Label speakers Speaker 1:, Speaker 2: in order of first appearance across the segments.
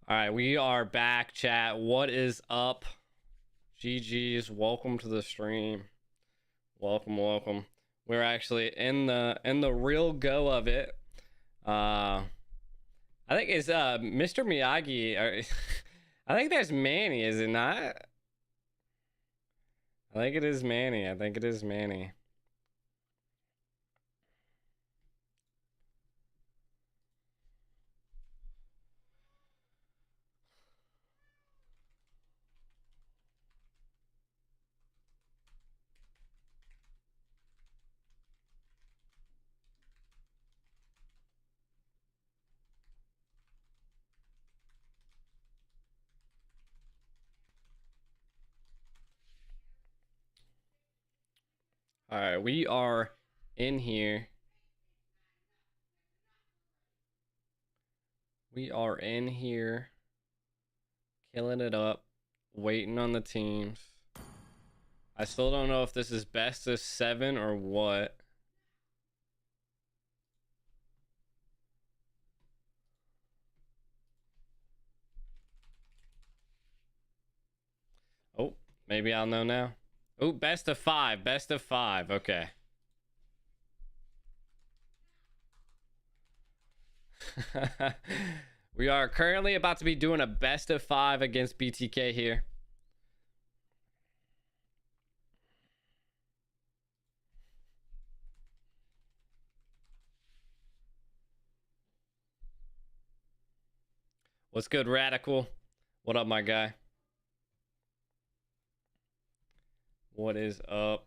Speaker 1: All right, we are back, chat. What is up? GG's. Welcome to the stream. Welcome. We're actually in the real go of it. I think it's Mr. Miyagi. Or, I think that's Manny, is it not? I think it is Manny. All right, we are in here. Killing it up, waiting on the teams. I still don't know if this is best of 7 or what. Oh, maybe I'll know now. Oh, best of 5. Okay. We are currently about to be doing a best of 5 against BTK here. What's good, Radical? What up, my guy? What is up?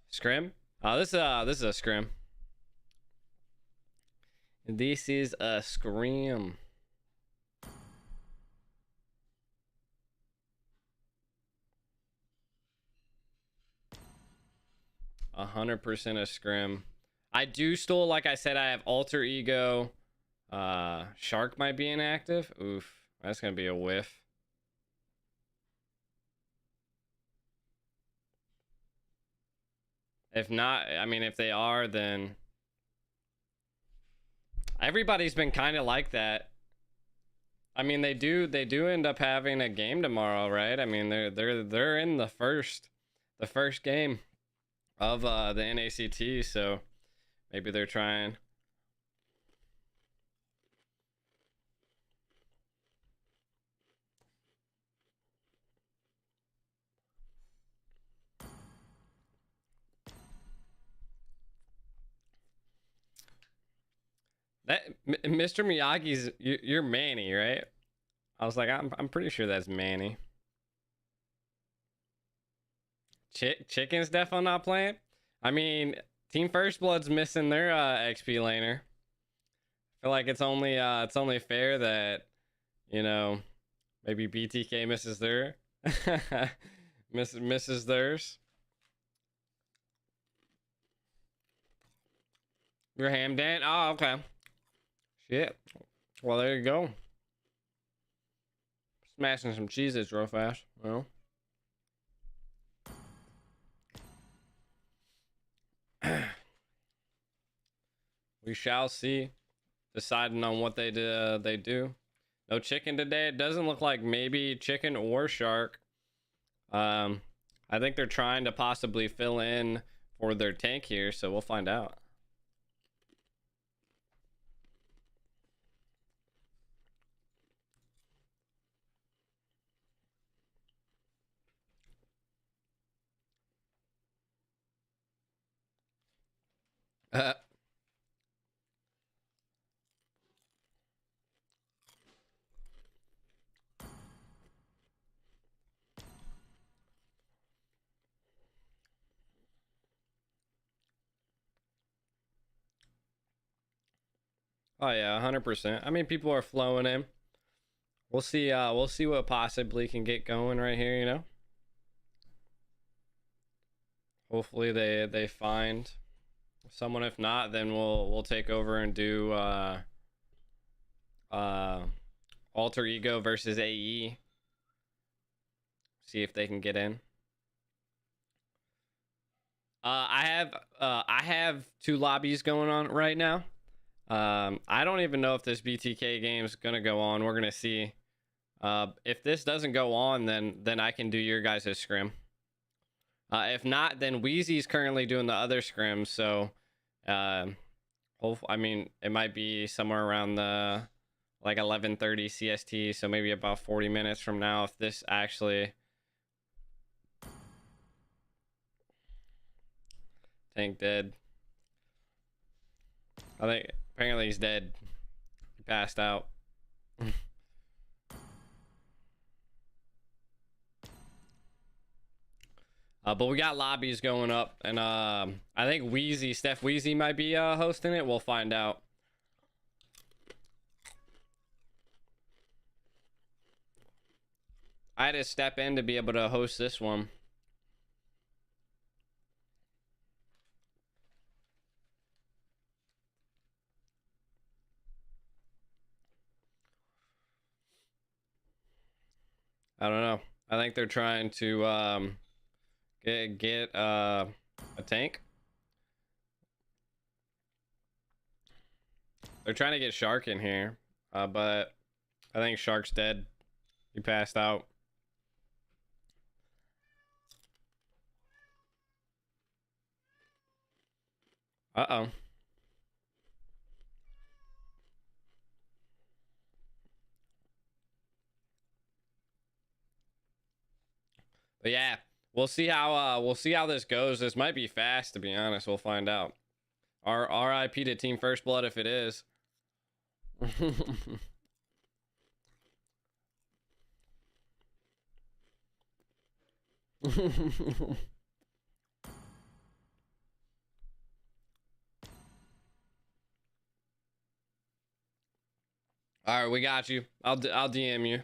Speaker 1: Scrim? This is a scrim. This is a scrim. 100% a scrim. I do still, like I said, I have alter ego. Shark might be inactive. Oof, that's gonna be a whiff. If not, I mean, if they are, then everybody's been kind of like that. I mean, they do end up having a game tomorrow, right? I mean, they're in the first game of the NACT, so maybe they're trying. That Mr. Miyagi's, you're Manny, right? I was like, I'm pretty sure that's Manny. Chicken's definitely not playing. I mean, Team First Blood's missing their XP laner. I feel like it's only fair that, you know, maybe BTK misses their misses theirs. Your ham dan? Oh, okay. Shit. Well, there you go. Smashing some cheeses real fast. Well. We shall see. Deciding on what they do. No chicken today. It doesn't look like maybe chicken or shark. I think they're trying to possibly fill in for their tank here, so we'll find out. Oh yeah, 100%. I mean, people are flowing in. We'll see what possibly can get going right here, you know. Hopefully they find someone. If not, then we'll take over and do Alter Ego versus AE. See if they can get in. I have 2 lobbies going on right now. I don't even know if this BTK game is gonna go on. We're gonna see. If this doesn't go on, then I can do your guys' scrim. If not, then Wheezy's currently doing the other scrim. So, I mean, it might be somewhere around the like 11:30 CST. So maybe about 40 minutes from now, if this actually. Tank dead. I think apparently he's dead. He passed out. But we got lobbies going up, and I think Steph Wheezy might be hosting it. We'll find out. I had to step in to be able to host this one. I don't know. I think they're trying to get a tank. They're trying to get Shark in here, but I think Shark's dead. He passed out. Uh-oh. But yeah, we'll see how this goes. This might be fast, to be honest. We'll find out. RIP to Team First Blood if it is. All right, we got you. I'll DM you.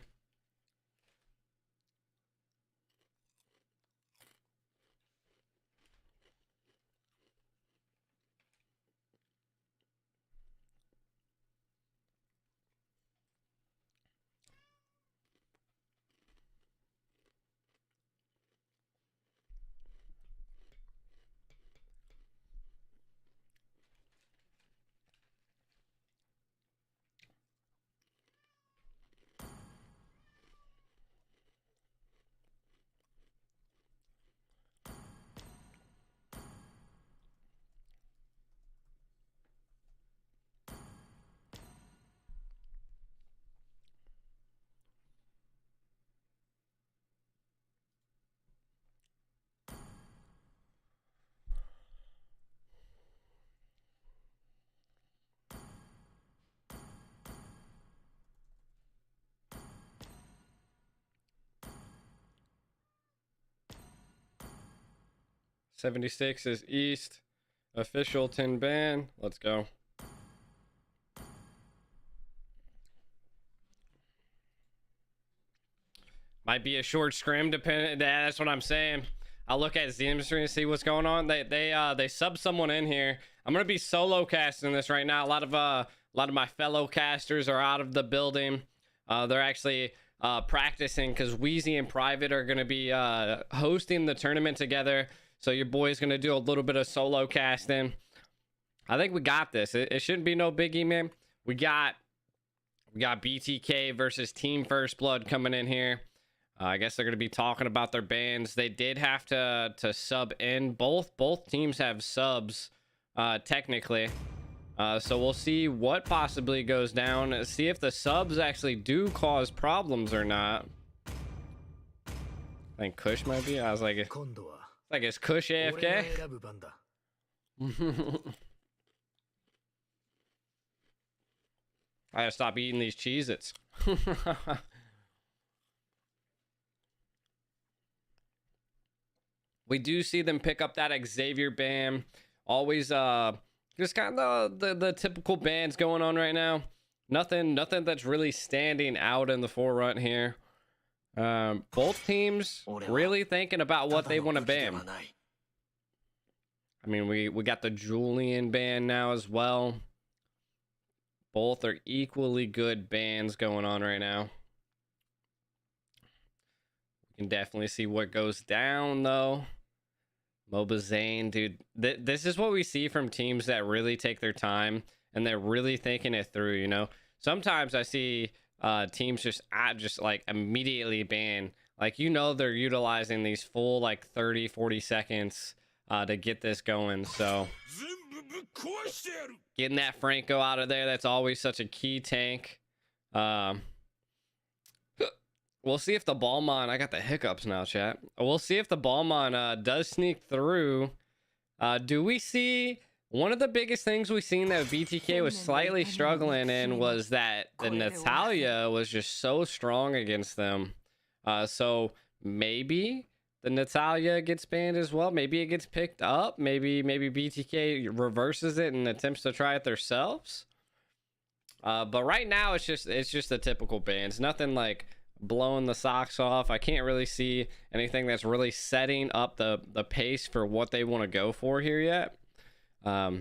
Speaker 1: '76 is East. Official 10 ban. Let's go. Might be a short scrim, depending. That's what I'm saying. I'll look at Zimstream and see what's going on. They sub someone in here. I'm gonna be solo casting this right now. A lot of my fellow casters are out of the building. They're actually practicing because Wheezy and Private are gonna be hosting the tournament together. So your boy's gonna do a little bit of solo casting. I think we got this. It shouldn't be no biggie, man. We got BTK versus Team First Blood coming in here. I guess they're gonna be talking about their bans. They did have to sub in. Both teams have subs, technically. So we'll see what possibly goes down. See if the subs actually do cause problems or not. I think Kush might be. I was like, is Kush AFK? I gotta stop eating these Cheez-Its. We do see them pick up that Xavier ban. Always just kind of the typical bans going on right now. Nothing that's really standing out in the forefront here. Both teams really thinking about what they want to ban. I mean, we got the Julian ban now as well. Both are equally good bans going on right now. You can definitely see what goes down though. Mobazane, dude. This is what we see from teams that really take their time and they're really thinking it through, you know? Sometimes I see teams just like immediately ban. Like, you know, they're utilizing these full like 30-40 seconds to get this going. So getting that Franco out of there, that's always such a key tank. We'll see if the Balmon, I got the hiccups now, chat. We'll see if the Balmon does sneak through. Do we see one of the biggest things we've seen that BTK was slightly struggling in was that the Natalia was just so strong against them. So maybe the Natalia gets banned as well. Maybe it gets picked up. Maybe BTK reverses it and attempts to try it themselves. But right now it's just the typical bans. Nothing like blowing the socks off. I can't really see anything that's really setting up the pace for what they want to go for here yet. I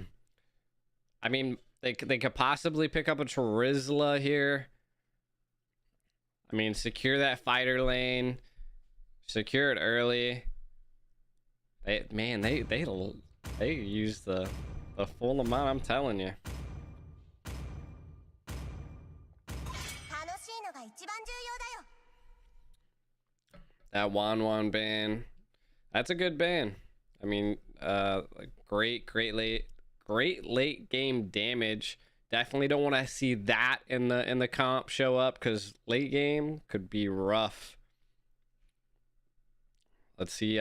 Speaker 1: mean, they could possibly pick up a Charizla here. I mean, secure that fighter lane, secure it early. They use the full amount, I'm telling you. That Wan ban, that's a good ban. I mean, great late game damage. Definitely don't want to see that in the comp show up, because late game could be rough. Let's see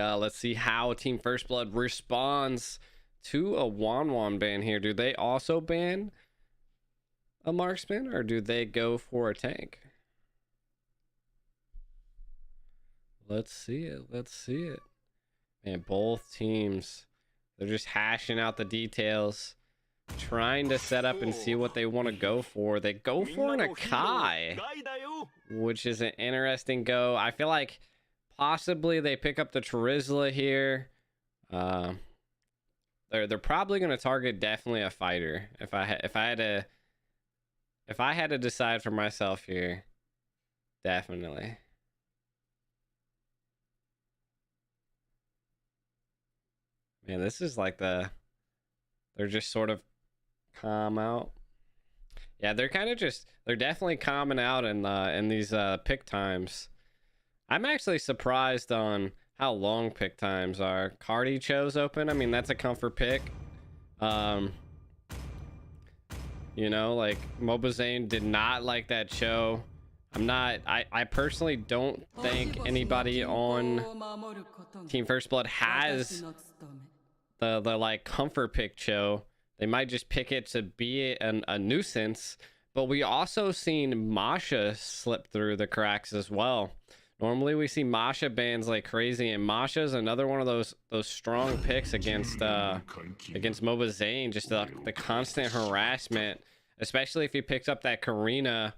Speaker 1: how Team First Blood responds to a Wan ban here. Do they also ban a marksman, or do they go for a tank? Let's see it. Man, both teams, they're just hashing out the details, trying to set up and see what they want to go for. They go for an Akai, which is an interesting go. I feel like possibly they pick up the Charizla here. They're probably going to target definitely a fighter. If I had to decide for myself here, definitely. Man, this is like they're just sort of calm out. Yeah, they're definitely calming out in these pick times. I'm actually surprised on how long pick times are. Cardi chose open. I mean, that's a comfort pick. You know, like Mobazane did not like that show. I personally don't think anybody on Team First Blood has the like comfort pick show. They might just pick it to be a nuisance. But we also seen Masha slip through the cracks as well. Normally we see Masha bans like crazy, and Masha is another one of those strong picks against Mobazane. Just the constant harassment, especially if he picks up that Karina.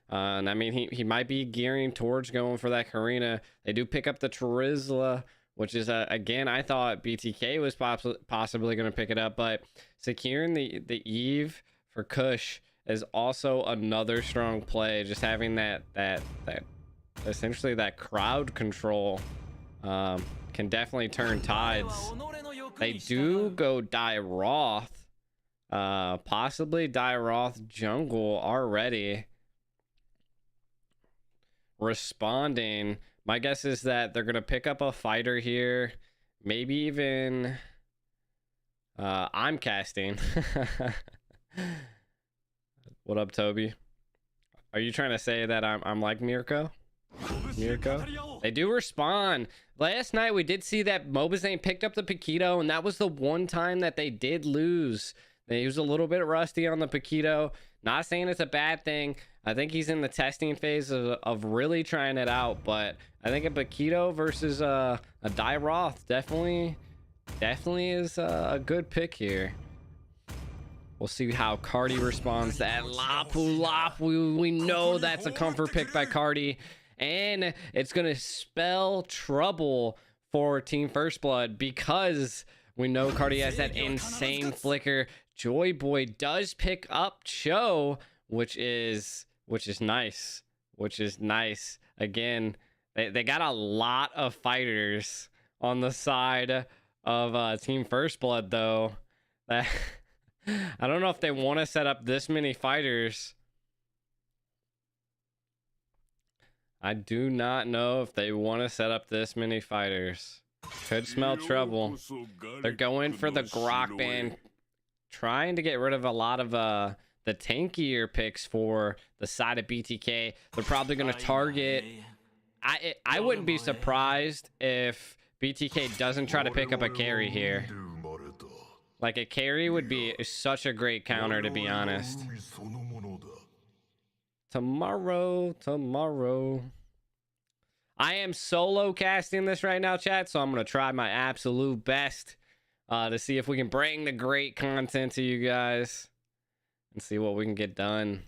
Speaker 1: And I mean, he might be gearing towards going for that Karina. They do pick up the Charizla, which is again, I thought BTK was possibly going to pick it up, but securing the Eve for Kush is also another strong play. Just having that essentially that crowd control can definitely turn tides. They do go Dairoth, possibly Dairoth jungle already. Responding, my guess is that they're gonna pick up a fighter here, maybe even I'm casting. What up, Toby? Are you trying to say that I'm like Mirko? They do respond. Last night we did see that Mobazane picked up the Paquito, and that was the one time that they did lose. He was a little bit rusty on the Paquito. Not saying it's a bad thing. I think he's in the testing phase of really trying it out, but I think a Paquito versus a Dairoth definitely is a good pick here. We'll see how Cardi responds. That Lapu, we know that's a comfort pick by Cardi, and it's gonna spell trouble for Team First Blood because we know Cardi has that insane flicker. Joy Boy does pick up Cho, which is nice. Again, they got a lot of fighters on the side of Team First Blood, though. That I don't know if they want to set up this many fighters. I do not know if they want to set up this many fighters. Could smell trouble. They're going for the Grok band, trying to get rid of a lot of the tankier picks for the side of BTK. They're probably going to target. I wouldn't be surprised if BTK doesn't try to pick up a carry here. Like, a carry would be such a great counter, to be honest. Tomorrow. I am solo casting this right now, chat, so I'm going to try my absolute best to see if we can bring the great content to you guys and see what we can get done.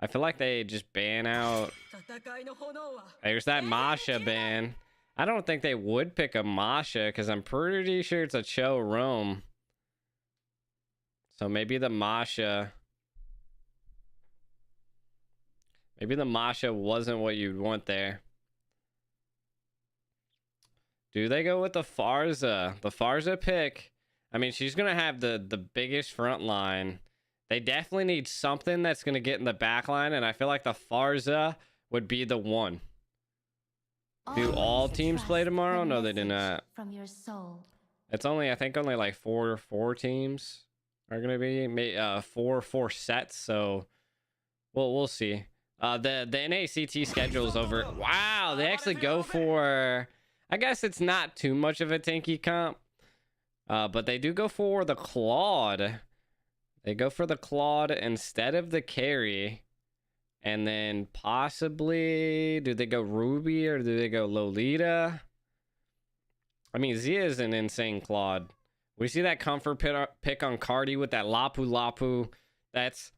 Speaker 1: I feel like they just ban out. There's that Masha ban. I don't think they would pick a Masha because I'm pretty sure it's a Cho Roam. So maybe the Masha wasn't what you'd want there. Do they go with the Farza? The Farza pick, I mean, she's going to have the biggest front line. They definitely need something that's going to get in the back line, and I feel like the Farza would be the one. Do all teams play tomorrow? No, they do not. From your soul. It's only, I think, only like four teams are going to be four sets, so we'll see. The NACT schedule is over. Wow, they actually go for, I guess it's not too much of a tanky comp, but they do go for the Claude. They go for the Claude instead of the carry. And then possibly, do they go Ruby or do they go Lolita? I mean, Zia is an insane Claude. We see that comfort pick on Cardi with that Lapu Lapu. That's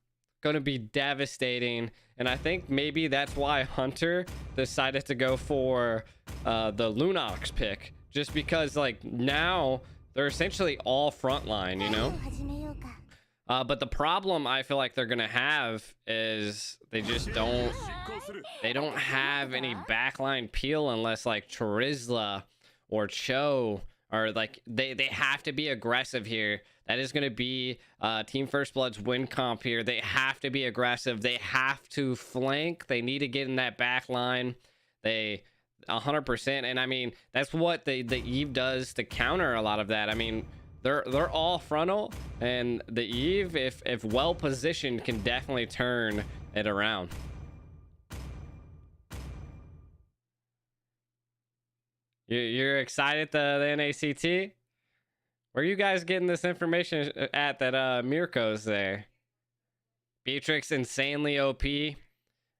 Speaker 1: going to be devastating. And I think maybe that's why Hunter decided to go for the Lunox pick. Just because, like, now they're essentially all frontline, you know? But the problem I feel like they're going to have is they just don't have any backline peel unless like Charizla or Cho, or like they have to be aggressive here. That is going to be Team First Blood's win comp here. They have to be aggressive. They have to flank. They need to get in that back line. They 100%. And I mean, that's what the Eve does to counter a lot of that. I mean, they're all frontal, and the Eve, if well positioned, can definitely turn it around. You're excited the NACT? Where are you guys getting this information at that Mirko's there? Beatrix insanely OP.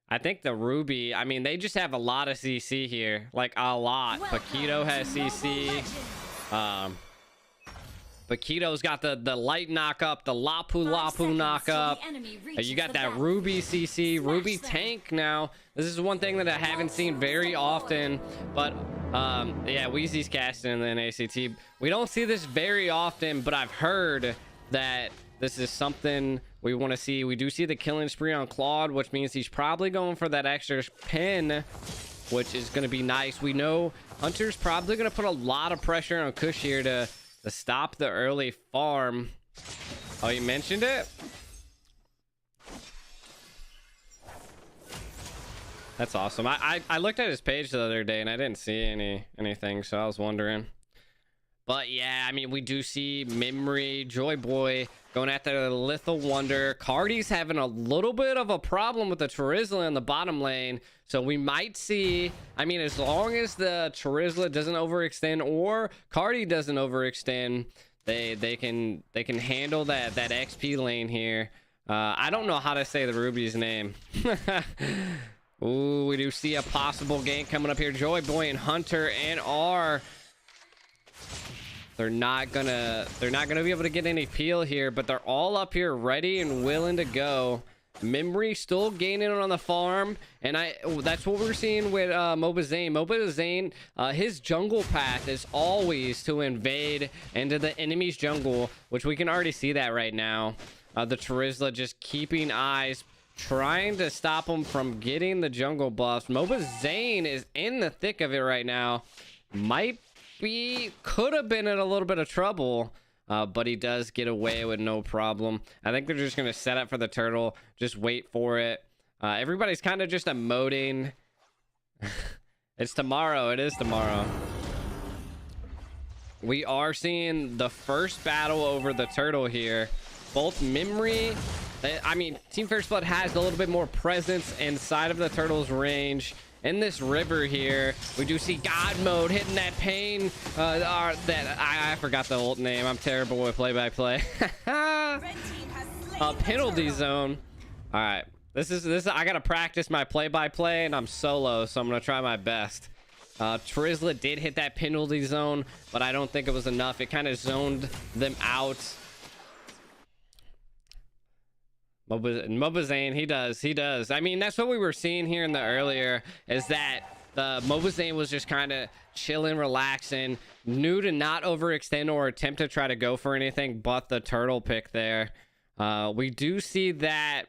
Speaker 1: I think the Ruby, I mean, they just have a lot of CC here, like a lot. Paquito has CC. Paquito's got the light knock up, the Lapu Lapu knock up. You got that Ruby CC, Ruby tank now. This is one thing that I haven't seen very often, but yeah, Wheezy's casting in the NACT. We don't see this very often, but I've heard that this is something we want to see. We do see the killing spree on Claude, which means he's probably going for that extra pin, which is going to be nice. We know Hunter's probably going to put a lot of pressure on Kush here to stop the early farm. Oh, you mentioned it? That's awesome. I looked at his page the other day and I didn't see anything, so I was wondering. But yeah, I mean, we do see Memory, Joy Boy going after the Lethal Wonder. Cardi's having a little bit of a problem with the Charizla in the bottom lane. So we might see, I mean, as long as the Charizla doesn't overextend or Cardi doesn't overextend, they can handle that XP lane here. I don't know how to say the Ruby's name. Ooh, we do see a possible gank coming up here. Joy Boy and Hunter and R. They're not gonna be able to get any peel here, but they're all up here ready and willing to go. Memory still gaining on the farm, and that's what we're seeing with Mobazane. Mobazane, his jungle path is always to invade into the enemy's jungle, which we can already see that right now. The Terizla just keeping eyes, trying to stop him from getting the jungle buffs. Mobazane is in the thick of it right now. Could have been in a little bit of trouble, but he does get away with no problem. I think they're just going to set up for the turtle, just wait for it. Everybody's kind of just emoting. It's tomorrow. It is tomorrow. We are seeing the first battle over the turtle here. Both Memory, I mean, Team First Blood has a little bit more presence inside of the turtle's range. In this river here, we do see God Mode hitting that pain. I forgot the old name. I'm terrible with play-by-play. Penalty zone. All right, this is. I gotta practice my play-by-play, and I'm solo, so I'm gonna try my best. Terizla did hit that penalty zone, but I don't think it was enough. It kind of zoned them out. Mobazane, he does. I mean, that's what we were seeing here in the earlier, is that the Mobazane was just kind of chilling, relaxing, knew to not overextend or attempt to try to go for anything but the turtle pick there. We do see that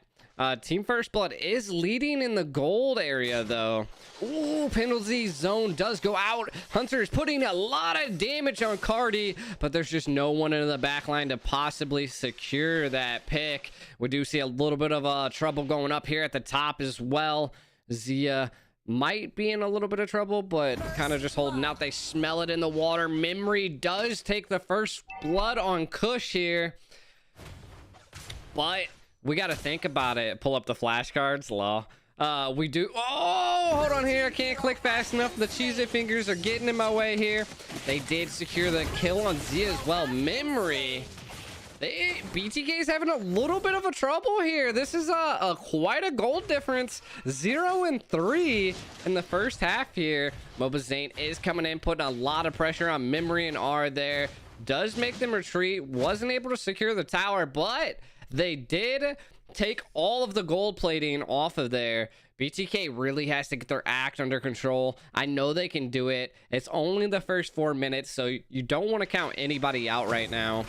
Speaker 1: Team First Blood is leading in the gold area, though. Ooh, penalty zone does go out. Hunter is putting a lot of damage on Cardi, but there's just no one in the back line to possibly secure that pick. We do see a little bit of trouble going up here at the top as well. Zia might be in a little bit of trouble, but kind of just holding out. They smell it in the water. Memory does take the first blood on Kush here, but we got to think about it. Pull up the flashcards. Law. We do. Oh, hold on here. I can't click fast enough. The Cheez-It fingers are getting in my way here. They did secure the kill on Zia as well. Memory. BTK is having a little bit of a trouble here. This is quite a gold difference. 0 and 3 in the first half here. Mobazane is coming in, putting a lot of pressure on Memory and R there. Does make them retreat. Wasn't able to secure the tower, but they did take all of the gold plating off of there. BTK really has to get their act under control. I know they can do it. It's only the first 4 minutes, so you don't want to count anybody out right now.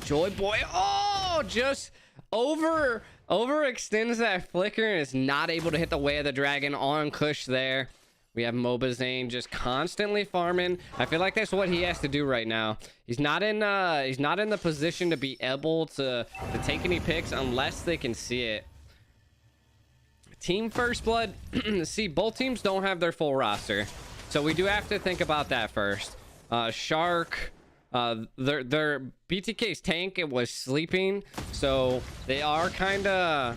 Speaker 1: Joy Boy, oh, just overextends that flicker and is not able to hit the Way of the Dragon on Kush there. We have Mobazane just constantly farming. I feel like that's what he has to do right now. He's not in the position to be able to take any picks unless they can see it. Team First Blood, see, both teams don't have their full roster, so we do have to think about that first. Shark, their BTK's tank, it was sleeping, so they are kind of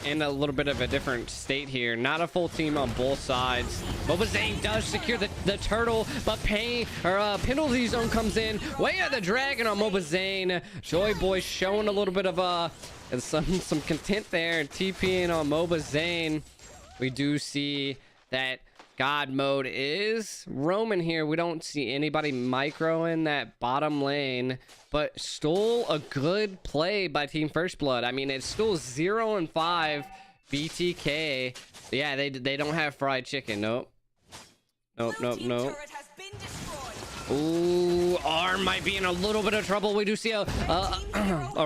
Speaker 1: in a little bit of a different state here. Not a full team on both sides. Mobazane does secure the turtle, but penalty zone comes in. Way of the Dragon on Mobazane. Joy Boy showing a little bit of some content there and TPing on Mobazane. We do see that God Mode is roaming here. We don't see anybody microing that bottom lane, but still a good play by Team First Blood. I mean, it's still 0 and 5 BTK. Yeah, they don't have fried chicken. Nope. Ooh, Arm might be in a little bit of trouble. We do see a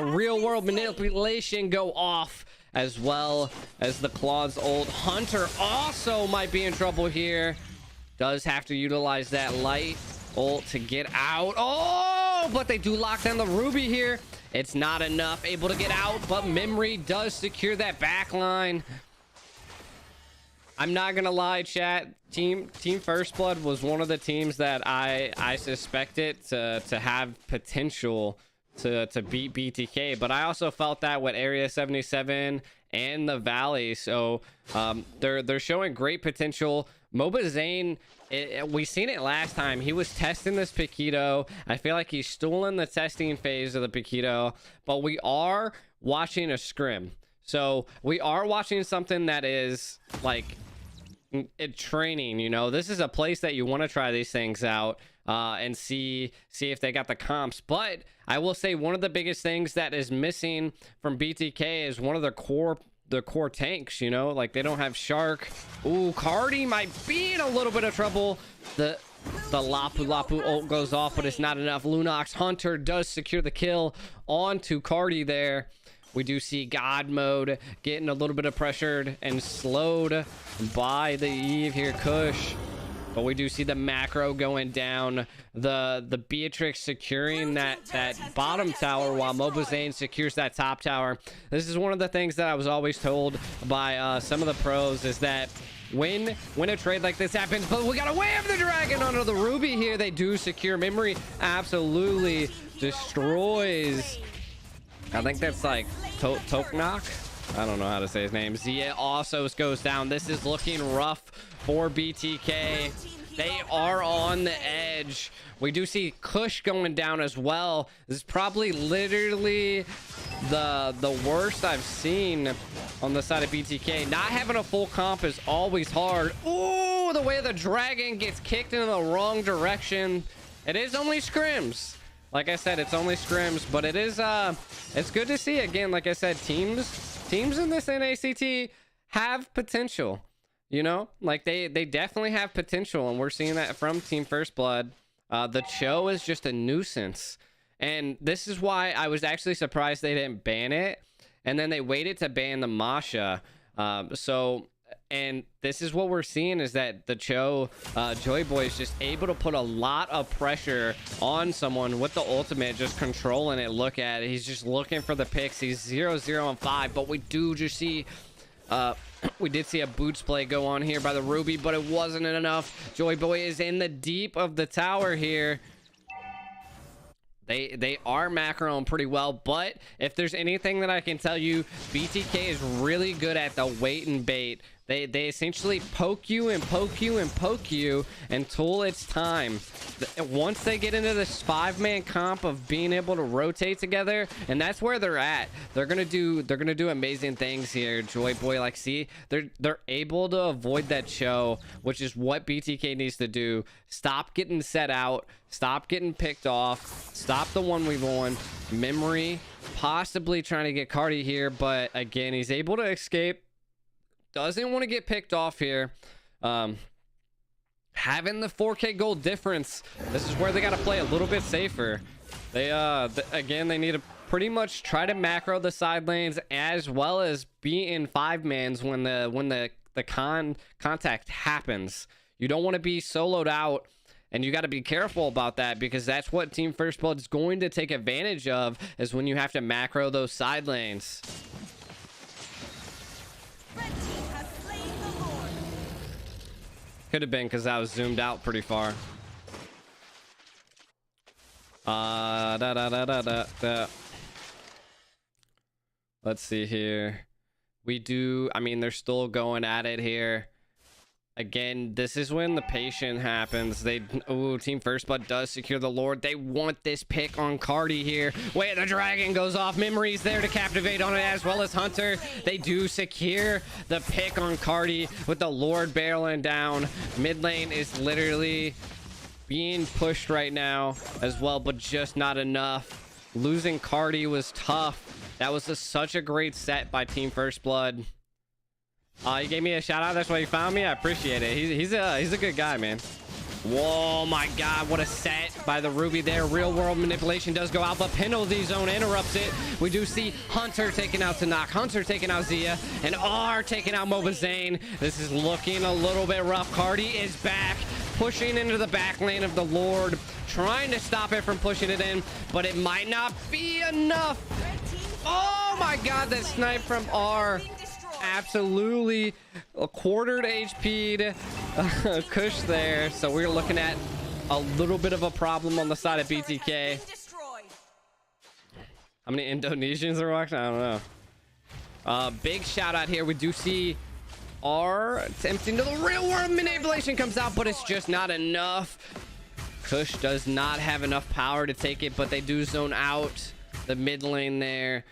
Speaker 1: real world manipulation go off, as well as the Claw's ult. Hunter also might be in trouble here. Does have to utilize that light ult to get out. Oh, but they do lock down the Ruby here. It's not enough. Able to get out, but Memory does secure that back line. I'm not gonna lie, chat. Team First Blood was one of the teams that I suspected to have potential to beat BTK, but I also felt that with Area 77 and the Valley. So they're showing great potential. Mobazane, we seen it last time. He was testing this Paquito. I feel like he's still in the testing phase of the Paquito, but we are watching a scrim. So we are watching something that is like training, you know. This is a place that you want to try these things out and see if they got the comps. But I will say one of the biggest things that is missing from BTK is one of their core tanks, you know. Like, they don't have Shark. Ooh, Cardi might be in a little bit of trouble. The The Lapu Lapu ult goes off, but it's not enough. Lunox Hunter does secure the kill onto Cardi there. We do see God mode getting a little bit of pressured and slowed by the Eve here, Kush. But we do see the macro going down. The Beatrix securing that bottom tower while Mobazane secures that top tower. This is one of the things that I was always told by some of the pros, is that when a trade like this happens, but we gotta wave the dragon onto the Ruby here. They do secure. Memory absolutely destroys. I think that's like Toknok. I don't know how to say his name. Zia also goes down. This is looking rough for BTK. They are on the edge. We do see Kush going down as well. This is probably literally the worst I've seen on the side of BTK. Not having a full comp is always hard. Ooh, the way the dragon gets kicked in the wrong direction. It is only scrims. Like I said, it's only scrims, but it is it's good to see. Again, like I said, teams in this NACT have potential. You know, like they definitely have potential, and we're seeing that from Team First Blood. The Cho is just a nuisance, and this is why I was actually surprised they didn't ban it, and then they waited to ban the Masha. And this is what we're seeing, is that the Cho Joy Boy is just able to put a lot of pressure on someone with the ultimate, just controlling it. Look at it, he's just looking for the picks. He's 0-0-5, but we do just see we did see a boots play go on here by the Ruby, but it wasn't enough. Joy Boy is in the deep of the tower here. They are macroing pretty well, but if there's anything that I can tell you, BTK is really good at the wait and bait. They essentially poke you and poke you and poke you until it's time. Once they get into this 5-man comp of being able to rotate together, and that's where they're at. They're gonna do amazing things here. Joy Boy, like, see, they're able to avoid that show, which is what BTK needs to do. Stop getting set out. Stop getting picked off. Stop the 1v1. Memory possibly trying to get Cardi here, but again, he's able to escape. Doesn't want to get picked off here. Having the 4K gold difference, this is where they got to play a little bit safer. They again, they need to pretty much try to macro the side lanes, as well as be in 5-mans when the contact happens. You don't want to be soloed out, and you got to be careful about that, because that's what Team First Blood is going to take advantage of, is when you have to macro those side lanes. Could have been because I was zoomed out pretty far. Let's see here. I mean, they're still going at it here. Again, this is when the patient happens. Team First Blood does secure the Lord. They want this pick on Cardi here. Wait, the dragon goes off. Memory's there to captivate on it, as well as Hunter. They do secure the pick on Cardi with the Lord barreling down. Mid lane is literally being pushed right now as well, but just not enough. Losing Cardi was tough. That was such a great set by Team First Blood. You gave me a shout out. That's why you found me. I appreciate it. He's a good guy, man. Whoa, my God, what a set by the Ruby there. Real world manipulation does go out, but penalty zone interrupts it. We do see Hunter taking out Tanakh, Hunter taking out Zia, and R taking out Mobazane. This is looking a little bit rough. Cardi is back, pushing into the back lane of the Lord, trying to stop it from pushing it in, but it might not be enough. Oh my God, that snipe from R. Absolutely a quartered HP'd Kush there. So we're looking at a little bit of a problem on the side of BTK. How many Indonesians are watching? I don't know. Big shout out here. We do see R attempting to the real world manipulation comes out, but it's just not enough. Kush does not have enough power to take it, but they do zone out the mid lane there.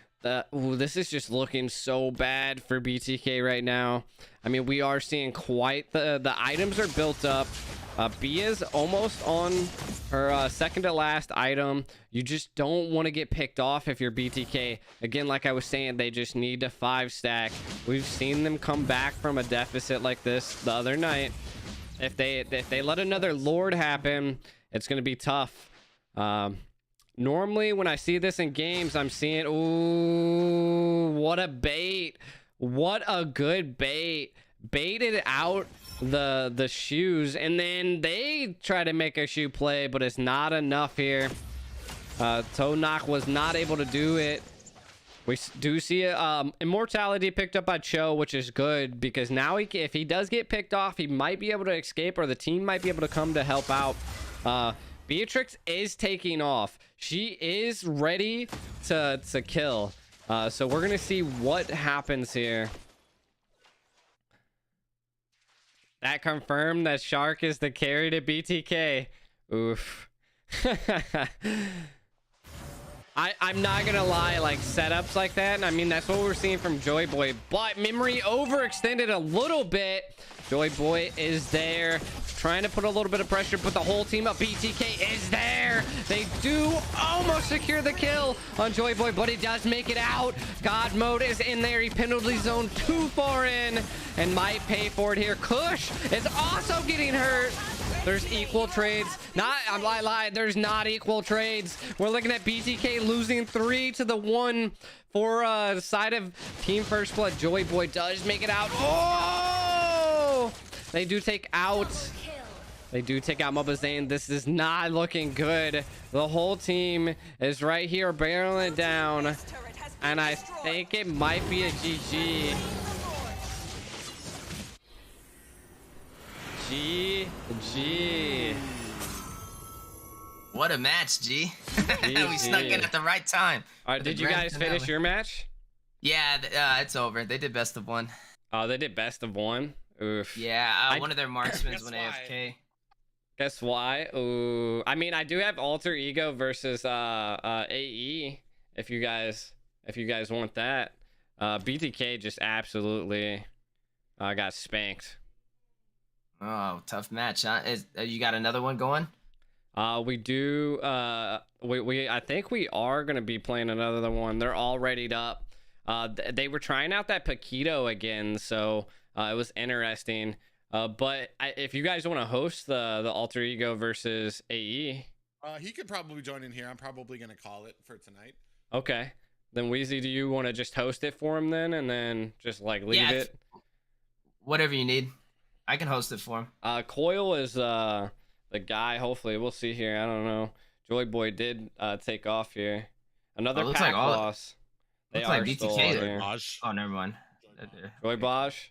Speaker 1: This is just looking so bad for BTK right now. I mean, we are seeing quite the items are built up. B is almost on her second to last item. You just don't want to get picked off if you're BTK. Again, like I was saying, they just need to 5-stack. We've seen them come back from a deficit like this the other night. if they let another Lord happen, it's gonna be tough. Normally when I see this in games, I'm seeing, ooh, what a bait. What a good bait. Baited out the shoes, and then they try to make a shoe play, but it's not enough here. Toe knock was not able to do it. We do see immortality picked up by Cho, which is good, because now if he does get picked off, he might be able to escape, or the team might be able to come to help out. Beatrix is taking off. She is ready to kill. So we're gonna see what happens here. That confirmed that Shark is the carry to BTK. Oof. I'm not gonna lie, like setups like that, and I mean that's what we're seeing from Joy Boy, but Memory overextended a little bit. Joy Boy is there, trying to put a little bit of pressure, but the whole team of BTK is there. They do almost secure the kill on Joy Boy, but he does make it out. God mode is in there. He penalty zone too far in and might pay for it here. Kush is also getting hurt. There's equal trades. I lied. There's not equal trades. We're looking at BTK losing 3-1 for the side of Team First Blood. Joy Boy does make it out. Oh! They do take out Mobazane. This is not looking good. The whole team is right here barreling it down, and I think it might be a GG. GG.
Speaker 2: What a match, G. We snuck in at the right time.
Speaker 1: All right, did you guys finish your match?
Speaker 2: Yeah, it's over. They did best of one.
Speaker 1: Oh, they did best of one. Oof.
Speaker 2: Yeah, one of their marksmen went AFK.
Speaker 1: Guess why? Ooh, I mean, I do have alter ego versus AE. If you guys want that, BTK just absolutely got spanked.
Speaker 2: Oh, tough match, huh? You got another one going?
Speaker 1: We do. I think we are gonna be playing another one. They're all readied up. They were trying out that Paquito again, so it was interesting. But if you guys want to host the alter ego versus AE,
Speaker 3: he could probably join in here. I'm probably gonna call it for tonight.
Speaker 1: Okay, then Wheezy, do you want to just host it for him then, and then just like leave it?
Speaker 2: Whatever you need, I can host it for him.
Speaker 1: Coil is the guy. Hopefully, we'll see here. I don't know. Joy Boy did take off here. Another pack loss.
Speaker 2: Looks like BTK. Oh, never mind.
Speaker 1: Joy Bosch.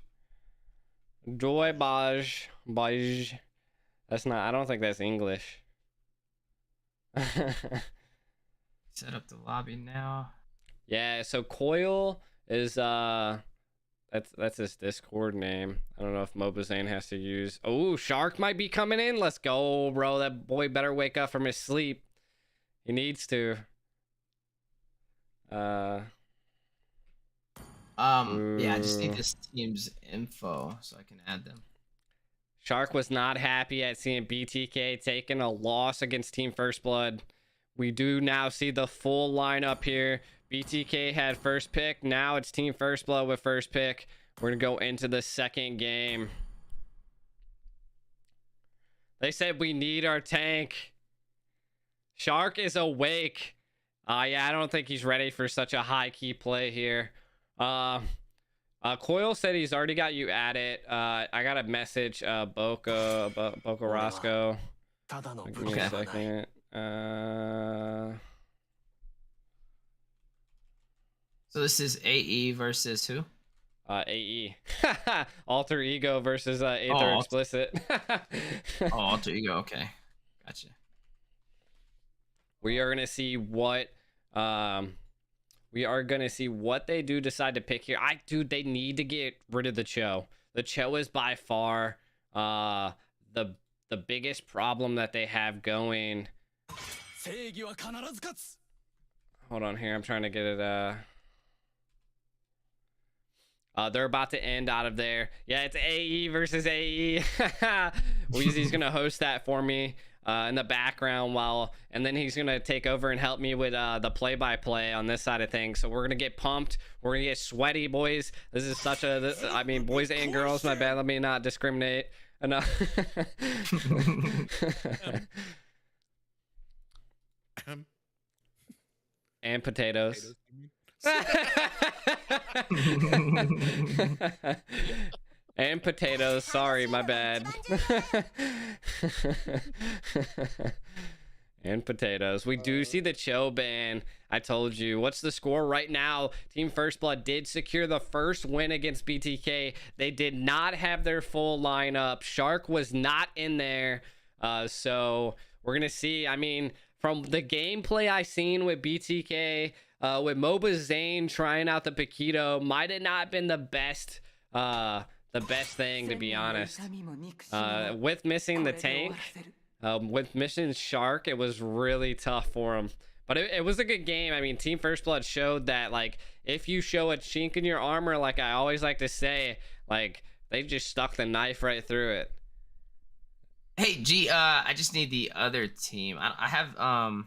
Speaker 1: Joy Bosch. Bosch. That's not. I don't think that's English.
Speaker 2: Set up the lobby now.
Speaker 1: Yeah. So Coil is that's his Discord name. I don't know if Mobazane has to use. Oh, Shark might be coming in. Let's go, bro. That boy better wake up from his sleep. He needs to.
Speaker 2: Yeah, I just need this team's info so I can add them.
Speaker 1: Shark was not happy at seeing BTK taking a loss against Team First Blood. We do now see the full lineup here. BTK had first pick. Now it's Team First Blood with first pick. We're gonna go into the second game. They said we need our tank. Shark is awake. Yeah, I don't think he's ready for such a high key play here. Coil said he's already got you at it. I got a message, Boca Roscoe. Give me a second.
Speaker 2: So this is AE versus who?
Speaker 1: AE. Alter Ego versus Aether Explicit.
Speaker 2: Alter Ego, okay. Gotcha.
Speaker 1: We are gonna see what they do decide to pick here. Dude, they need to get rid of the Cho. The Cho is by far the biggest problem that they have going. Hold on here, I'm trying to get it. They're about to end out of there. Yeah, it's AE versus AE. Weezy's gonna host that for me. in the background and then he's gonna take over and help me with the play-by-play on this side of things. So we're gonna get pumped, we're gonna get sweaty, boys. This is such a, I mean, boys and girls, my bad, let me not discriminate enough. And potatoes. And potatoes, sorry, my bad. And potatoes. We do see the Cho ban. I told you. What's the score right now? Team First Blood did secure the first win against BTK. They did not have their full lineup. Shark was not in there. So we're gonna see. I mean, from the gameplay I seen with BTK, with Moba Zane trying out the Paquito, might have not been the best thing, to be honest. With missing the tank, with missing Shark, it was really tough for him. But it was a good game. I mean, Team First Blood showed that, like, if you show a chink in your armor, like I always like to say, like, they just stuck the knife right through it.
Speaker 2: Hey, G, I just need the other team. I have I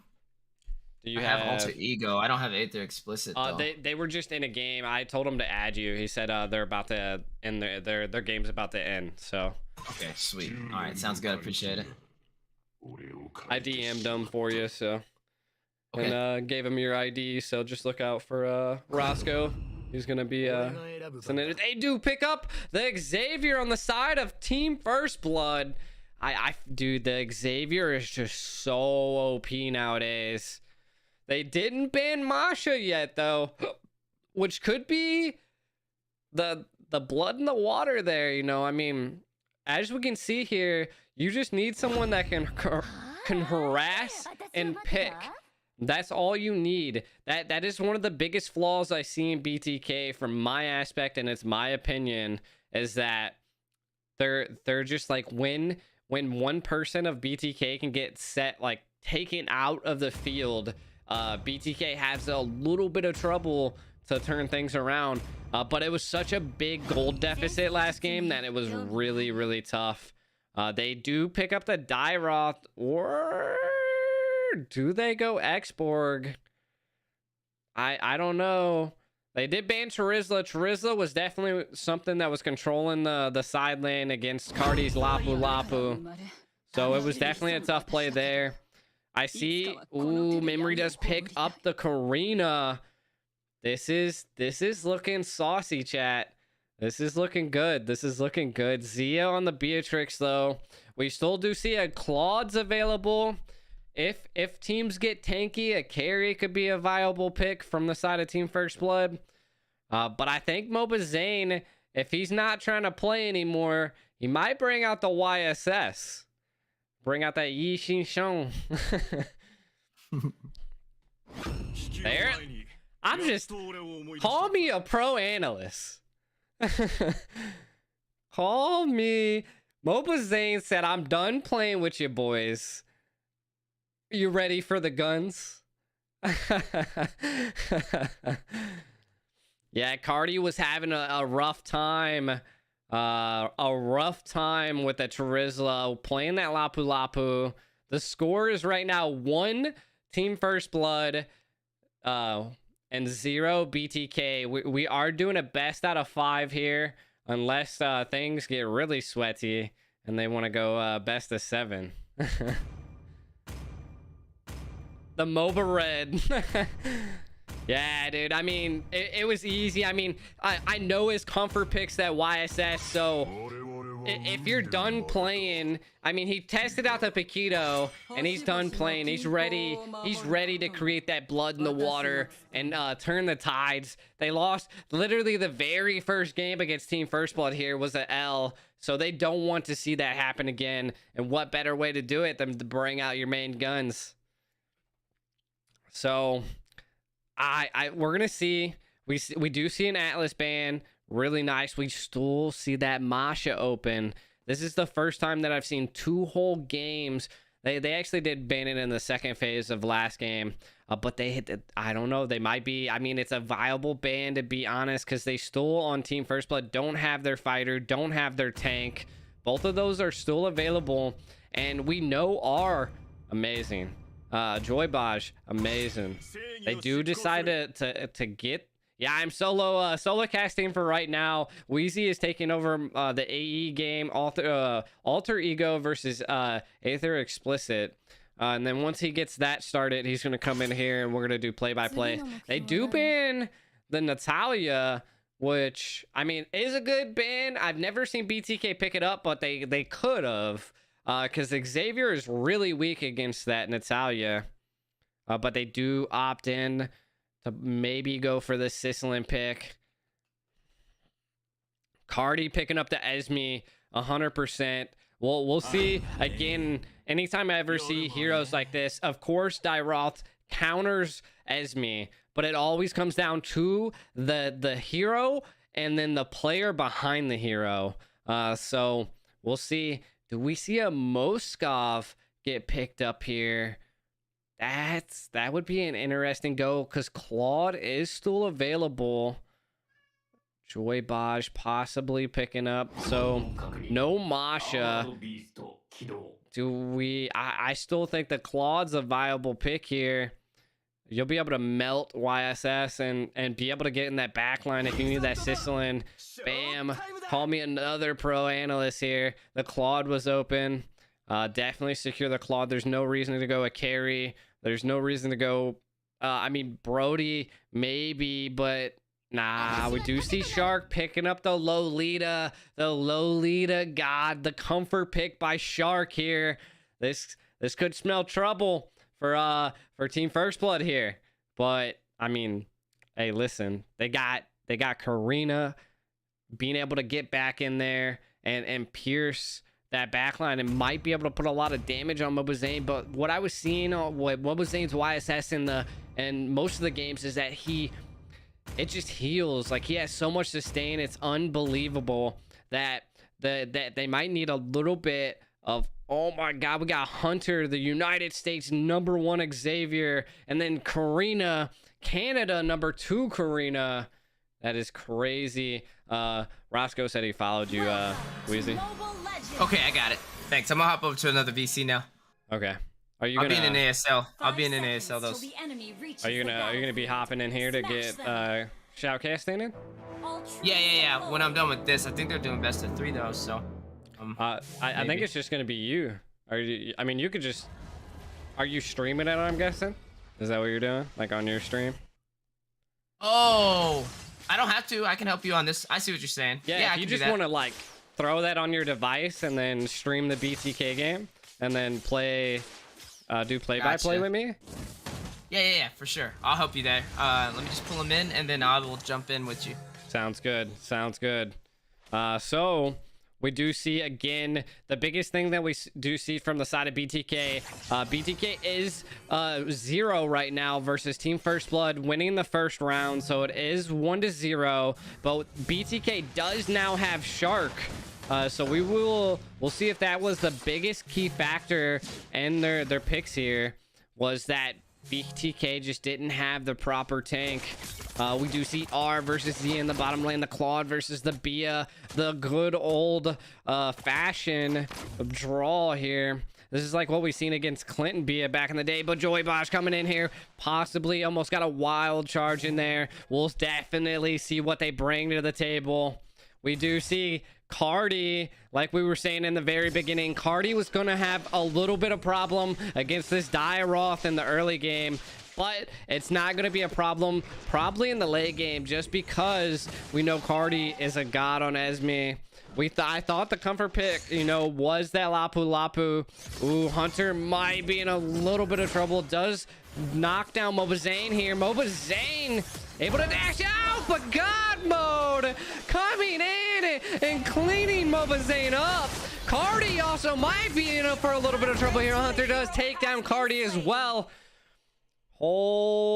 Speaker 2: have Alter Ego. I don't have Aether Explicit though.
Speaker 1: They were just in a game. I told him to add you. He said they're about to end their game's about to end. So
Speaker 2: okay, sweet. All right, sounds good. Appreciate it.
Speaker 1: I DM'd him for you, so
Speaker 2: okay.
Speaker 1: And gave him your ID. So just look out for Roscoe. He's gonna be sending. Hey, dude, pick up the Xavier on the side of Team First Blood. Dude, the Xavier is just so OP nowadays. They didn't ban Masha yet, though, which could be the blood in the water there, you know. I mean, as we can see here, you just need someone that can harass and pick. That's all you need. That is one of the biggest flaws I see in BTK from my aspect, and it's my opinion, is that they're just like, when one person of BTK can get set, like, taken out of the field, BTK has a little bit of trouble to turn things around. But it was such a big gold deficit last game that it was really, really tough. They do pick up the Dairoth, or do they go Xborg? I don't know. They did ban Charizla. Charizla was definitely something that was controlling the side lane against Cardi's Lapu Lapu. So it was definitely a tough play there. I see. Ooh, Memory does pick up the Karina. This is looking saucy, chat. This is looking good. This is looking good. Zia on the Beatrix, though. We still do see a Claude's available. If teams get tanky, a carry could be a viable pick from the side of Team First Blood. But I think Moba Zane, if he's not trying to play anymore, he might bring out the YSS. Bring out that Yi Xin Sheng. There. I'm just... Call me a pro analyst. Call me... Moba Zane said, I'm done playing with you boys. You ready for the guns? Yeah, Cardi was having a rough time. A rough time with the Charizla, playing that Lapu Lapu. The score is right now 1 Team First Blood and 0 BTK. We are doing a best out of 5 here, unless things get really sweaty and they want to go best of 7. The MOBA Red. Yeah, dude. I mean, it was easy. I mean, I know his comfort picks that YSS, so if you're done playing, I mean, he tested out the Paquito and he's done playing. He's ready to create that blood in the water and turn the tides. They lost literally the very first game against Team First Blood here was an L, so they don't want to see that happen again. And what better way to do it than to bring out your main guns? So we're gonna see. We do see an Atlas ban, really nice. We still see that Masha open. This is the first time that I've seen 2 whole games. They actually did ban it in the second phase of last game, but they hit I don't know, they might be, I mean, it's a viable ban, to be honest, because they still on Team First Blood don't have their fighter, don't have their tank. Both of those are still available, and we know are amazing. Joybaj, amazing. They do decide to get. Yeah, I'm solo casting for right now. Wheezy is taking over the AE game, Alter Ego versus Aether Explicit. And then once he gets that started, he's going to come in here and we're going to do play-by-play. They do ban the Natalia, which, I mean, is a good ban. I've never seen BTK pick it up, but they could have. Because Xavier is really weak against that Natalia. But they do opt in to maybe go for the Sicilin pick. Cardi picking up the Esme 100%. We'll see. Again, anytime I ever see heroes like this, of course Dairoth counters Esme, but it always comes down to the hero and then the player behind the hero. So we'll see. Do we see a Moskov get picked up here? That would be an interesting go because Claude is still available. Joybaj possibly picking up. So no Masha. I still think the Claude's a viable pick here. You'll be able to melt YSS and be able to get in that back line if you need that Sicilin. Bam. Call me another pro analyst here. The Claude was open. Definitely secure the Claude. There's no reason to go a carry. There's no reason to go. I mean, Brody, maybe, but nah, we do see Shark picking up the Lolita. The Lolita, God, the comfort pick by Shark here. This could smell trouble for Team First Blood here. But I mean, hey, listen, they got Karina being able to get back in there and pierce that backline and might be able to put a lot of damage on Mobazane. But what I was seeing on Mobazane's YSS in most of the games is that it just heals. Like, he has so much sustain. It's unbelievable that they might need a little bit of, oh my God, we got Hunter, the United States #1 Xavier, and then Karina, Canada #2 Karina. That is crazy. Roscoe said he followed you, Wheezy.
Speaker 2: Okay, I got it. Thanks. I'm gonna hop over to another VC now.
Speaker 1: Okay. I'll
Speaker 2: be in an ASL. I'll be in an ASL though.
Speaker 1: Are you gonna be hopping in here to get shoutcasting in?
Speaker 2: Yeah. When I'm done with this, I think they're doing best of 3 though. So.
Speaker 1: I think it's just gonna be you. I mean, you could just. Are you streaming it? I'm guessing. Is that what you're doing? Like on your stream?
Speaker 2: Oh, I don't have to. I can help you on this. I see what you're saying.
Speaker 1: Yeah, if you just want to like throw that on your device and then stream the BTK game and then do play-by-play with me.
Speaker 2: Yeah, for sure. I'll help you there. Let me just pull them in and then I will jump in with you.
Speaker 1: Sounds good. So we do see, again, the biggest thing that we do see from the side of BTK. BTK is 0 right now versus Team First Blood winning the first round. So it is 1-0. But BTK does now have Shark. So we'll see if that was the biggest key factor in their picks here, was that BTK just didn't have the proper tank. We do see R versus Z in the bottom lane, the Claude versus the Bia, the good old fashion draw here. This is like what we've seen against Clinton Bia back in the day, but Joybaj coming in here, possibly almost got a wild charge in there. We'll definitely see what they bring to the table. We do see Cardi, like we were saying in the very beginning, Cardi was going to have a little bit of problem against this Dairoth in the early game, but it's not going to be a problem probably in the late game, just because we know Cardi is a god on Esme. I thought the comfort pick, was that Lapu Lapu. Ooh, Hunter might be in a little bit of trouble. Does knock down Mobazane here. Mobazane able to dash out, but God mode coming in and cleaning Mobazane up. Cardi also might be in for a little bit of trouble here. Hunter does take down Cardi as well. Holy,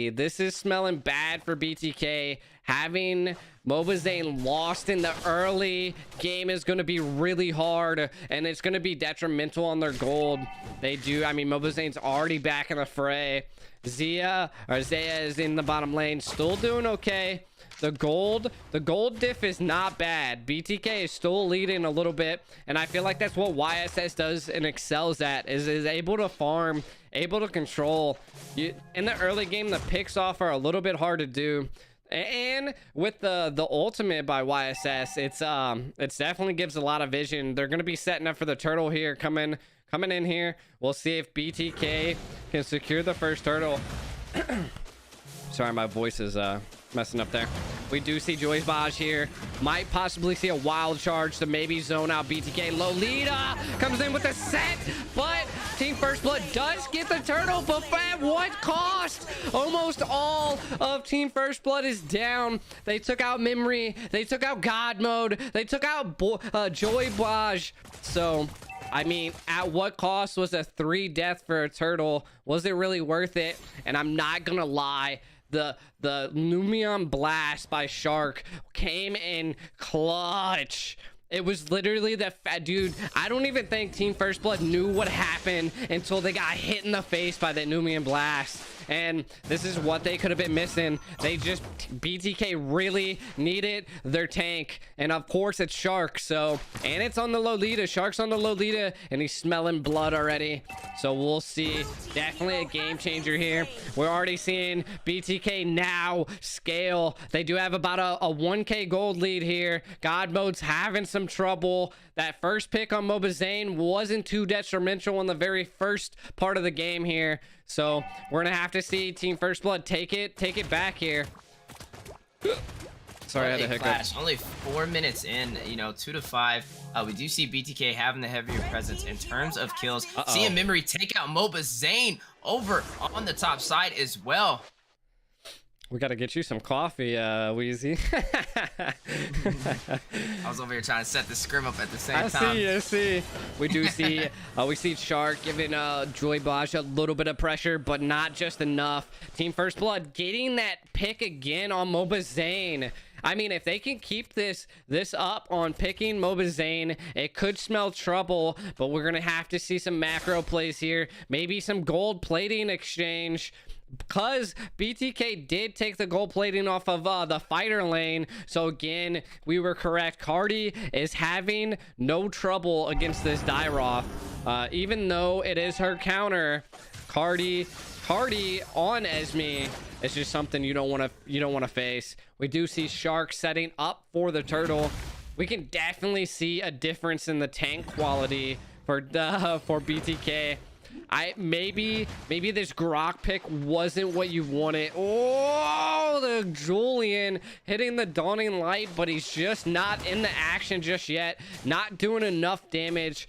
Speaker 1: this is smelling bad for BTK. Having Mobazane lost in the early game is going to be really hard, and it's going to be detrimental on their gold. They do. I mean, Mobazane's already back in the fray. Zia is in the bottom lane, still doing okay. The gold diff is not bad. BTK is still leading a little bit, and I feel like that's what YSS does and excels at, is able to farm, able to control. In the early game, the picks off are a little bit hard to do, and with the ultimate by YSS, it's definitely gives a lot of vision. They're going to be setting up for the turtle here, coming in here. We'll see if BTK can secure the first turtle. Sorry, my voice is messing up there. We do see Joy's Baj here. Might possibly see a wild charge to maybe zone out BTK. Lolita comes in with a set, but Team First Blood does get the turtle, but at what cost? Almost all of Team First Blood is down. They took out Memory. They took out God Mode. They took out Joy Baj. So, I mean, at what cost was a 3 death for a turtle? Was it really worth it? And I'm not gonna lie, the Numion Blast by Shark came in clutch. It was literally the dude. I don't even think Team First Blood knew what happened until they got hit in the face by the Numion Blast. And this is what they could have been missing. BTK really needed their tank. And of course it's Shark. So, and it's on the Lolita. Shark's on the Lolita, and he's smelling blood already. So we'll see. Definitely a game changer here. We're already seeing BTK now scale. They do have about a 1k gold lead here. God Mode's having some trouble. That first pick on Mobazane wasn't too detrimental in the very first part of the game here. So we're gonna have to see Team First Blood take it back here. Sorry, I had a hiccup.
Speaker 2: Clash. Only 4 minutes in, 2 to 5. We do see BTK having the heavier presence in terms of kills. Seeing Memory take out Mobazane over on the top side as well.
Speaker 1: We got to get you some coffee, Wheezy.
Speaker 2: I was over here trying to set the scrim up at the same time.
Speaker 1: I see. We do see, we see Shark giving Joy Baj a little bit of pressure, but not just enough. Team First Blood getting that pick again on Mobazane. I mean, if they can keep this up on picking Mobazane, it could smell trouble, but we're going to have to see some macro plays here. Maybe some gold plating exchange, because BTK did take the gold plating off of the fighter lane. So again, we were correct. Cardi is having no trouble against this Dairoth. Even though it is her counter, Cardi on Esme, it's just something you don't want to face. We do see Shark setting up for the turtle. We can definitely see a difference in the tank quality for BTK. Maybe this Grok pick wasn't what you wanted. Oh, the Julian hitting the Dawning Light, but he's just not in the action just yet. Not doing enough damage.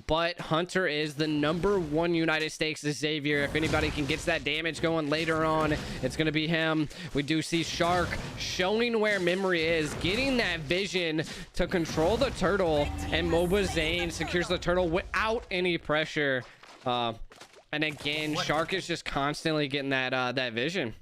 Speaker 1: But Hunter is the #1 United States Xavier. If anybody can get that damage going later on, it's going to be him. We do see Shark showing where Memory is, getting that vision to control the turtle, and Mobazane secures the turtle without any pressure. And again, Shark is just constantly getting that vision.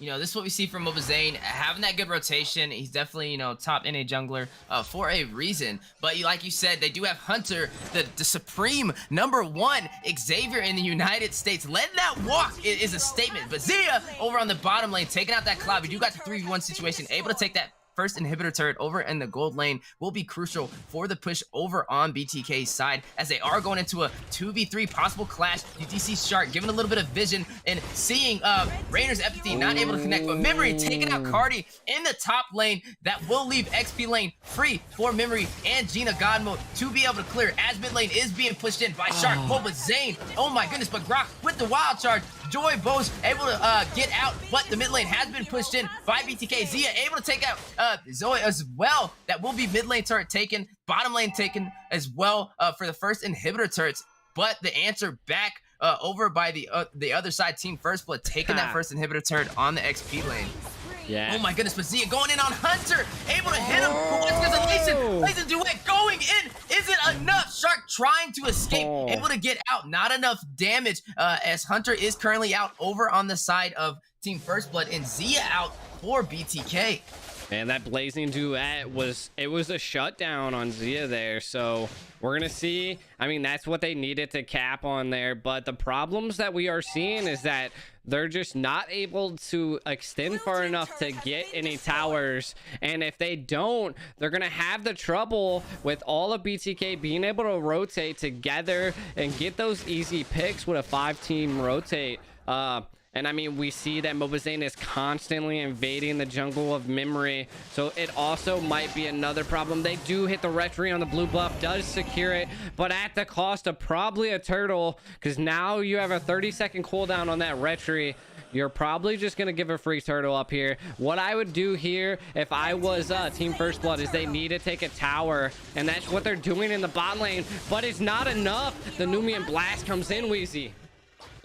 Speaker 2: This is what we see from Mobazane, having that good rotation. He's definitely, top NA jungler for a reason. But like you said, they do have Hunter, the supreme #1 Xavier in the United States. Letting that walk is a statement. But Zia over on the bottom lane, taking out that Cloud. We do got the 3v1 situation, able to take that first inhibitor turret over in the gold lane. Will be crucial for the push over on BTK's side, as they are going into a 2v3 possible clash. You do see Shark giving a little bit of vision and seeing Rainer's empathy, not able to connect, but Memory taking out Cardi in the top lane. That will leave XP lane free for Memory and Gina Godmode to be able to clear, as mid lane is being pushed in by Shark. Mobazane, oh my goodness, but Grok with the wild charge. Joy Bose able to get out, but the mid lane has been pushed in by BTK. Zia able to take out Zoe as well. That will be mid lane turret taken, bottom lane taken as well for the first inhibitor turrets. But the answer back over by the other side, Team First Blood taking that first inhibitor turret on the XP lane.
Speaker 1: Yeah.
Speaker 2: Oh my goodness, but Zia going in on Hunter, able to hit him. Lazen duet going in. Is it enough? Shark trying to escape, able to get out. Not enough damage as Hunter is currently out over on the side of Team First Blood, and Zia out for BTK.
Speaker 1: And that blazing duet was a shutdown on Zia there. So we're gonna see. I mean, that's what they needed to cap on there. But the problems that we are seeing is that they're just not able to extend far enough to get any towers. And if they don't, they're gonna have the trouble with all of BTK being able to rotate together and get those easy picks with a 5-team rotate. And I mean, we see that Mobazane is constantly invading the jungle of memory. So it also might be another problem. They do hit the retry on the blue buff, does secure it, but at the cost of probably a turtle, because now you have a 30-second cooldown on that retry. You're probably just going to give a free turtle up here. What I would do here if I was Team First Blood is they need to take a tower, and that's what they're doing in the bot lane, but it's not enough. The Numian Blast comes in, Wheezy.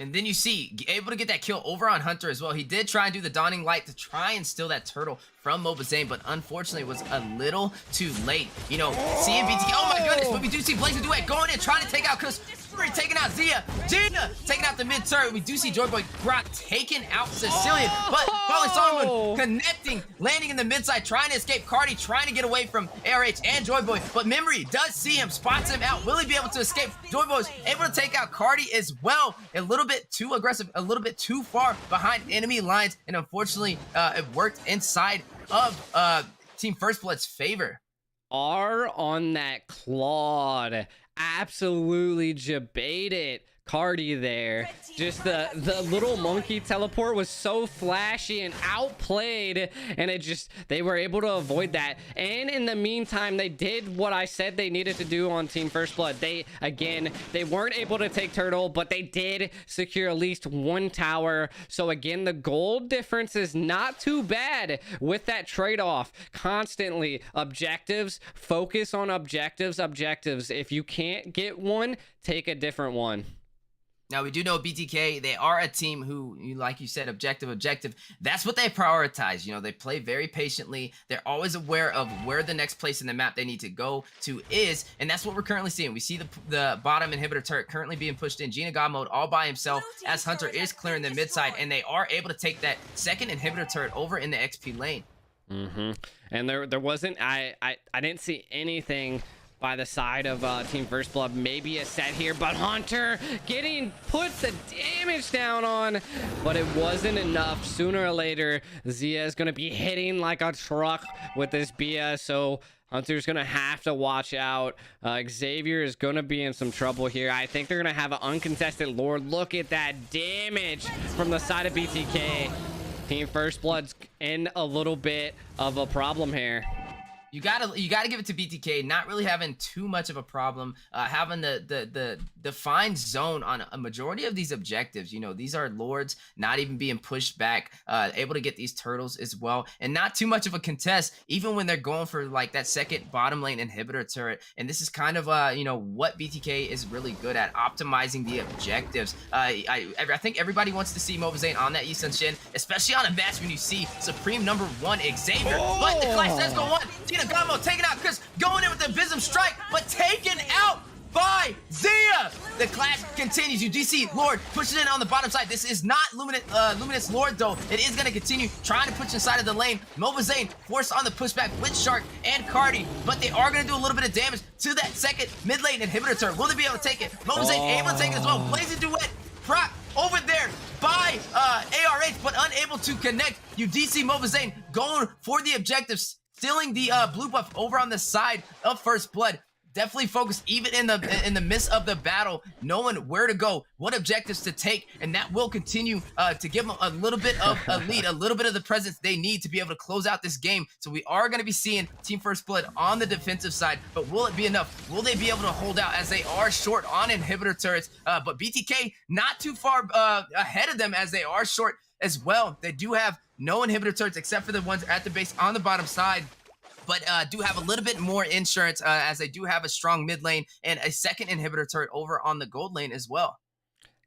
Speaker 2: And then you see, able to get that kill over on Hunter as well. He did try and do the Dawning Light to try and steal that turtle from Mobazane, but unfortunately was a little too late. You know, seeing BTK, oh my goodness, but we do see Blazing Duet going in, trying to take out Chris, taking out Zia, Gina taking out the mid turret. We do see Joyboy Brock taking out Sicilian, but Falling Solomon connecting, landing in the mid side, trying to escape Cardi, trying to get away from ARH and Joyboy, but Memory does see him, spots him out. Will he be able to escape? Joyboy's able to take out Cardi as well. A little bit too aggressive, a little bit too far behind enemy lines, and unfortunately, it worked inside of Team First Blood's favor.
Speaker 1: R on that Claude. Absolutely debated Cardi there. Just the little monkey teleport was so flashy and outplayed, and they were able to avoid that. And in the meantime, they did what I said they needed to do on Team First Blood. They weren't able to take turtle, but they did secure at least one tower. So again, the gold difference is not too bad with that trade-off. Constantly objectives, focus on objectives. If you can't get one, take a different one.
Speaker 2: Now, we do know BTK, they are a team who, like you said, objective. That's what they prioritize. You know, they play very patiently. They're always aware of where the next place in the map they need to go to is, and that's what we're currently seeing. We see the bottom inhibitor turret currently being pushed in. Gina God mode all by himself as Hunter is clearing the mid side, and they are able to take that second inhibitor turret over in the XP lane.
Speaker 1: And there wasn't, I didn't see anything by the side of Team First Blood. Maybe a set here, but Hunter puts the damage down on, but it wasn't enough. Sooner or later, Zia is going to be hitting like a truck with this BS, so Hunter's going to have to watch out. Xavier is going to be in some trouble here. I think they're going to have an uncontested Lord. Look at that damage from the side of BTK. Team First Blood's in a little bit of a problem here.
Speaker 2: You gotta give it to BTK, not really having too much of a problem, having the defined zone on a majority of these objectives. You know, these are lords not even being pushed back, able to get these turtles as well, and not too much of a contest, even when they're going for like that second bottom lane inhibitor turret. And this is kind of you know, what BTK is really good at, optimizing the objectives. I think everybody wants to see Mobazane on that Yisun Shin, especially on a match when you see Supreme #1 Xavier, but the clash does go on. Gamo taking out Chris, going in with the Abysm Strike, but taken out by Zia. The clash continues. You do see Lord pushing in on the bottom side. This is not Luminous Lord, though. It is going to continue trying to push inside of the lane. Mobazane forced on the pushback with Shark and Cardi, but they are going to do a little bit of damage to that second mid lane inhibitor turn. Will they be able to take it? Mobazane able to take it as well. Blazing Duet, Proc over there by ARH, but unable to connect. You do see Mobazane going for the objectives, stealing the blue buff over on the side of First Blood. Definitely focused even in the midst of the battle, knowing where to go, what objectives to take, and that will continue to give them a little bit of a lead, a little bit of the presence they need to be able to close out this game. So we are going to be seeing Team First Blood on the defensive side, but will it be enough? Will they be able to hold out, as they are short on inhibitor turrets? But BTK not too far ahead of them, as they are short as well. They do have no inhibitor turrets except for the ones at the base on the bottom side, but do have a little bit more insurance, as they do have a strong mid lane and a second inhibitor turret over on the gold lane as well.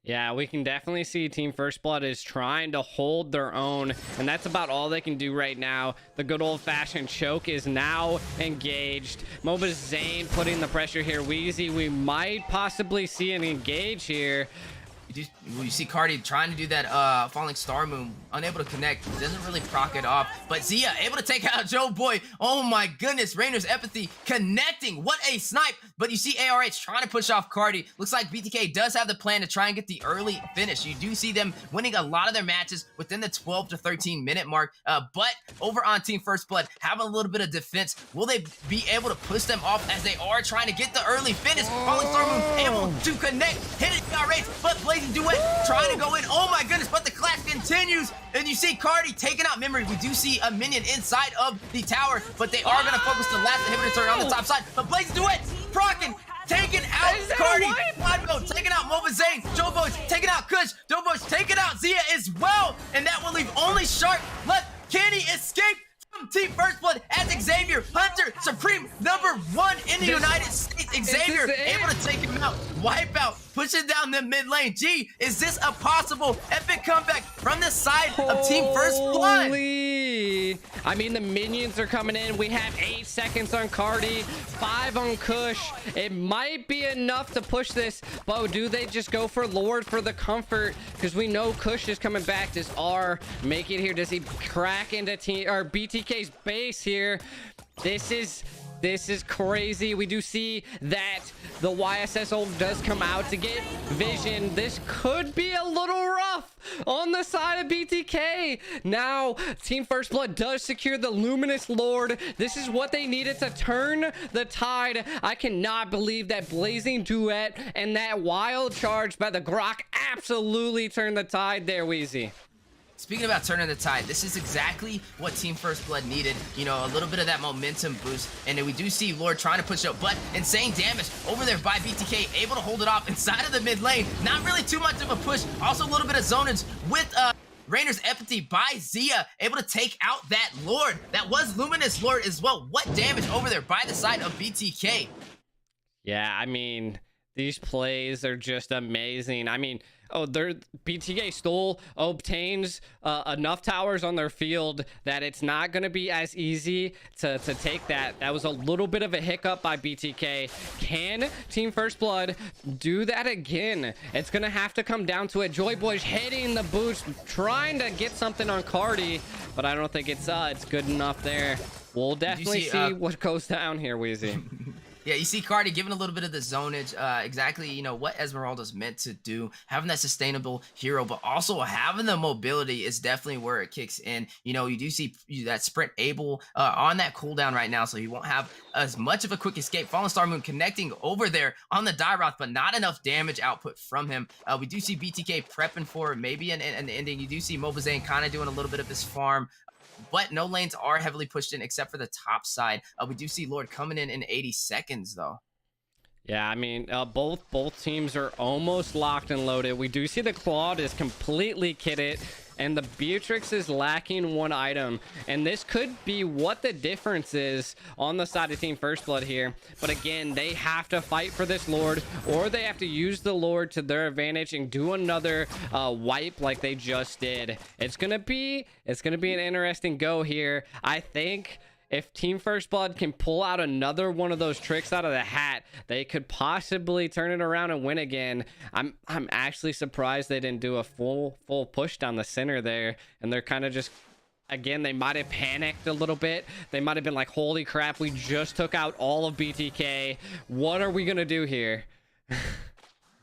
Speaker 1: Yeah, we can definitely see Team First Blood is trying to hold their own, and that's about all they can do right now. The good old-fashioned choke is now engaged. Mobazane putting the pressure here. Wheezy, we might possibly see an engage here.
Speaker 2: You see Cardi trying to do that falling star moon, unable to connect, doesn't really proc it off, but Zia able to take out Joe Boy. Oh my goodness, Rainer's empathy connecting, what a snipe. But you see ARH trying to push off Cardi. Looks like BTK does have the plan to try and get the early finish. You do see them winning a lot of their matches within the 12 to 13 minute mark, but over on Team First Blood, having a little bit of defense, will they be able to push them off as they are trying to get the early finish? Falling Star Moon able to connect, hit it, ARH, but Blazing Duet trying to go in. Oh my goodness, but the clash continues, and you see Cardi taking out Memory. We do see a minion inside of the tower, but they are going to focus the last inhibitor turret on the top side, but Blazing Duet procking, taking out Cardi, Quadbo taking out Mova Zane, Jobo's taking out Kush, Jobo's taking out Zia as well, and that will leave only Shark left. Can he escape from Team First Blood as Xavier, Hunter, Supreme #1 in the United States? Xavier able to take him out, wipe out, pushing down the mid lane. Gee, is this a possible epic comeback from the side of Team First Blood?
Speaker 1: Holy! I mean, the minions are coming in. We have 8 seconds on Cardi, 5 on Kush. It might be enough to push this, but do they just go for Lord for the comfort? Because we know Kush is coming back. Does R make it here? Does he crack into BTK's base here? This is crazy. We do see that the YSS ult does come out to get vision. This could be a little rough on the side of BTK. Now, Team First Blood does secure the Luminous Lord. This is what they needed to turn the tide. I cannot believe that Blazing Duet and that wild charge by the Grok absolutely turned the tide there, Wheezy.
Speaker 2: Speaking about turning the tide, this is exactly what Team First Blood needed. You know, a little bit of that momentum boost. And then we do see Lord trying to push up, but insane damage over there by BTK, able to hold it off inside of the mid lane. Not really too much of a push. Also a little bit of zonage with Rainer's empathy by Zia, able to take out that Lord. That was Luminous Lord as well. What damage over there by the side of BTK.
Speaker 1: Yeah, I mean, these plays are just amazing. I mean, BTK still obtains enough towers on their field that it's not going to be as easy to take that. That was a little bit of a hiccup by BTK. Can Team First Blood do that again? It's going to have to come down to it. Joy Boy's hitting the boost, trying to get something on Cardi, but I don't think it's good enough there. We'll definitely see what goes down here, Wheezy.
Speaker 2: Yeah, you see Cardi giving a little bit of the zonage, exactly, you know, what Esmeralda's meant to do, having that sustainable hero, but also having the mobility is definitely where it kicks in. You know, you do see that sprint able on that cooldown right now, so he won't have as much of a quick escape. Fallen Star Moon connecting over there on the Dairoth, but not enough damage output from him. We do see BTK prepping for maybe an ending. You do see Mobazane kind of doing a little bit of his farm, but no lanes are heavily pushed in except for the top side. We do see Lord coming in 80 seconds though.
Speaker 1: Yeah, I mean, both teams are almost locked and loaded. We do see the Claude is completely kitted, and the Beatrix is lacking one item. And this could be what the difference is on the side of Team First Blood here. But again, they have to fight for this Lord, or they have to use the Lord to their advantage and do another wipe like they just did. It's gonna be an interesting go here. I think if Team First Blood can pull out another one of those tricks out of the hat, they could possibly turn it around and win again. I'm actually surprised they didn't do a full push down the center there, and they're kind of just, again, they might have panicked a little bit. They might have been like, holy crap, we just took out all of BTK. What are we gonna do here?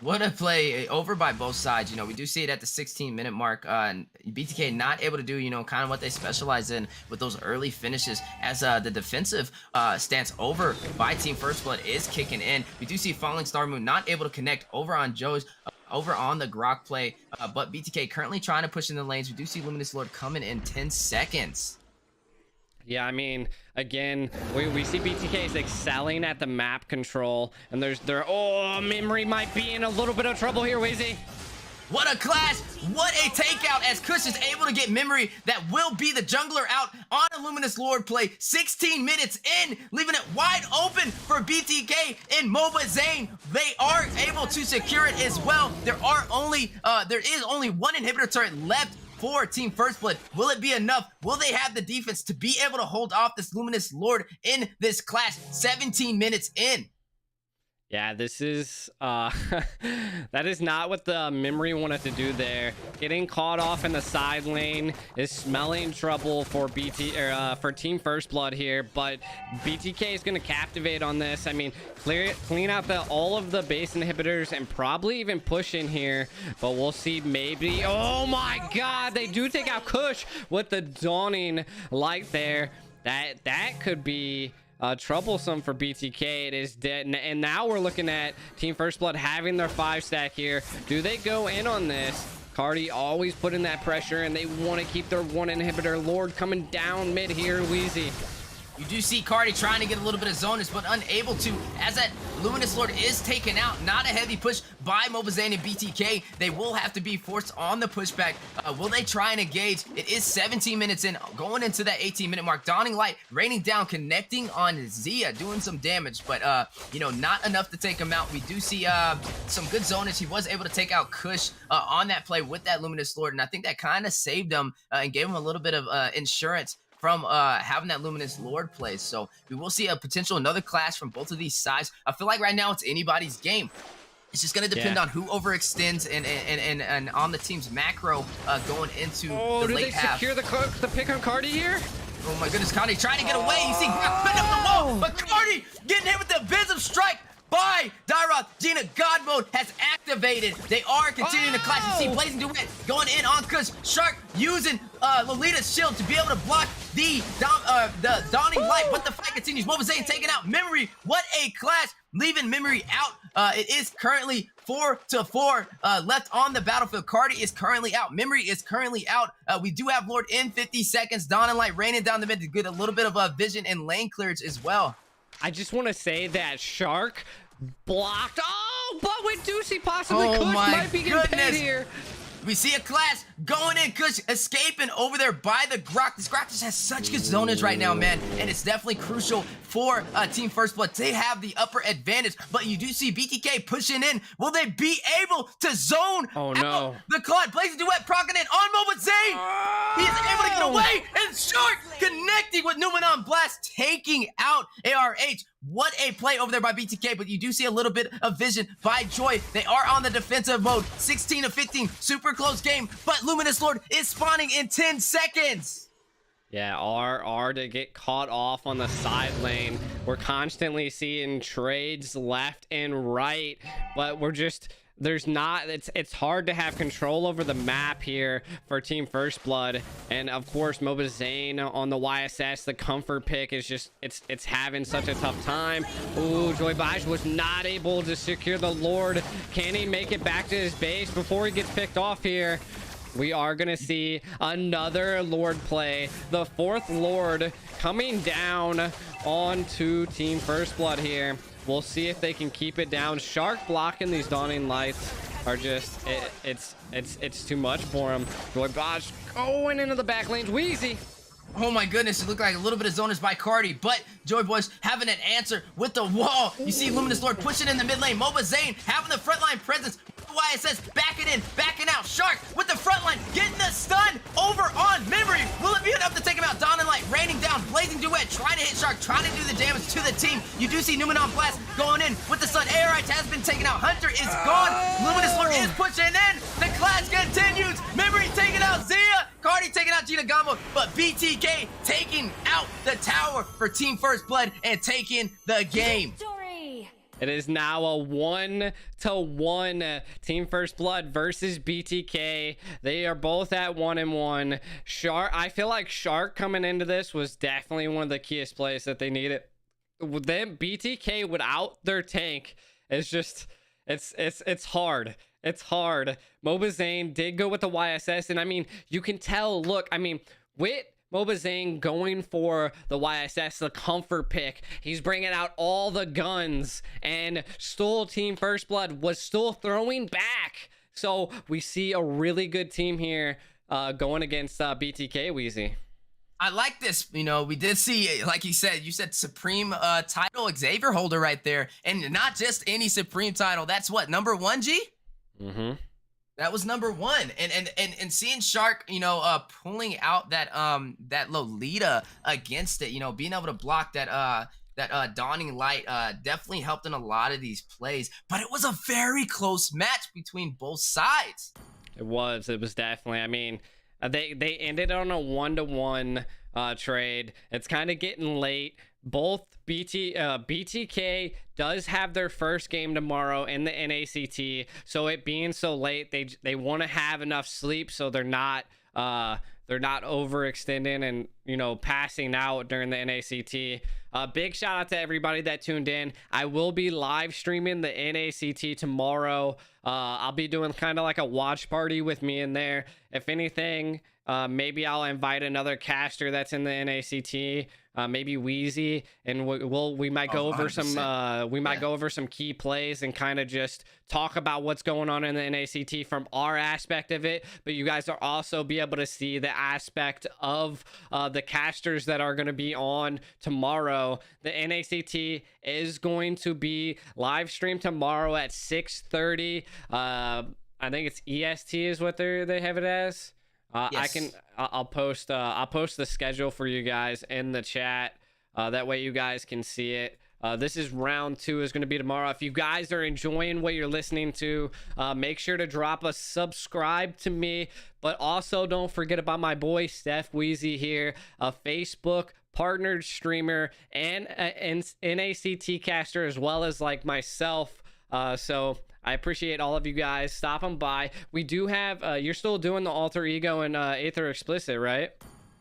Speaker 2: What a play over by both sides. You know, we do see it at the 16-minute mark. BTK not able to do, you know, kind of what they specialize in with those early finishes, as the defensive stance over by Team First Blood is kicking in. We do see Falling Star Moon not able to connect over on Joe's, over on the Grok play, but BTK currently trying to push in the lanes. We do see Luminous Lord coming in 10 seconds.
Speaker 1: Yeah, I mean, again, we see BTK is excelling at the map control, and Memory might be in a little bit of trouble here, Wheezy.
Speaker 2: What a clash! What a takeout as Kush is able to get Memory that will be the jungler out on a Luminous Lord play. 16 minutes in, leaving it wide open for BTK and Mobazane. They are able to secure it as well. There is only one inhibitor turret left for Team First Blood. Will it be enough? Will they have the defense to be able to hold off this Luminous Lord in this clash? 17 minutes in.
Speaker 1: Yeah, this is that is not what the memory wanted to do there. Getting caught off in the side lane is smelling trouble for for Team First Blood here, but BTK is going to captivate on this. I mean, clean out all of the base inhibitors and probably even push in here, but we'll see. Maybe, oh my god, they do take out Kush with the Dawning Light there. That could be troublesome for BTK. It is dead, and now we're looking at Team First Blood having their 5-stack here. Do they go in on this? Cardi always putting that pressure, and they want to keep their 1 inhibitor. Lord coming down mid here. Wheezy,
Speaker 2: you do see Cardi trying to get a little bit of zonus, but unable to, as that Luminous Lord is taken out. Not a heavy push by Mobazane and BTK. They will have to be forced on the pushback. Will they try and engage? It is 17 minutes in, going into that 18-minute mark. Dawning Light raining down, connecting on Zia, doing some damage, but you know, not enough to take him out. We do see some good zonus. He was able to take out Kush on that play with that Luminous Lord, and I think that kind of saved him and gave him a little bit of insurance from having that Luminous Lord play. So we will see a potential another clash from both of these sides. I feel like right now it's anybody's game. It's just going to depend on who overextends and on the team's macro going into the late half.
Speaker 1: Do they secure the pick on Cardi here?
Speaker 2: Oh my goodness, Cardi trying to get away. You see Brock putting up the wall, but Cardi getting hit with the Vism Strike by Dairoth. Gina God Mode has activated. They are continuing to clash. You see Blazing Duet going in on Kush. Shark using Lolita's shield to be able to block the Dawning Light, but the fight continues. Mobazane taking out Memory. What a clash, leaving Memory out. It is currently 4-4 left on the battlefield. Cardi is currently out. Memory is currently out. We do have Lord in 50 seconds. Dawning Light raining down the mid to get a little bit of vision and lane clearance as well.
Speaker 1: I just want to say that Shark blocked. Oh, but with Deucey possibly Kush might be getting paid here.
Speaker 2: We see a clash going in. Kush escaping over there by the Grok. This Grok just has such good zonage right now, man. And it's definitely crucial for Team First Blood. They have the upper advantage. But you do see BTK pushing in. Will they be able to zone out the Claude? Blazing Duet proccing in on Mobazane. He is able to get away. And Shark connecting with Numenon Blast, taking out ARH. What a play over there by BTK, but you do see a little bit of vision by Joy. They are on the defensive mode. 16-15, super close game, but Luminous Lord is spawning in 10 seconds.
Speaker 1: Yeah, R to get caught off on the side lane. We're constantly seeing trades left and right, but we're just... it's hard to have control over the map here for Team First Blood. And of course Mobazane on the YSS, the comfort pick is just it's having such a tough time. Ooh, Joy Baj was not able to secure the Lord. Can he make it back to his base before he gets picked off here? We are gonna see another Lord play, the 4th Lord coming down onto Team First Blood here. We'll see if they can keep it down. Shark blocking these Dawning Lights are just it's too much for him. Joy Bosch going into the back lanes. Wheezy.
Speaker 2: Oh my goodness, it looked like a little bit of zoners by Cardi, but Joy Boys having an answer with the wall. You see Luminous Lord pushing in the mid lane. Mobazane having the frontline presence. YSS backing in, backing out. Shark with the front line, getting the stun over on Memory. Will it be enough to take him out? Dawning Light raining down. Blazing Duet trying to hit Shark, trying to do the damage to the team. You do see Numenon Blast going in with the stun. ARH has been taken out. Hunter is gone. Luminous Lord is pushing in. The clash continues. Memory taking out Zia. Cardi taking out Gina Gombo, but BTK taking out the tower for Team First Blood and taking the game.
Speaker 1: It is now a 1-1 Team First Blood versus BTK. They are both at 1-1. Shark, I feel like Shark coming into this was definitely one of the keyest plays that they needed. Then BTK without their tank is just it's hard. It's hard. Mobazane did go with the YSS, and I mean, you can tell, look, I mean, with Mobazane going for the YSS, the comfort pick, he's bringing out all the guns, and still Team First Blood was still throwing back. So we see a really good team here going against BTK, Wheezy.
Speaker 2: I like this. You know, we did see, like you said Supreme title Xavier holder right there, and not just any Supreme title. That's what, number 1, G?
Speaker 1: Mm-hmm.
Speaker 2: That was number 1, and seeing Shark, you know, pulling out that that Lolita against it, you know, being able to block that that Dawning Light definitely helped in a lot of these plays, but it was a very close match between both sides.
Speaker 1: It was definitely, I mean, they ended on a 1-to-1 trade. It's kind of getting late. Both BTK does have their first game tomorrow in the NACT, so it being so late, they want to have enough sleep so they're not overextending and, you know, passing out during the NACT. Big shout out to everybody that tuned in. I will be live streaming the NACT tomorrow. I'll be doing kind of like a watch party with me in there. If anything, maybe I'll invite another caster that's in the NACT. Maybe Wheezy, and we might go over 100%. Go over some key plays and kind of just talk about what's going on in the NACT from our aspect of it. But you guys will also be able to see the aspect of the casters that are going to be on tomorrow. The NACT is going to be live streamed tomorrow at 6:30. I think it's EST is what they have it as.
Speaker 2: Yes.
Speaker 1: I'll post the schedule for you guys in the chat. That way you guys can see it. This is round 2 is going to be tomorrow. If you guys are enjoying what you're listening to, make sure to drop a subscribe to me, but also don't forget about my boy Steph Wheezy here, a Facebook partnered streamer and an NACT caster, as well as like myself. So I appreciate all of you guys stopping by. We do have you're still doing the alter ego and Aether Explicit, right?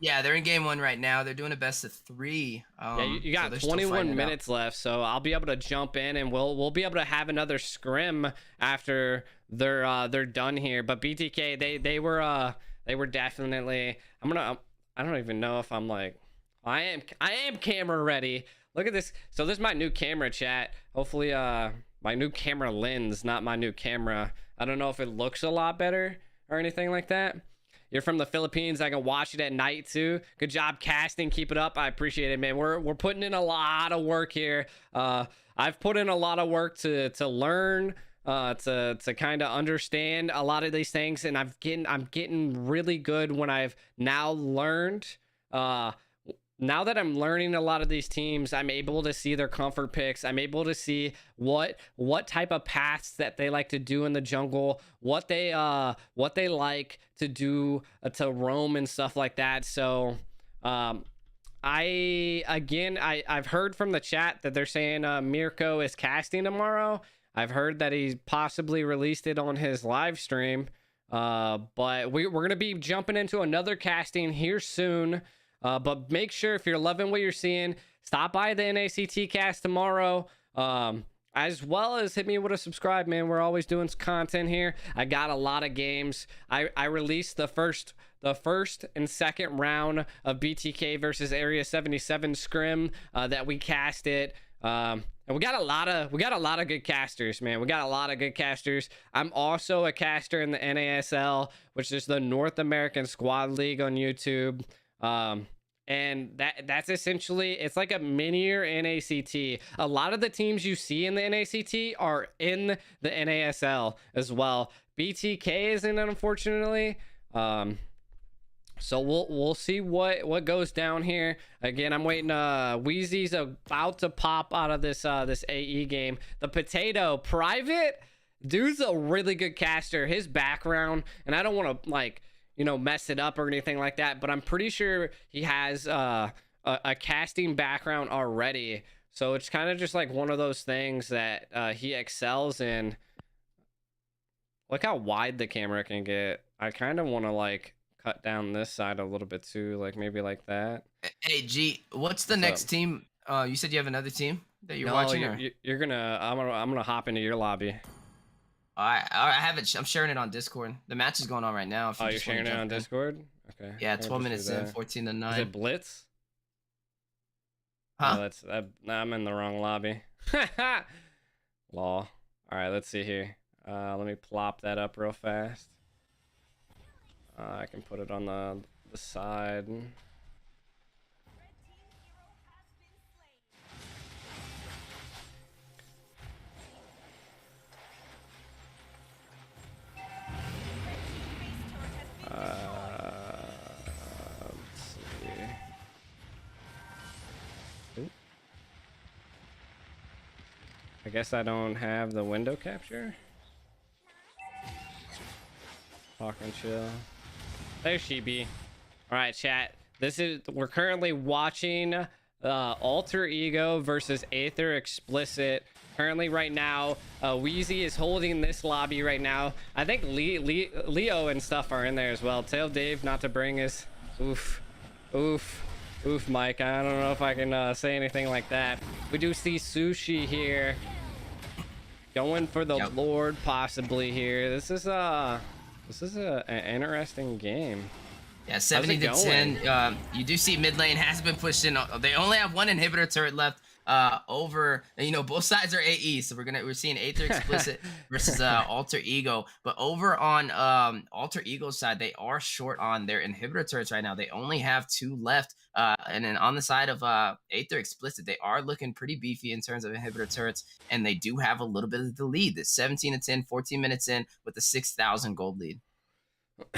Speaker 2: Yeah, they're in game 1 right now. They're doing a best of 3.
Speaker 1: Yeah, you got 21 minutes left, so I'll be able to jump in and we'll be able to have another scrim after they're done here. But BTK, they were definitely. I don't even know if I'm like I am camera ready. Look at this. So this is my new camera, chat. Hopefully my new camera lens, not my new camera. I don't know if it looks a lot better or anything like that. You're from the Philippines. I can watch it at night too. Good job casting. Keep it up. I appreciate it, man. We're putting in a lot of work here. I've put in a lot of work to learn, to kind of understand a lot of these things, and I'm getting really good when I've now learned. Now that I'm learning a lot of these teams, I'm able to see their comfort picks. I'm able to see what type of paths that they like to do in the jungle, what they like to do to roam and stuff like that. So I've heard from the chat that they're saying Mirko is casting tomorrow. I've heard that he possibly released it on his live stream. But we're gonna be jumping into another casting here soon. But make sure, if you're loving what you're seeing, stop by the NACT cast tomorrow, as well as hit me with a subscribe, man. We're always doing content here. I got a lot of games. I released the first and second round of BTK versus Area 77 scrim that we casted. And we got a lot of good casters, man. We got a lot of good casters. I'm also a caster in the NASL, which is the North American Squad League on YouTube. And that's essentially, it's like a minier NACT. A lot of the teams you see in the NACT are in the NASL as well. BTK isn't, unfortunately. So we'll see what goes down here. Again, I'm waiting. Wheezy's about to pop out of this AE game. The Potato Private, dude's a really good caster. His background, and I don't want to like, you know, mess it up or anything like that, but I'm pretty sure he has a casting background already. So it's kind of just like one of those things that he excels in. Look how wide the camera can get. I kind of want to like cut down this side a little bit too, like maybe like that.
Speaker 2: Hey G, what's the next team? You said you have another team that you're watching.
Speaker 1: I'm gonna hop into your lobby.
Speaker 2: I have it. I'm sharing it on Discord. The match is going on right now.
Speaker 1: You're sharing it on Discord? Okay.
Speaker 2: Yeah, 12 minutes in, 14-9.
Speaker 1: Is it Blitz?
Speaker 2: Huh?
Speaker 1: No, I'm in the wrong lobby. Law. All right, let's see here. Let me plop that up real fast. I can put it on the side. Let's see. Ooh. I guess I don't have the window capture. Talk and chill. There's Shibi. All right, chat. We're currently watching Alter Ego versus Aether Explicit. Currently, right now, Wheezy is holding this lobby right now. I think Leo and stuff are in there as well. Tell Dave not to bring his. Oof, Mike. I don't know if I can say anything like that. We do see Sushi here, going for the Lord possibly here. This is an interesting game.
Speaker 2: Yeah, 70 to 10. You do see mid lane has been pushed in. They only have one inhibitor turret left. Over, you know, both sides are AE, so we're seeing Aether Explicit versus Alter Ego. But over on Alter Ego's side, they are short on their inhibitor turrets right now. They only have 2 left. And then on the side of Aether Explicit, they are looking pretty beefy in terms of inhibitor turrets, and they do have a little bit of the lead. It's 17 to 10, 14 minutes in with a 6,000 gold lead.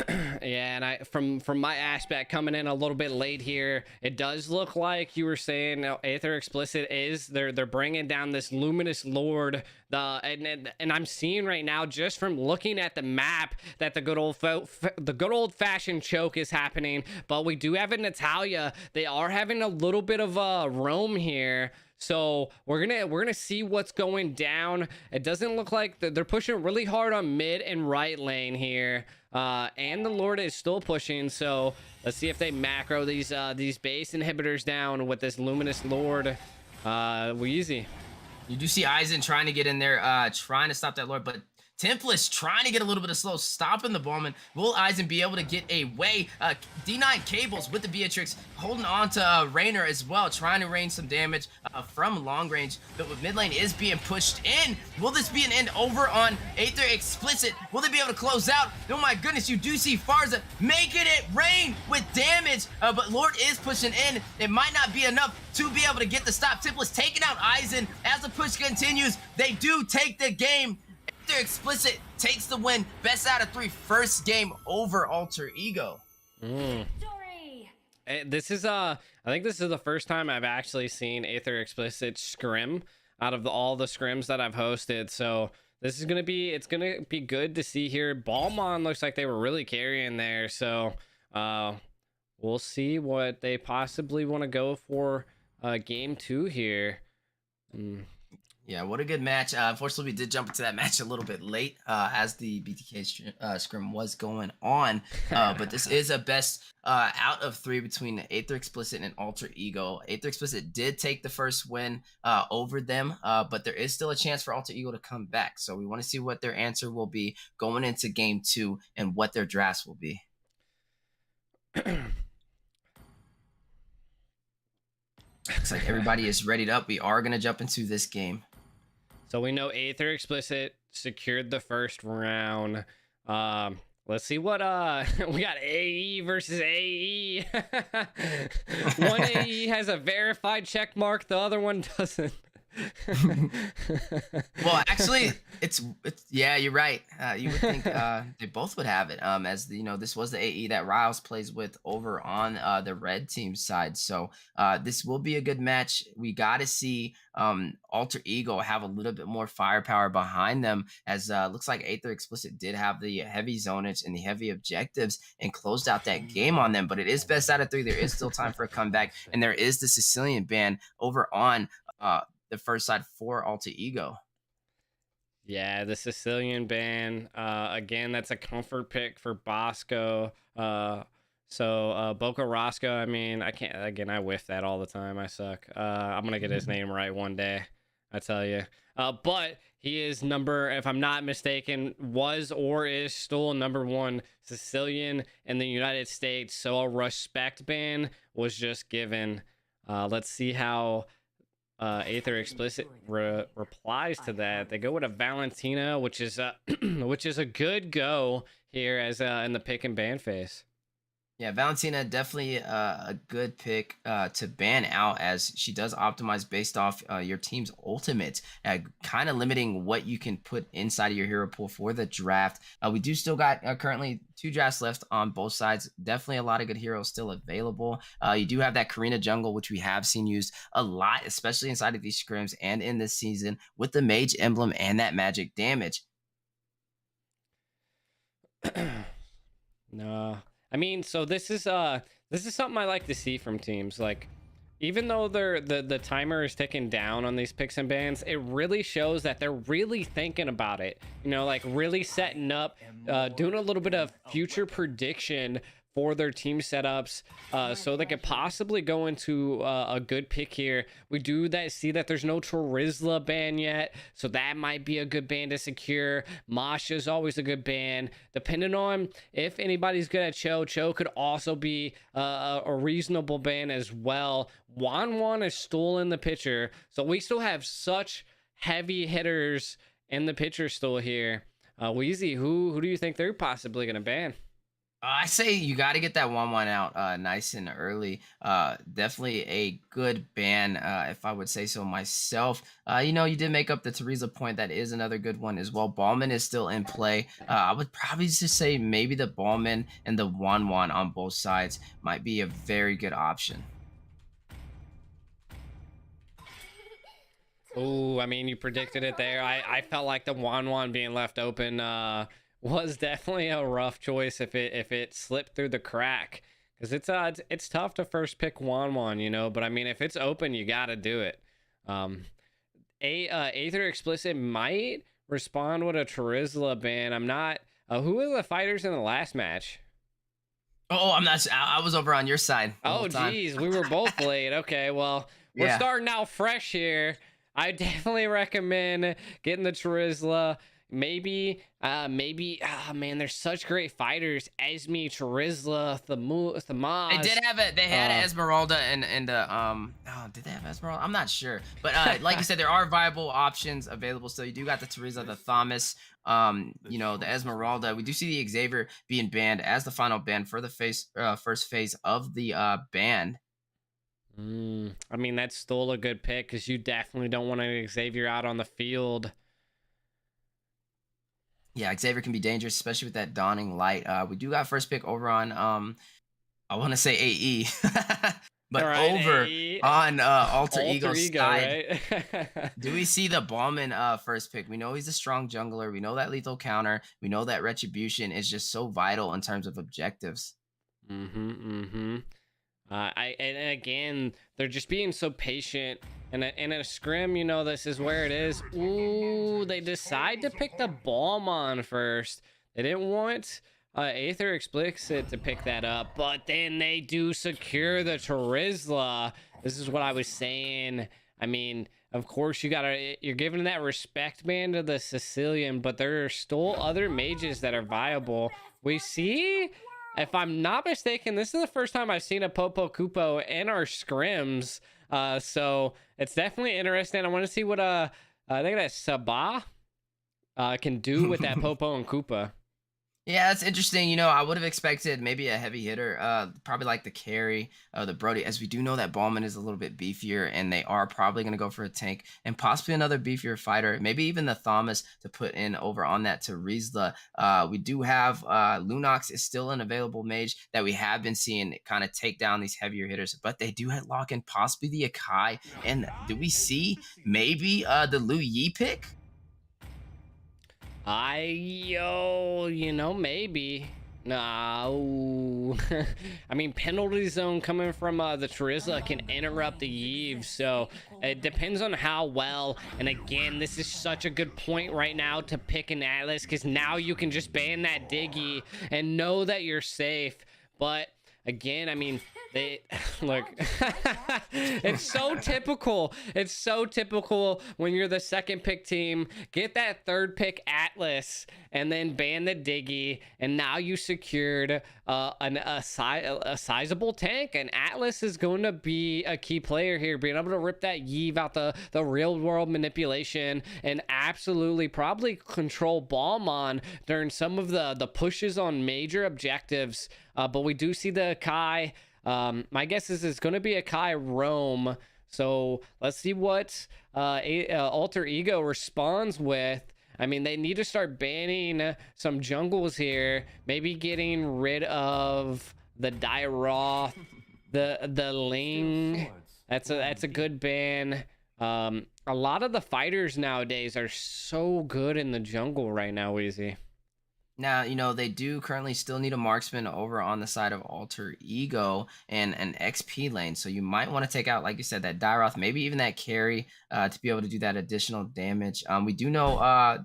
Speaker 1: Yeah, and I from my aspect coming in a little bit late here, it does look like you were saying Aether Explicit is they're bringing down this Luminous Lord. And I'm seeing right now just from looking at the map that the good old fashioned choke is happening. But we do have a Natalia. They are having a little bit of a roam here. So we're gonna see what's going down. It doesn't look like they're pushing really hard on mid and right lane here, and the Lord is still pushing. So let's see if they macro these base inhibitors down with this Luminous Lord. Wheezy.
Speaker 2: You do see Aizen trying to get in there, trying to stop that Lord, but Templess trying to get a little bit of slow, stopping the Bowman. Will Aizen be able to get away? D9 Cables with the Beatrix, holding on to Raynor as well, trying to rain some damage from long range. But with mid lane is being pushed in. Will this be an end over on Aether Explicit? Will they be able to close out? Oh my goodness, you do see Farza making it rain with damage, but Lord is pushing in. It might not be enough to be able to get the stop. Templess taking out Aizen as the push continues. They do take the game. Aether Explicit takes the win. Best out of 3, first game over Alter Ego.
Speaker 1: This is I think this is the first time I've actually seen Aether Explicit scrim out of all the scrims that I've hosted. So this is gonna be good to see here. Balmon looks like they were really carrying there. So we'll see what they possibly want to go for game 2 here.
Speaker 2: Yeah, what a good match. Unfortunately, we did jump into that match a little bit late as the BTK scrim was going on. But this is a best out of 3 between Aether Explicit and Alter Ego. Aether Explicit did take the first win over them, but there is still a chance for Alter Ego to come back. So we want to see what their answer will be going into game 2 and what their drafts will be. Looks like everybody is readied up. We are going to jump into this game.
Speaker 1: So we know Aether Explicit secured the first round. Let's see what we got. AE versus AE. One AE has a verified check mark, the other one doesn't.
Speaker 2: Well, actually, it's yeah, you're right. You would think they both would have it. As the, this was the AE that Riles plays with over on the red team side. So this will be a good match. We got to see Alter Ego have a little bit more firepower behind them, as looks like Aether Explicit did have the heavy zonage and the heavy objectives and closed out that game on them. But it is best out of 3. There is still time for a comeback, and there is the Sicilian ban over on the first side for Alter Ego.
Speaker 1: Yeah, the Sicilian ban. Again, that's a comfort pick for Bosco. So Boca Rosco, I mean, I can't, again, I whiff that all the time. I suck. I'm going to get his name right one day, I tell you. But he is if I'm not mistaken, was or is still number 1 Sicilian in the United States. So a respect ban was just given. Let's see how Aether Explicit replies to that. They go with a Valentina, which is a good go here as in the pick and ban phase.
Speaker 2: Yeah, Valentina definitely a good pick to ban out, as she does optimize based off your team's ultimates, kind of limiting what you can put inside of your hero pool for the draft. We do still got currently 2 drafts left on both sides. Definitely a lot of good heroes still available. You do have that Karina jungle, which we have seen used a lot, especially inside of these scrims and in this season with the mage emblem and that magic damage.
Speaker 1: No. I mean, so this is something I like to see from teams. Like, even though the timer is ticking down on these picks and bans, it really shows that they're really thinking about it. You know, like really setting up, doing a little bit of future prediction for their team setups, so they could possibly go into a good pick here. We do see that there's no Charizla ban yet, so that might be a good ban to secure. Masha is always a good ban, depending on if anybody's good at Cho. Cho could also be a reasonable ban as well. Wan is still in the picture, so we still have such heavy hitters in the picture still here. Wheezy, who do you think they're possibly gonna ban?
Speaker 2: I say you got to get that 1-1 out nice and early. Definitely a good ban, if I would say so myself. You know, you did make up the Teresa point. That is another good one as well. Ballman is still in play. I would probably just say maybe the Ballman and the 1-1 on both sides might be a very good option.
Speaker 1: Oh, I mean, you predicted it there. I felt like the Wan being left open was definitely a rough choice if it slipped through the crack, because it's tough to first pick Wan, you know. But I mean, if it's open, you got to do it. Aether Explicit might respond with a Charizla ban. I'm not. Who were the fighters in the last match?
Speaker 2: Oh, I'm not. I was over on your side.
Speaker 1: Oh, geez, we were both late. Okay, well, we're starting out fresh here. I definitely recommend getting the Charizla. Maybe, man, there's such great fighters. Esme, Charizla, Thamaz.
Speaker 2: They did have it. They had Esmeralda and oh, did they have Esmeralda? I'm not sure. But like you said, there are viable options available. So you do got the Teresa, the Thomas, you know, the Esmeralda. We do see the Xavier being banned as the final ban for the first phase of the ban.
Speaker 1: I mean, that's still a good pick, because you definitely don't want an Xavier out on the field.
Speaker 2: Yeah, Xavier can be dangerous, especially with that dawning light. We do got first pick over on I want to say AE, but
Speaker 1: right,
Speaker 2: over
Speaker 1: AE.
Speaker 2: on Alter Ego side.
Speaker 1: Right?
Speaker 2: Do we see the Ballman first pick? We know he's a strong jungler. We know that lethal counter. We know that retribution is just so vital in terms of objectives.
Speaker 1: And again, they're just being so patient. And in a scrim, you know, this is where it is. Ooh, they decide to pick the Ballman first. They didn't want Aether Explicit to pick that up, but then they do secure the Charizla. This is what I was saying. I mean, of course, you're giving that respect ban to the Sicilian, but there are still other mages that are viable. We see, if I'm not mistaken, this is the first time I've seen a Popo Kupo in our scrims. So it's definitely interesting. I want to see what I think that Sabah can do with that Popo and Koopa.
Speaker 2: Yeah, that's interesting. You know, I would have expected maybe a heavy hitter, probably like the carry, the Brody, as we do know that Ballman is a little bit beefier, and they are probably going to go for a tank and possibly another beefier fighter, maybe even the Thomas to put in over on that Teresa. We do have Lunox is still an available mage that we have been seeing kind of take down these heavier hitters, but they do have lock in possibly the Akai. And do we see maybe the Lu Yi pick?
Speaker 1: You know, maybe. No. I mean, penalty zone coming from the Charizla can interrupt the Yves, so it depends on how well. And again, this is such a good point right now to pick an Atlas, because now you can just ban that Diggy and know that you're safe. But again, I mean, They look. It's so typical. It's so typical when you're the second pick team. Get that third pick Atlas and then ban the Diggy, and now you secured a sizable tank. And Atlas is going to be a key player here, being able to rip that Yeve out the real world manipulation and absolutely probably control Ballmon during some of the pushes on major objectives. But we do see the Kai. My guess is it's going to be a Kai roam. So let's see what Alter Ego responds with. I mean, they need to start banning some jungles here. Maybe getting rid of the Dairoth, the Ling. That's a good ban. A lot of the fighters nowadays are so good in the jungle right now, Weezy.
Speaker 2: Now, you know, they do currently still need a marksman over on the side of Alter Ego and an XP lane. So you might want to take out, like you said, that Dairoth, maybe even that carry to be able to do that additional damage. We do know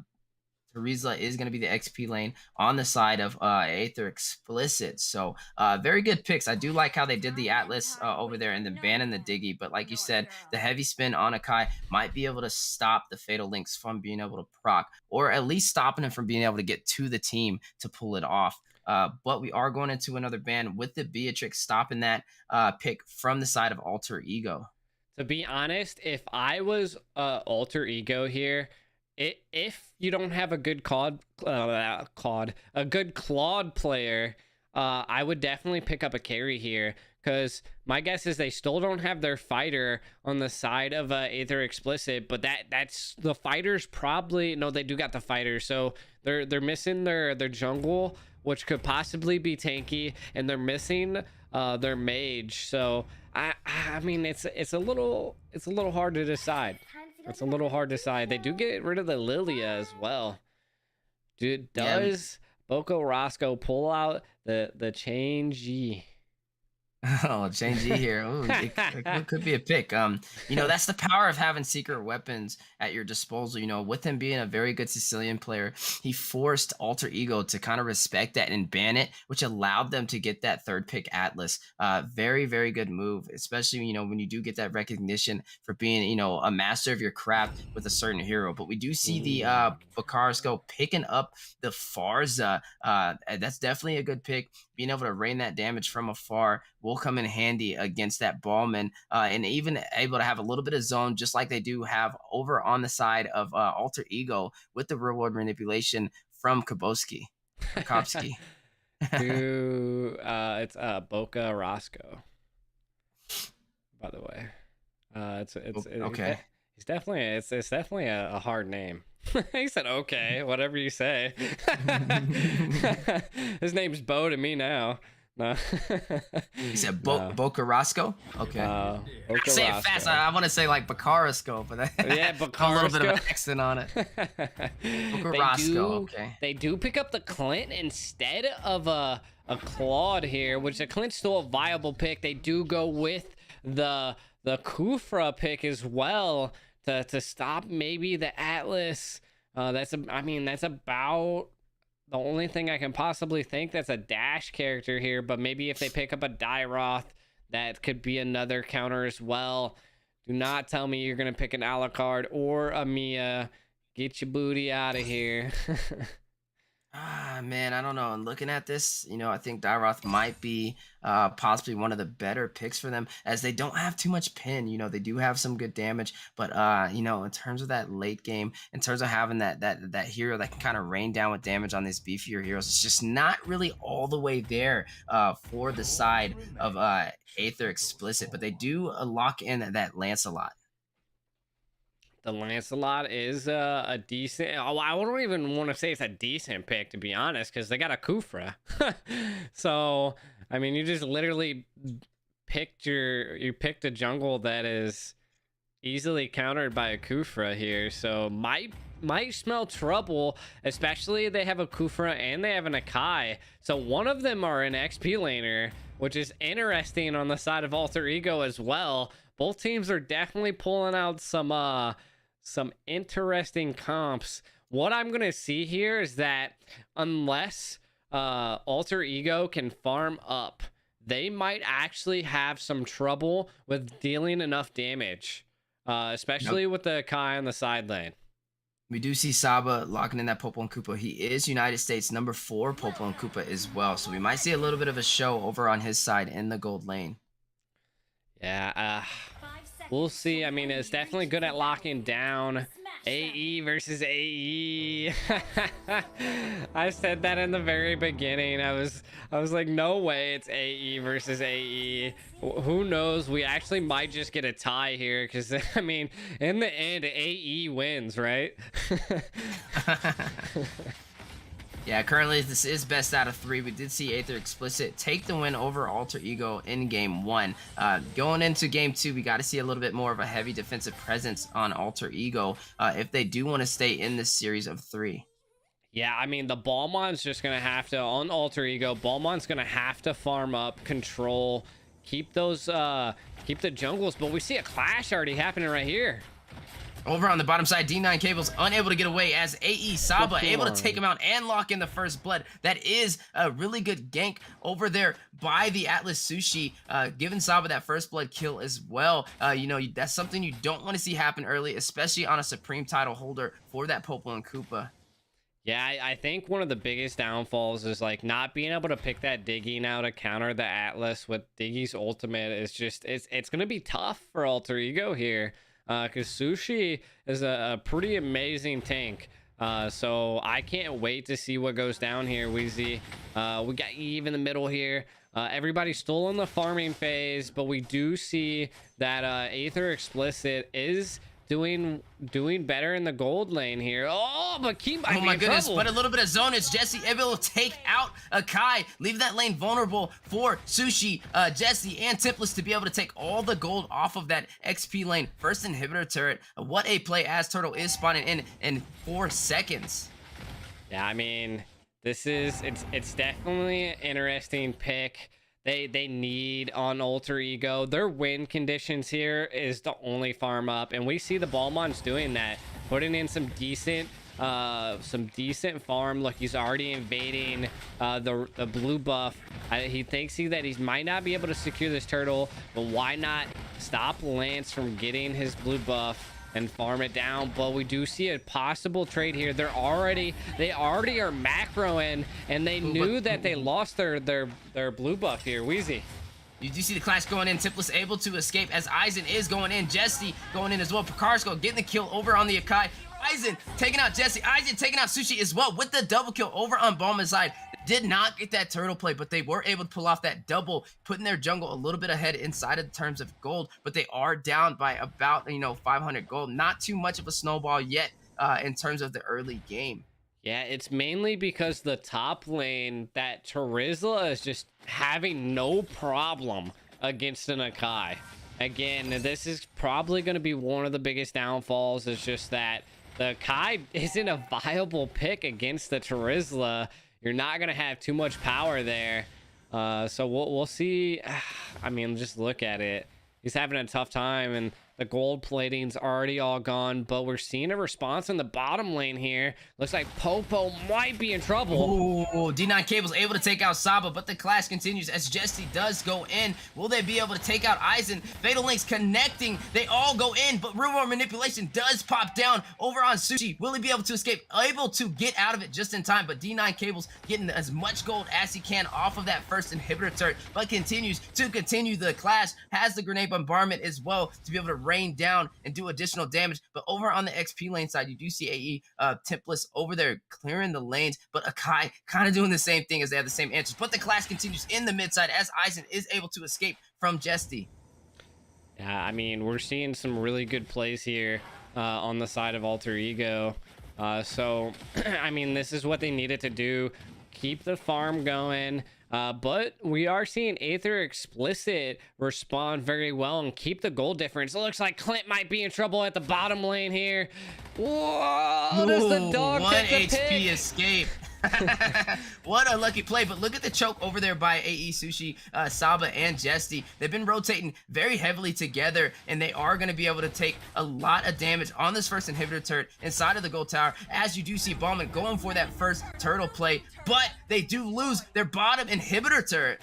Speaker 2: Teresa is going to be the XP lane on the side of Aether Explicit. So very good picks. I do like how they did the Atlas over there and then banning the Diggy. But like you said, the heavy spin on Akai might be able to stop the Fatal Links from being able to proc, or at least stopping him from being able to get to the team to pull it off. But we are going into another ban with the Beatrix stopping that pick from the side of Alter Ego.
Speaker 1: To be honest, if I was Alter Ego here, if you don't have a good Claude player, I would definitely pick up a carry here, because my guess is they still don't have their fighter on the side of Aether Explicit, but that's the fighters probably no, they do got the fighter, so they're missing their jungle, which could possibly be tanky, and they're missing their mage. So I mean, it's a little hard to decide. It's a little hard to decide. They do get rid of the Lilia as well. Does Boko Roscoe pull out the change?
Speaker 2: Oh, change here. Ooh, it could be a pick. You know, that's the power of having secret weapons at your disposal. You know, with him being a very good Sicilian player, he forced Alter Ego to kind of respect that and ban it, which allowed them to get that third pick Atlas. Very, very good move, especially, you know, when you do get that recognition for being, you know, a master of your craft with a certain hero. But we do see the Bakarsko picking up the Farza. That's definitely a good pick. Being able to rain that damage from afar will come in handy against that Ballman, and even able to have a little bit of zone, just like they do have over on the side of Alter Ego with the reward manipulation from Kabowski.
Speaker 1: It's Boca Roscoe, by the way. It's
Speaker 2: okay.
Speaker 1: It's definitely a hard name. He said, okay, whatever you say. His name's Bo to me now. No.
Speaker 2: He said Boca Roscoe? Okay.
Speaker 1: Boca
Speaker 2: say
Speaker 1: Roscoe.
Speaker 2: it fast. I want to say like Bakarasco, but
Speaker 1: yeah,
Speaker 2: a little bit of an accent on it. Boca Roscoe, okay.
Speaker 1: They do pick up the Clint instead of a Claude here, which the Clint's still a viable pick. They do go with the Kufra pick as well to stop maybe the Atlas. That's about the only thing I can possibly think that's a dash character here. But maybe if they pick up a Dairoth, that could be another counter as well. Do not tell me you're gonna pick an Alucard or a Mia. Get your booty out of here.
Speaker 2: Man, I don't know. And looking at this, you know, I think Dairoth might be possibly one of the better picks for them, as they don't have too much pin. You know, they do have some good damage, but you know, in terms of that late game, in terms of having that hero that can kind of rain down with damage on these beefier heroes, it's just not really all the way there for the side of Aether Explicit. But they do lock in that Lancelot.
Speaker 1: The Lancelot is a decent. I don't even want to say it's a decent pick, to be honest, because they got a Kufra. So I mean, you just literally picked a jungle that is easily countered by a Kufra here. So might smell trouble, especially they have a Kufra and they have an Akai. So one of them are an XP laner, which is interesting on the side of Alter Ego as well. Both teams are definitely pulling out some interesting comps. What I'm gonna see here is that unless Alter Ego can farm up they might actually have some trouble with dealing enough damage, especially with the Kai on the side lane.
Speaker 2: We do see Saba locking in that Popo and Koopa. He is United States number 4 Popo and Koopa as well. So we might see a little bit of a show over on his side in the gold lane.
Speaker 1: Yeah, we'll see. I mean, it's definitely good at locking down. AE versus AE. I said that in the very beginning. I was like, no way it's AE versus AE. Who knows? We actually might just get a tie here because, I mean, in the end, AE wins, right?
Speaker 2: Yeah, currently this is best out of 3. We did see Aether Explicit take the win over Alter Ego in game 1. Going into game 2, we got to see a little bit more of a heavy defensive presence on Alter Ego if they do want to stay in this series of 3.
Speaker 1: Yeah, I mean, the Balmon's just going to have to, on Alter Ego, Balmon's going to have to farm up, control, keep those, keep the jungles. But we see a clash already happening right here.
Speaker 2: Over on the bottom side, D9 Cables unable to get away as AE Saba able to take him out and lock in the first blood. That is a really good gank over there by the Atlas Sushi, giving Saba that first blood kill as well. You know, that's something you don't want to see happen early, especially on a Supreme title holder for that Popo and Koopa.
Speaker 1: Yeah, I think one of the biggest downfalls is like not being able to pick that Diggy now to counter the Atlas with Diggy's ultimate is just, it's going to be tough for Alter Ego here. Because Sushi is a pretty amazing tank. So I can't wait to see what goes down here, Wheezy. We got Eve in the middle here. Everybody's still in the farming phase, but we do see that Aether Explicit is doing better in the gold lane here. Oh, but Keem might be in trouble.
Speaker 2: Oh my goodness, but a little bit of zonage. Jesse able to take out Akai, leave that lane vulnerable for Sushi, Jesse, and Tipless to be able to take all the gold off of that XP lane. First inhibitor turret. What a play as Turtle is spawning in 4 seconds.
Speaker 1: Yeah, I mean, it's definitely an interesting pick. They need on Alter Ego. Their win conditions here is the only farm up, and we see the Balmon's doing that, putting in some decent farm. Look, he's already invading the blue buff. He thinks that he might not be able to secure this turtle, but why not stop Lance from getting his blue buff and farm it down? But we do see a possible trade here. They already are macroing, and they knew that they lost their blue buff here. Wheezy,
Speaker 2: you do see the clash going in. Tipless able to escape as Aizen is going in. Jesse going in as well. Picarsko getting the kill over on the Akai. Aizen taking out Jesse. Aizen taking out Sushi as well with the double kill over on Ballman's side. Did not get that turtle play, but they were able to pull off that double, putting their jungle a little bit ahead inside of the terms of gold, but they are down by about, 500 gold. Not too much of a snowball yet in terms of the early game.
Speaker 1: Yeah, it's mainly because the top lane, that Terizla is just having no problem against an Akai. Again, this is probably going to be one of the biggest downfalls. It's just that the Kai isn't a viable pick against the Terizla. You're not going to have too much power there. So we'll see. I mean, just look at it. He's having a tough time, and the gold plating's already all gone, but we're seeing a response in the bottom lane here. Looks like Popo might be in trouble.
Speaker 2: Oh, D9 Cable's able to take out Saba, but the clash continues as Jesse does go in. Will they be able to take out Aizen? Fatal Links connecting. They all go in, but Rumor Manipulation does pop down over on Sushi. Will he be able to escape? Able to get out of it just in time, but D9 Cable's getting as much gold as he can off of that first inhibitor turret, but continues to continue the clash. Has the grenade bombardment as well to be able to rain down and do additional damage. But over on the XP lane side, you do see AE Templess over there clearing the lanes, but Akai kind of doing the same thing as they have the same answers. But the clash continues in the mid side as Aizen is able to escape from Jesty.
Speaker 1: Yeah, I mean, we're seeing some really good plays here on the side of Alter Ego. So, I mean, this is what they needed to do. Keep the farm going. But we are seeing Aether Explicit respond very well and keep the gold difference. It looks like Clint might be in trouble at the bottom lane here. Whoa, does the dog
Speaker 2: one
Speaker 1: take the
Speaker 2: HP
Speaker 1: pick?
Speaker 2: escape. What a lucky play, but look at the choke over there by AE Sushi, Saba, and Jesty. They've been rotating very heavily together, and they are going to be able to take a lot of damage on this first inhibitor turret inside of the gold tower, as you do see Ballman going for that first turtle play, but they do lose their bottom inhibitor turret.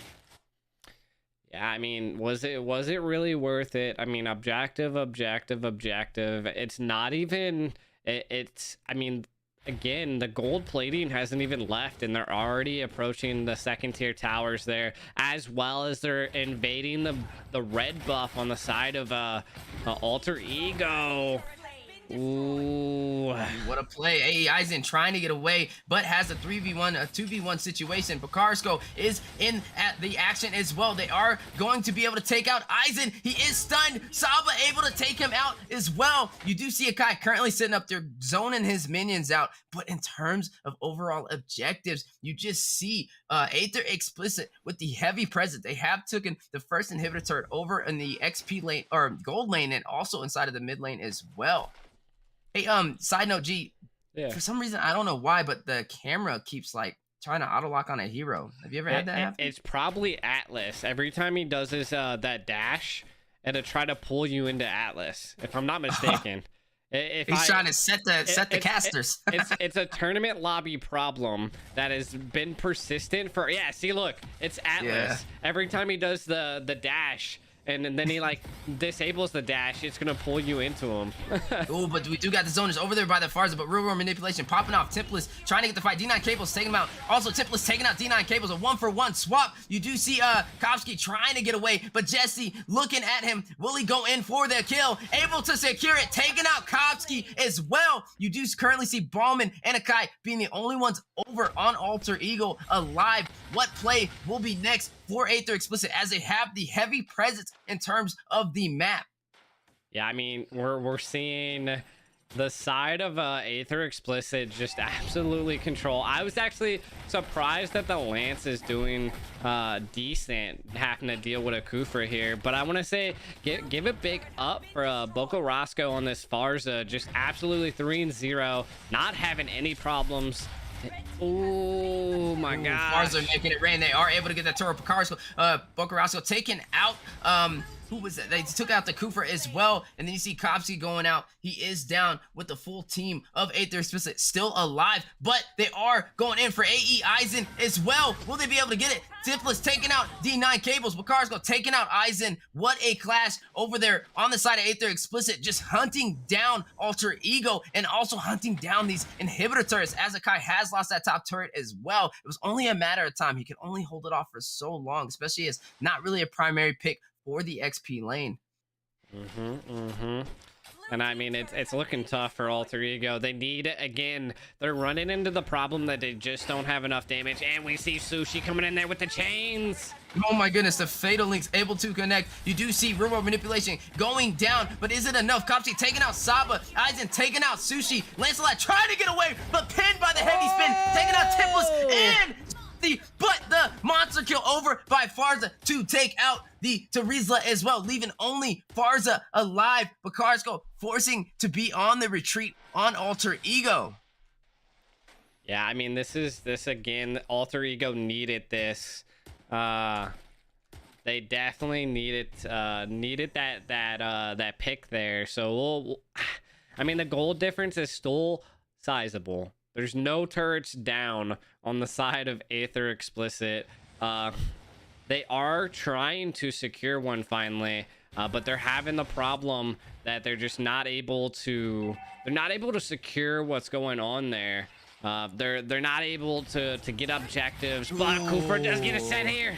Speaker 1: Yeah, I mean, was it really worth it? I mean, objective. It's not even it's I mean, again, the gold plating hasn't even left and they're already approaching the second tier towers there, as well as they're invading the red buff on the side of alter ego. Ooh.
Speaker 2: What a play. AE Aizen trying to get away, but has a 3v1, a 2v1 situation. Bakarsko is in at the action as well. They are going to be able to take out Aizen. He is stunned. Saba able to take him out as well. You do see Akai currently sitting up there zoning his minions out, but in terms of overall objectives, you just see Aether Explicit with the heavy presence. They have taken the first inhibitor turret over in the XP lane or gold lane and also inside of the mid lane as well. Hey, side note, G,
Speaker 1: Yeah.
Speaker 2: for some reason, I don't know why, but the camera keeps, like, trying to auto-lock on a hero. Have you ever had that happen?
Speaker 1: It's probably Atlas. Every time he does his, that dash, it'll try to pull you into Atlas, if I'm not mistaken.
Speaker 2: He's trying to set the casters.
Speaker 1: It's a tournament lobby problem that has been persistent for, yeah, see, look, it's Atlas.
Speaker 2: Yeah.
Speaker 1: Every time he does the dash, and then he like disables the dash, it's gonna pull you into him.
Speaker 2: Oh, but we do got the zoners over there by the Farza, but real world manipulation popping off. Templess trying to get the fight. D9 Cables taking him out. Also, Templess taking out D9 Cables. A 1-for-1 swap. You do see Kopsky trying to get away, but Jesse looking at him. Will he go in for the kill? Able to secure it, taking out Kopsky as well. You do currently see Ballman and Akai being the only ones over on Alter Ego alive. What play will be next for Aether Explicit as they have the heavy presence in terms of the map?
Speaker 1: Yeah, I mean, we're seeing the side of Aether Explicit just absolutely control. I was actually surprised that the Lance is doing decent, having to deal with a Kufra here. But I want to say, give a big up for Boko Roscoe on this Farza. Just absolutely 3-0, not having any problems. Oh my god.
Speaker 2: Farza making it rain. They are able to get that turret. Bakarsko, Bokarasco taken out. Who was that? They took out the Kufra as well. And then you see Kopsky going out. He is down with the full team of Aether Explicit still alive. But they are going in for AE Aizen as well. Will they be able to get it? Templess taking out D9 Cables. Bakarsko taking out Aizen. What a clash over there on the side of Aether Explicit. Just hunting down Alter Ego and also hunting down these inhibitor turrets, as Akai has lost that top turret as well. It was only a matter of time. He could only hold it off for so long, especially as not really a primary pick for the XP lane.
Speaker 1: And I mean, it's looking tough for Alter Ego. They need, again, they're running into the problem that they just don't have enough damage. And we see Sushi coming in there with the chains.
Speaker 2: Oh my goodness, the Fatal Link's able to connect. You do see real world manipulation going down, but is it enough? Kopsky taking out Saba, Aizen taking out Sushi, Lancelot trying to get away, but pinned by the heavy spin, taking out Templess, and but the monster kill over by Farza to take out the Terizla as well, leaving only Farza alive. Bakarsko forcing to be on the retreat on Alter Ego.
Speaker 1: Yeah, I mean, this again, Alter Ego needed this. They definitely needed that pick there. So I mean, the gold difference is still sizable. There's no turrets down on the side of Aether Explicit. They are trying to secure one finally, but they're having the problem that they're just not able to. They're not able to secure what's going on there. They're not able to get objectives. But Cooper does get a set here.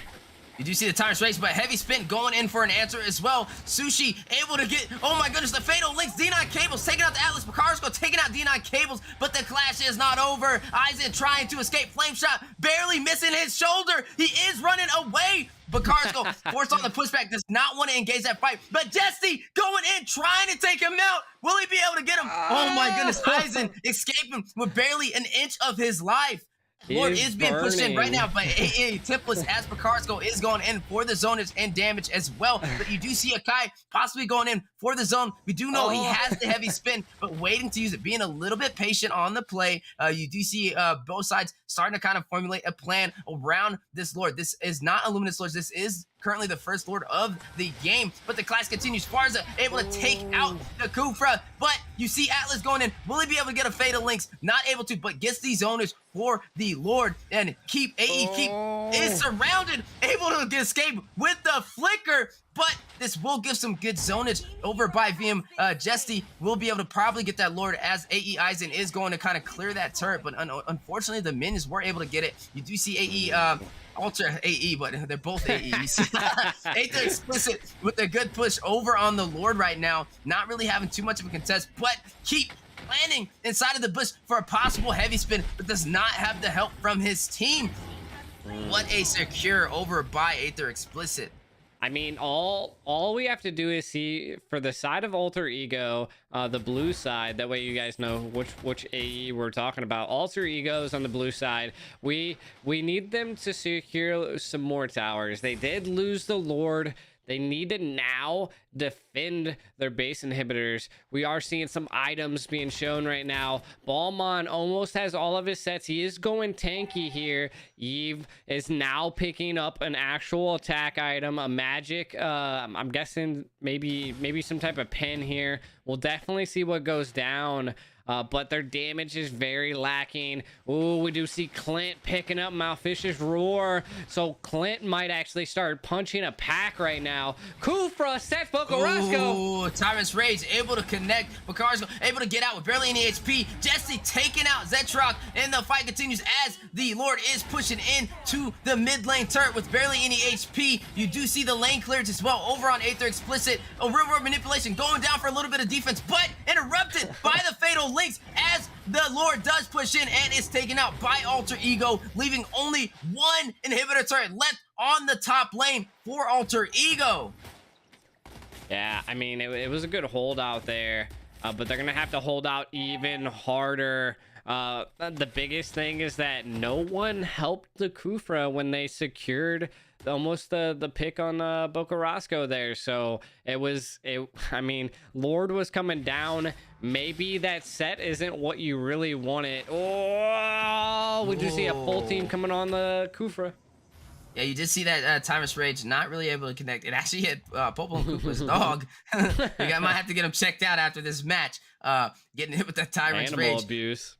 Speaker 2: You do see the time space, but heavy spin going in for an answer as well. Sushi able to get, oh my goodness, the Fatal Links, D9 Cables taking out the Atlas. Bakarsko taking out D9 Cables, but the clash is not over. Aizen trying to escape flame shot, barely missing his shoulder. He is running away. Bakarsko forced on the pushback, does not want to engage that fight, but Jesse going in, trying to take him out. Will he be able to get him? Oh my goodness, Aizen escaping with barely an inch of his life. Lord is being pushed in right now, but Templess as Bakarsko is going in for the zoners and damage as well. But you do see Akai possibly going in for the zone. We do know he has the heavy spin, but waiting to use it, being a little bit patient on the play. You do see both sides starting to kind of formulate a plan around this Lord. This is not a Luminous Lord. This is currently the first Lord of the game. But the class continues. Farza able to take out the Kufra, but you see Atlas going in. Will he be able to get a Fatal Links? Not able to, but gets these owners for the Lord. And Keep, Keep is surrounded, able to escape with the flicker, but this will give some good zonage over by VM. Jesty will be able to probably get that Lord as AE Aizen is going to kind of clear that turret, but unfortunately the minions were able to get it. You do see AE Ultra AE, but they're both AEs. Aether Explicit with a good push over on the Lord right now, not really having too much of a contest, but Keep planning inside of the bush for a possible heavy spin, but does not have the help from his team. What a secure over by Aether Explicit.
Speaker 1: I mean, all we have to do is see for the side of Alter Ego, the blue side. That way, you guys know which AE we're talking about. Alter Egos on the blue side. We need them to secure some more towers. They did lose the Lord. They need to now defend their base inhibitors. We are seeing some items being shown right now. Balmon almost has all of his sets. He is going tanky here. Eve is now picking up an actual attack item, a magic. I'm guessing maybe some type of pin here. We'll definitely see what goes down. But their damage is very lacking. Ooh, we do see Clint picking up Malfish's Roar. So Clint might actually start punching a pack right now. Kufra sets Bocarasco.
Speaker 2: Ooh, Tyrant's Rage able to connect. Bocarasco able to get out with barely any HP. Jesse taking out Zetrock, and the fight continues as the Lord is pushing in to the mid lane turret with barely any HP. You do see the lane clearance as well over on Aether Explicit. A real world manipulation going down for a little bit of defense, but interrupted by the Fatal Links as the Lord does push in and is taken out by Alter Ego, leaving only one inhibitor turret left on the top lane for Alter Ego.
Speaker 1: Yeah, I mean, it was a good hold out there, but they're gonna have to hold out even harder. The biggest thing is that no one helped the Kufra when they secured almost the pick on Bocarasco there. So I mean, Lord was coming down. Maybe that set isn't what you really wanted. Oh, we do see a full team coming on the Kufra.
Speaker 2: Yeah, you did see that Tyrant's Rage not really able to connect. It actually hit Popo and Koopa's dog. You guys might have to get him checked out after this match. Getting hit with that Tyrant's
Speaker 1: Animal
Speaker 2: Rage.
Speaker 1: abuse.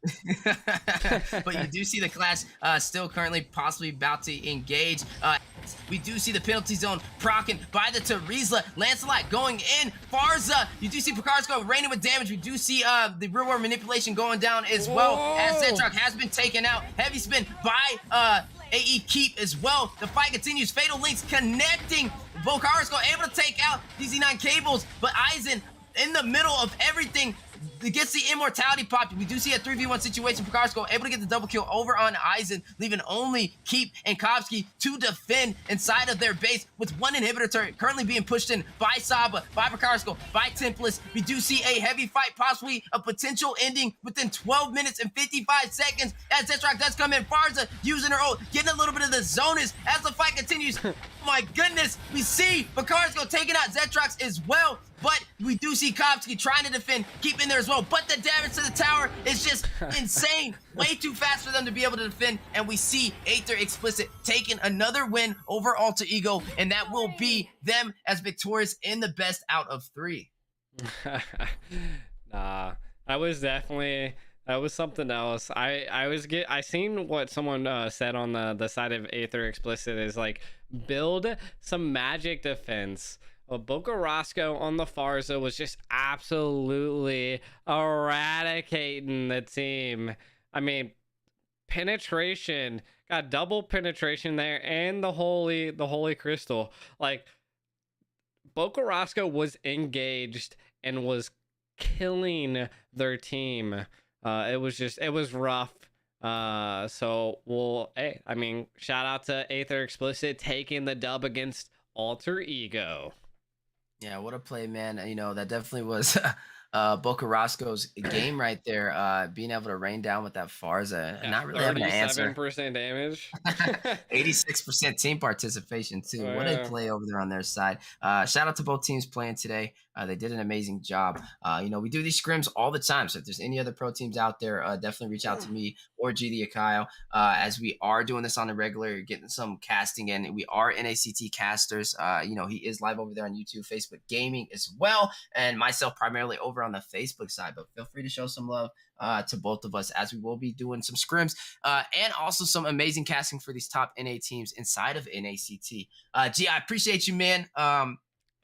Speaker 2: But you do see the class still currently possibly about to engage. We do see the penalty zone proccing by the Terizla. Lancelot going in. Farza, you do see Bocarasco raining with damage. We do see the real world manipulation going down as well. As Zetrock has been taken out. Heavy spin by AE Keep as well. The fight continues. Fatal Links connecting. Bocarasco able to take out DZ9 cables, but Aizen in the middle of everything gets the immortality pop. We do see a 3v1 situation. Bocarasco able to get the double kill over on Aizen, leaving only Keep and Kovsky to defend inside of their base with one inhibitor turret currently being pushed in by Saba, by Bocarasco, by Tempest. We do see a heavy fight, possibly a potential ending within 12 minutes and 55 seconds as Zetrock does come in. Farza using her ult, getting a little bit of the zonus as the fight continues. Oh my goodness, we see Bocarasco taking out Zetrox as well, but we do see Kovsky trying to defend, keep in there as well, but the damage to the tower is just insane. Way too fast for them to be able to defend, and we see Aether Explicit taking another win over Alter Ego, and that will be them as victorious in the best out of 3.
Speaker 1: Nah, that was something else. I seen what someone said on the side of Aether Explicit is like, build some magic defense. Bocarasco on the Farza was just absolutely eradicating the team. I mean, penetration, got double penetration there, and the holy crystal. Like, Bocarasco was engaged and was killing their team. It was rough. So I mean, shout out to Aether Explicit taking the dub against Alter Ego.
Speaker 2: Yeah, what a play, man. You know, that definitely was Bocarasco's game right there. Being able to rain down with that Farza and not really having an answer.
Speaker 1: 37% damage.
Speaker 2: 86% team participation, too. What a play over there on their side. Shout out to both teams playing today. They did an amazing job. You know, we do these scrims all the time. So if there's any other pro teams out there, definitely reach out to me or GD Akayo, as we are doing this on the regular. You're getting some casting in. We are NACT casters. You know, he is live over there on YouTube, Facebook Gaming as well, and myself primarily over on the Facebook side. But feel free to show some love to both of us, as we will be doing some scrims and also some amazing casting for these top NA teams inside of NACT. G, I appreciate you, man.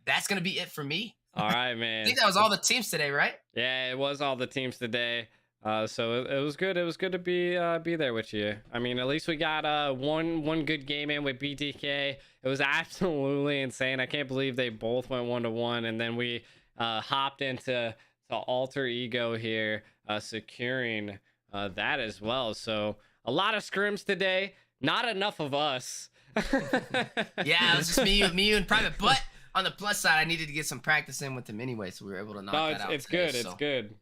Speaker 2: That's gonna be it for me.
Speaker 1: All right,
Speaker 2: I
Speaker 1: man.
Speaker 2: think that was all the teams today, right?
Speaker 1: Yeah, it was all the teams today. So it was good. It was good to be there with you. I mean, at least we got one good game in with BTK. It was absolutely insane. I can't believe they both went 1-1, and then we hopped into alter ego here, securing that as well. So a lot of scrims today. Not enough of us.
Speaker 2: Yeah, it was just me, you, and private. But on the plus side, I needed to get some practice in with him anyway, so we were able to knock that out.
Speaker 1: It's
Speaker 2: today,
Speaker 1: good.
Speaker 2: so.
Speaker 1: It's good.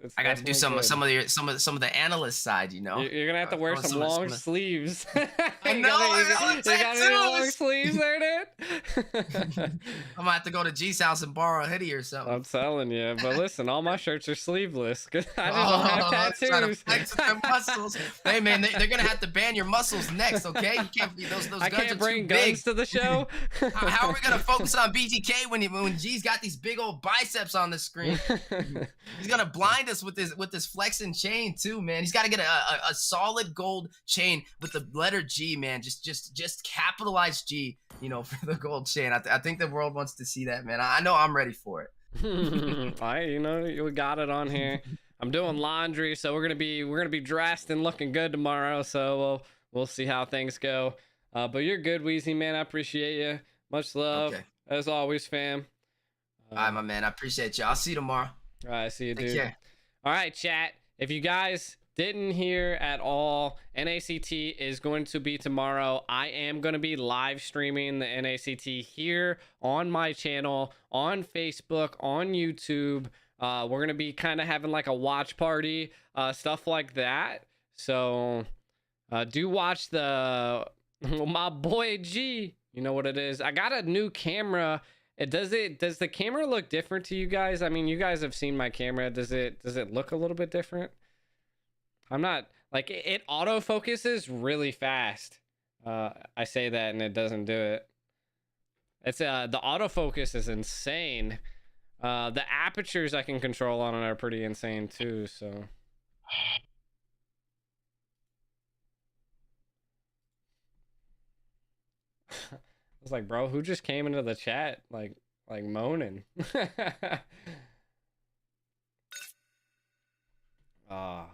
Speaker 1: It's
Speaker 2: I got to do some
Speaker 1: good.
Speaker 2: some of the analyst side, you know.
Speaker 1: You're gonna have to wear some long sleeves.
Speaker 2: I know.
Speaker 1: You got any long sleeves there, dude?
Speaker 2: I'm gonna have to go to G's house and borrow a hoodie or something.
Speaker 1: I'm telling you. But listen, all my shirts are sleeveless because I just don't have tattoos.
Speaker 2: Trying to flex with their muscles. Hey man, they're gonna have to ban your muscles next, okay? You can't be those
Speaker 1: I
Speaker 2: guns
Speaker 1: can't
Speaker 2: are
Speaker 1: bring
Speaker 2: too
Speaker 1: guns
Speaker 2: big.
Speaker 1: to the show.
Speaker 2: How are we gonna focus on BTK when G's got these big old biceps on the screen? He's gonna blind us with this flexing chain too, man. He's got to get a solid gold chain with the letter G, man. Just capitalize G, you know, for the gold chain. I think the world wants to see that, man. I know I'm ready for it.
Speaker 1: You know, we got it on here. I'm doing laundry, so we're gonna be dressed and looking good tomorrow. So we'll see how things go. But you're good, Weezy, man. I appreciate you. Much love, as always, fam.
Speaker 2: All right, my man. I appreciate you. I'll see you tomorrow.
Speaker 1: All right, see you, dude.
Speaker 2: Take care.
Speaker 1: All right, chat. If you guys didn't hear at all, NACT is going to be tomorrow. I am going to be live streaming the NACT here on my channel, on Facebook, on YouTube. We're going to be kind of having like a watch party, stuff like that. So do watch my boy G. You know what it is. I got a new camera. Does the camera look different to you guys? I mean, you guys have seen my camera. Does it look a little bit different? I'm not like it autofocuses really fast. I say that and it doesn't do it. It's the autofocus is insane. The apertures I can control on it are pretty insane too, so I was like, bro, who just came into the chat like moaning? No,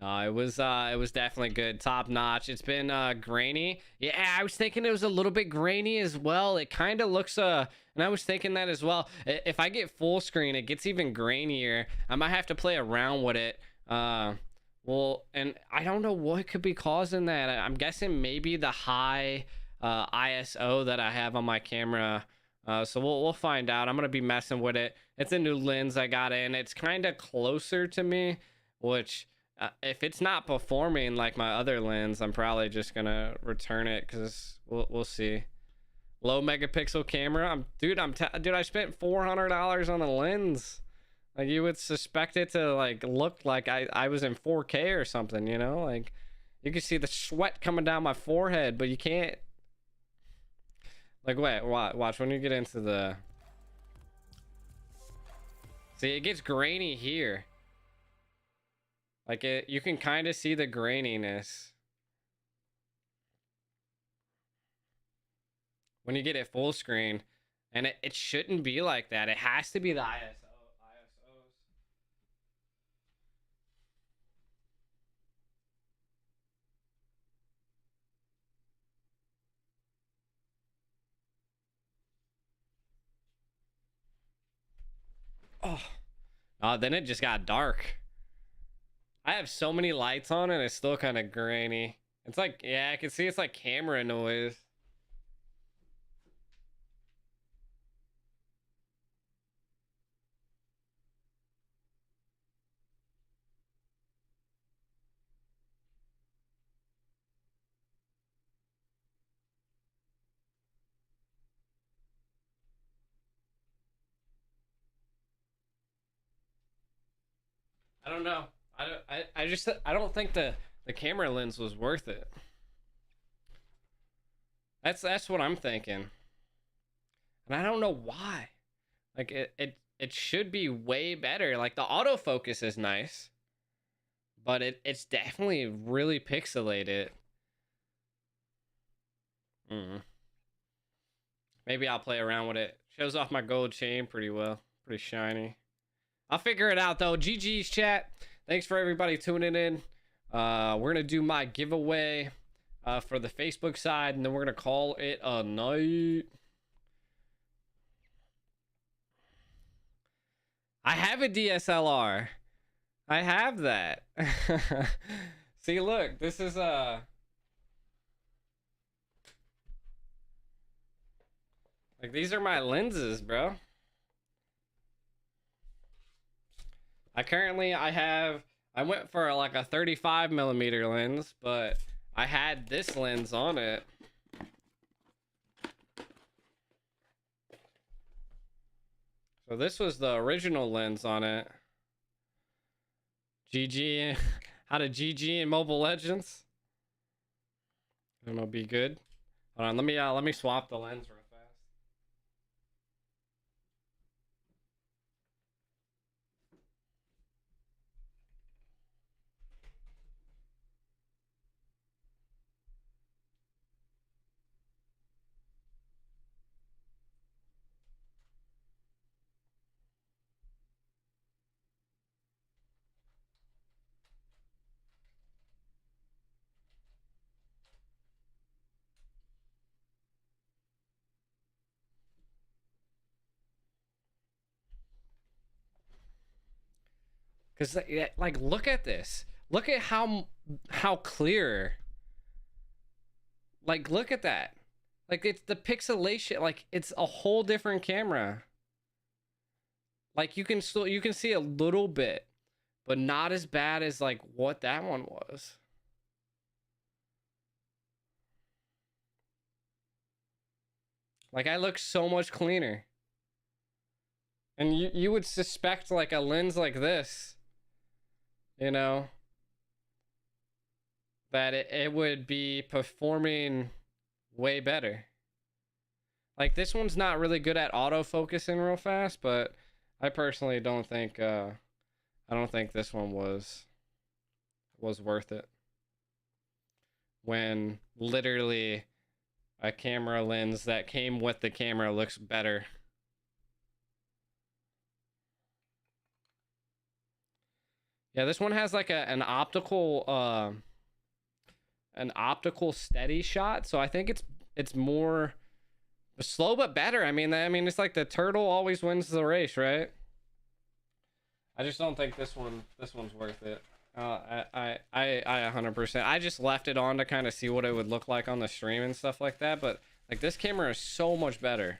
Speaker 1: it was definitely good, top notch. It's been grainy. Yeah, I was thinking it was a little bit grainy as well. It kind of looks and I was thinking that as well. If I get full screen, it gets even grainier. I might have to play around with it. Well, and I don't know what could be causing that. I'm guessing maybe the high ISO that I have on my camera. So we'll find out. I'm gonna be messing with it. It's a new lens I got in. It's kind of closer to me, which if it's not performing like my other lens, I'm probably just gonna return it because we'll see. Low megapixel camera. Dude, I spent $400 on a lens. Like, you would suspect it to like look like I was in 4K or something, you know? Like, you can see the sweat coming down my forehead, but you can't. Like, wait, watch when you get into the. See, it gets grainy here. Like, you can kind of see the graininess when you get it full screen, and it shouldn't be like that. It has to be the ISOs. Oh, then it just got dark. I have so many lights on and it's still kind of grainy. It's like, yeah, I can see it's like camera noise. I don't know. I don't think the camera lens was worth it. That's what I'm thinking. And I don't know why. Like it should be way better. Like the autofocus is nice, but it's definitely really pixelated. Maybe I'll play around with it. Shows off my gold chain pretty well. Pretty shiny. I'll figure it out though. GG's chat. Thanks for everybody tuning in. We're gonna do my giveaway for the Facebook side, and then we're gonna call it a night. I have a DSLR. I have that. See, look, this is like, these are my lenses, bro. I went for like a 35mm lens, but I had this lens on it. So this was the original lens on it. GG, how to GG in Mobile Legends. I don't know, be good. Hold on, let me swap the lens real fast. Cause like, look at this. Look at how clear. Like, look at that. Like, it's the pixelation. Like, it's a whole different camera. Like, you can see a little bit, but not as bad as like what that one was. Like, I look so much cleaner. And you would suspect like a lens like this, you know, that it would be performing way better. Like, this one's not really good at autofocusing real fast, but I personally don't think I don't think this one was worth it. When literally a camera lens that came with the camera looks better. Yeah, this one has like an optical steady shot, so I think it's more slow but better. I mean it's like the turtle always wins the race, right? I just don't think this one's worth it. I 100%. I just left it on to kind of see what it would look like on the stream and stuff like that, but like, this camera is so much better.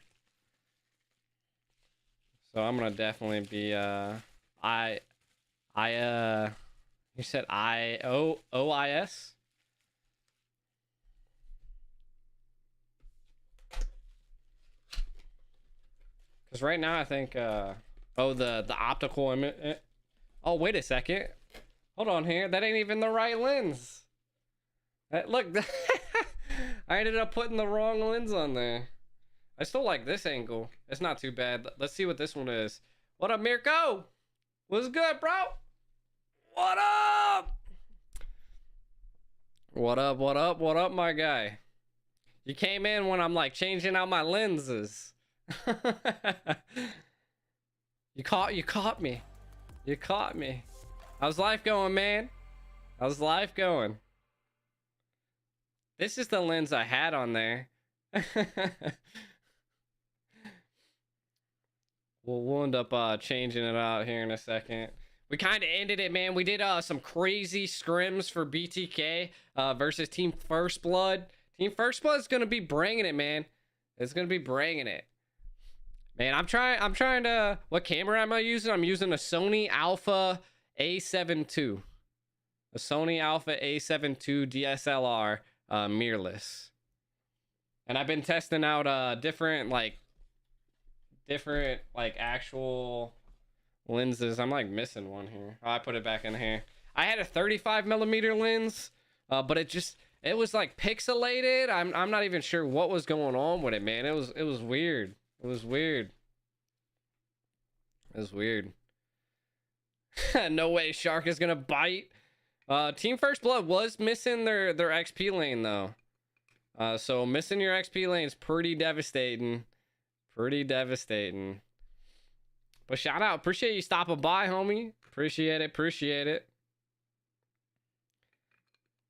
Speaker 1: So I'm gonna definitely be you said OIS? Because right now I think oh, the optical image. Oh, wait a second. Hold on here. That ain't even the right lens. Look, I ended up putting the wrong lens on there. I still like this angle. It's not too bad. Let's see what this one is. What up, Mirko? What's good, bro? What up? What up, what up, what up, my guy? You came in when I'm like changing out my lenses. You caught me. You caught me. How's life going, man? How's life going? This is the lens I had on there. We'll end up changing it out here in a second. We kind of ended it, man. We did some crazy scrims for BTK versus Team First Blood. Team First Blood is gonna be bringing it, man. It's gonna be bringing it, man. I'm trying to. What camera am I using? I'm using a Sony Alpha A7 II. A Sony Alpha A7 II DSLR mirrorless. And I've been testing out different actual lenses. I'm like missing one here. Oh, I put it back in here. I had a 35mm lens, but it was like pixelated. I'm not even sure what was going on with it, man. It was weird. It was weird. It was weird. No way Shark is gonna bite. Team First Blood was missing their XP lane though. So missing your XP lane is pretty devastating. Pretty devastating. But shout out, appreciate you stopping by, homie. Appreciate it, appreciate it.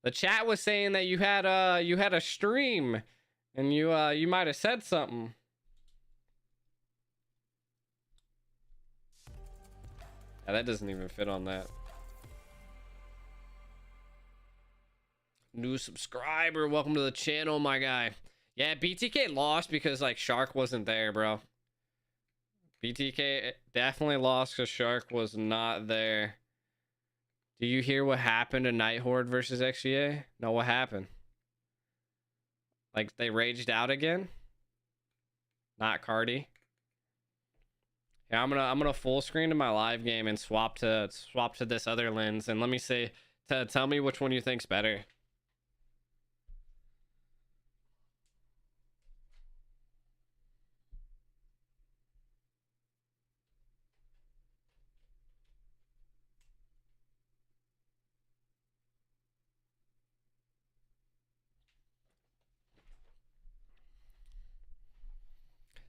Speaker 1: The chat was saying that you had a stream, and you might have said something. Yeah, that doesn't even fit on that. New subscriber, welcome to the channel, my guy. Yeah, BTK lost because like Shark wasn't there, bro. BTK definitely lost because Shark was not there. Do you hear what happened to Nighthorde versus XVA? No, what happened? Like they raged out again? Not Cardi. Yeah, I'm gonna full screen to my live game and swap to this other lens, and let me see. Tell me which one you think's better.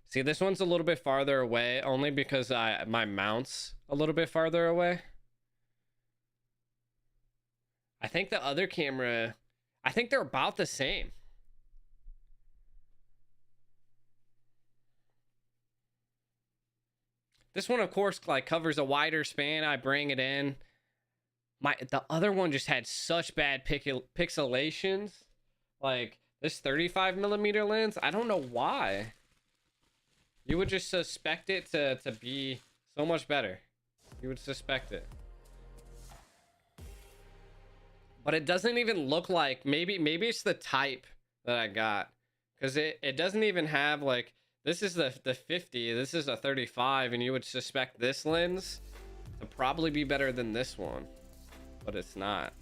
Speaker 1: See, this one's a little bit farther away, only because my mount's a little bit farther away. I think the other camera, I think they're about the same. This one, of course, like covers a wider span. I bring it in. The other one just had such bad pixelations. Like this 35mm lens, I don't know why. You would just suspect it to be so much better. You would suspect it. But it doesn't even look like, maybe it's the type that I got. Because it doesn't even have like, this is the 50, this is a 35, and you would suspect this lens to probably be better than this one. But it's not.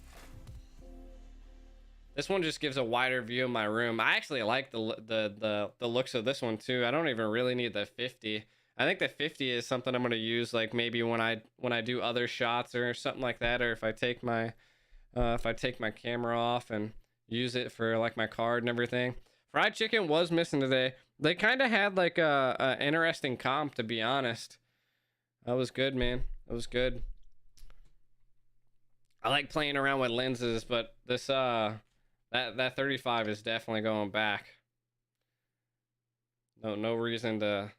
Speaker 1: This one just gives a wider view of my room. I actually like the looks of this one too. I don't even really need the 50. I think the 50 is something I'm going to use like maybe when I do other shots or something like that, or if I take my camera off and use it for like my card and everything. Fried chicken was missing today. They kind of had like a interesting comp, to be honest. That was good, man. That was good. I like playing around with lenses, but this that 35 is definitely going back. No reason to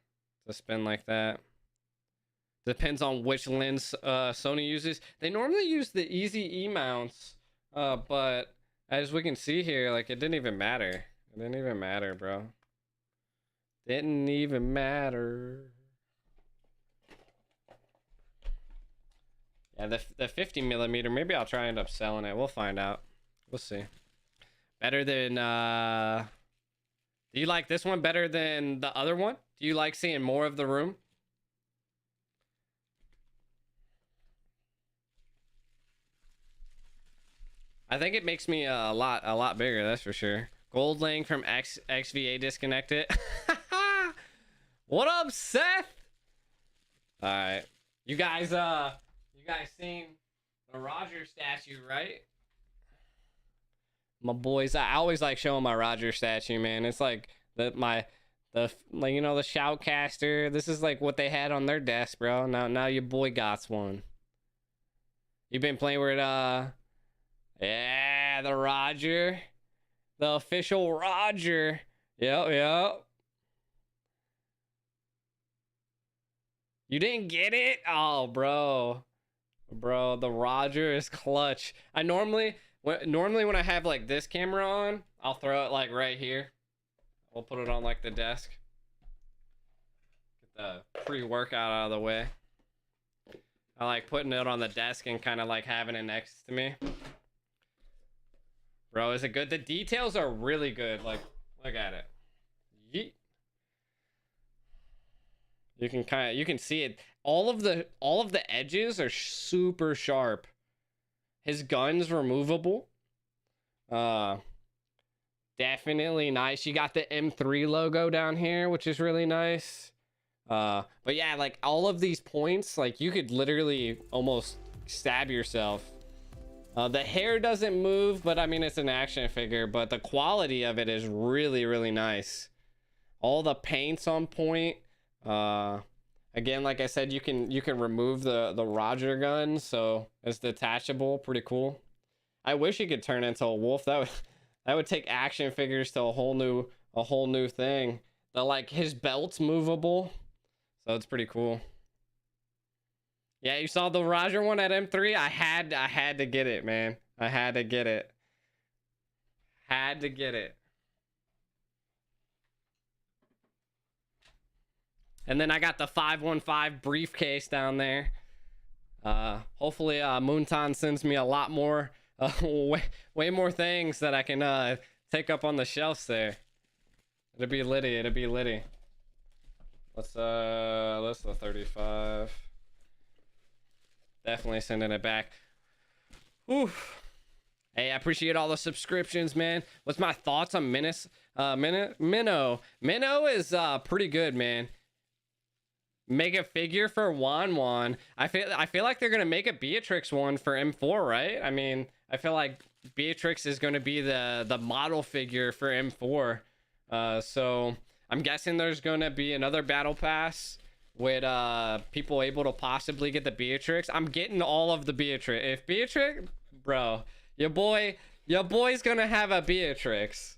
Speaker 1: spin like that. Depends on which lens Sony uses. They normally use the easy E mounts, but as we can see here, like it didn't even matter. It didn't even matter, bro. Didn't even matter. Yeah, the 50mm, maybe I'll try and end up selling it. We'll find out. We'll see. Better than do you like this one better than the other one? Do you like seeing more of the room? I think it makes me a lot bigger, that's for sure. Gold link from XVA disconnected. What up, Seth? All right, you guys seen the Roger statue, right? My boys, I always like showing my Roger statue, man. It's like the like, you know, the shoutcaster. This is like what they had on their desk, bro. Now your boy got one. You been playing with yeah, the Roger, the official Roger. Yep. You didn't get it? Oh, bro, the Roger is clutch. I normally when I have like this camera on, I'll throw it like right here. We'll put it on like the desk. Get the pre-workout out of the way. I like putting it on the desk and kind of like having it next to me. Bro, is it good? The details are really good. Like, look at it. Yeet. You can see it. All of the edges are super sharp. His gun's removable. Definitely nice. You got the M3 logo down here, which is really nice. But yeah, like all of these points, like you could literally almost stab yourself. The hair doesn't move, but I mean, it's an action figure, but the quality of it is really, really nice. All the paint's on point. Again, like I said, you can remove the Roger gun, so it's detachable. Pretty cool. I wish he could turn into a wolf. That would take action figures to a whole new thing. Like his belt's movable, so it's pretty cool. Yeah, you saw the Roger one at M3. I had to get it, man. I had to get it. Had to get it. And then I got the 515 briefcase down there. Hopefully Moonton sends me a lot more, way more things that I can take up on the shelves there. It'll be litty. It'll be litty. Let's the 35. Definitely sending it back. Oof. Hey, I appreciate all the subscriptions, man. What's my thoughts on Minnow? Minnow is pretty good, man. Make a figure for Wan. I feel like they're gonna make a Beatrix one for M4, right? I mean, I feel like Beatrix is gonna be the model figure for M4. So I'm guessing there's gonna be another battle pass with people able to possibly get the Beatrix. I'm getting all of the Beatrix. If Beatrix, bro, your boy's gonna have a Beatrix.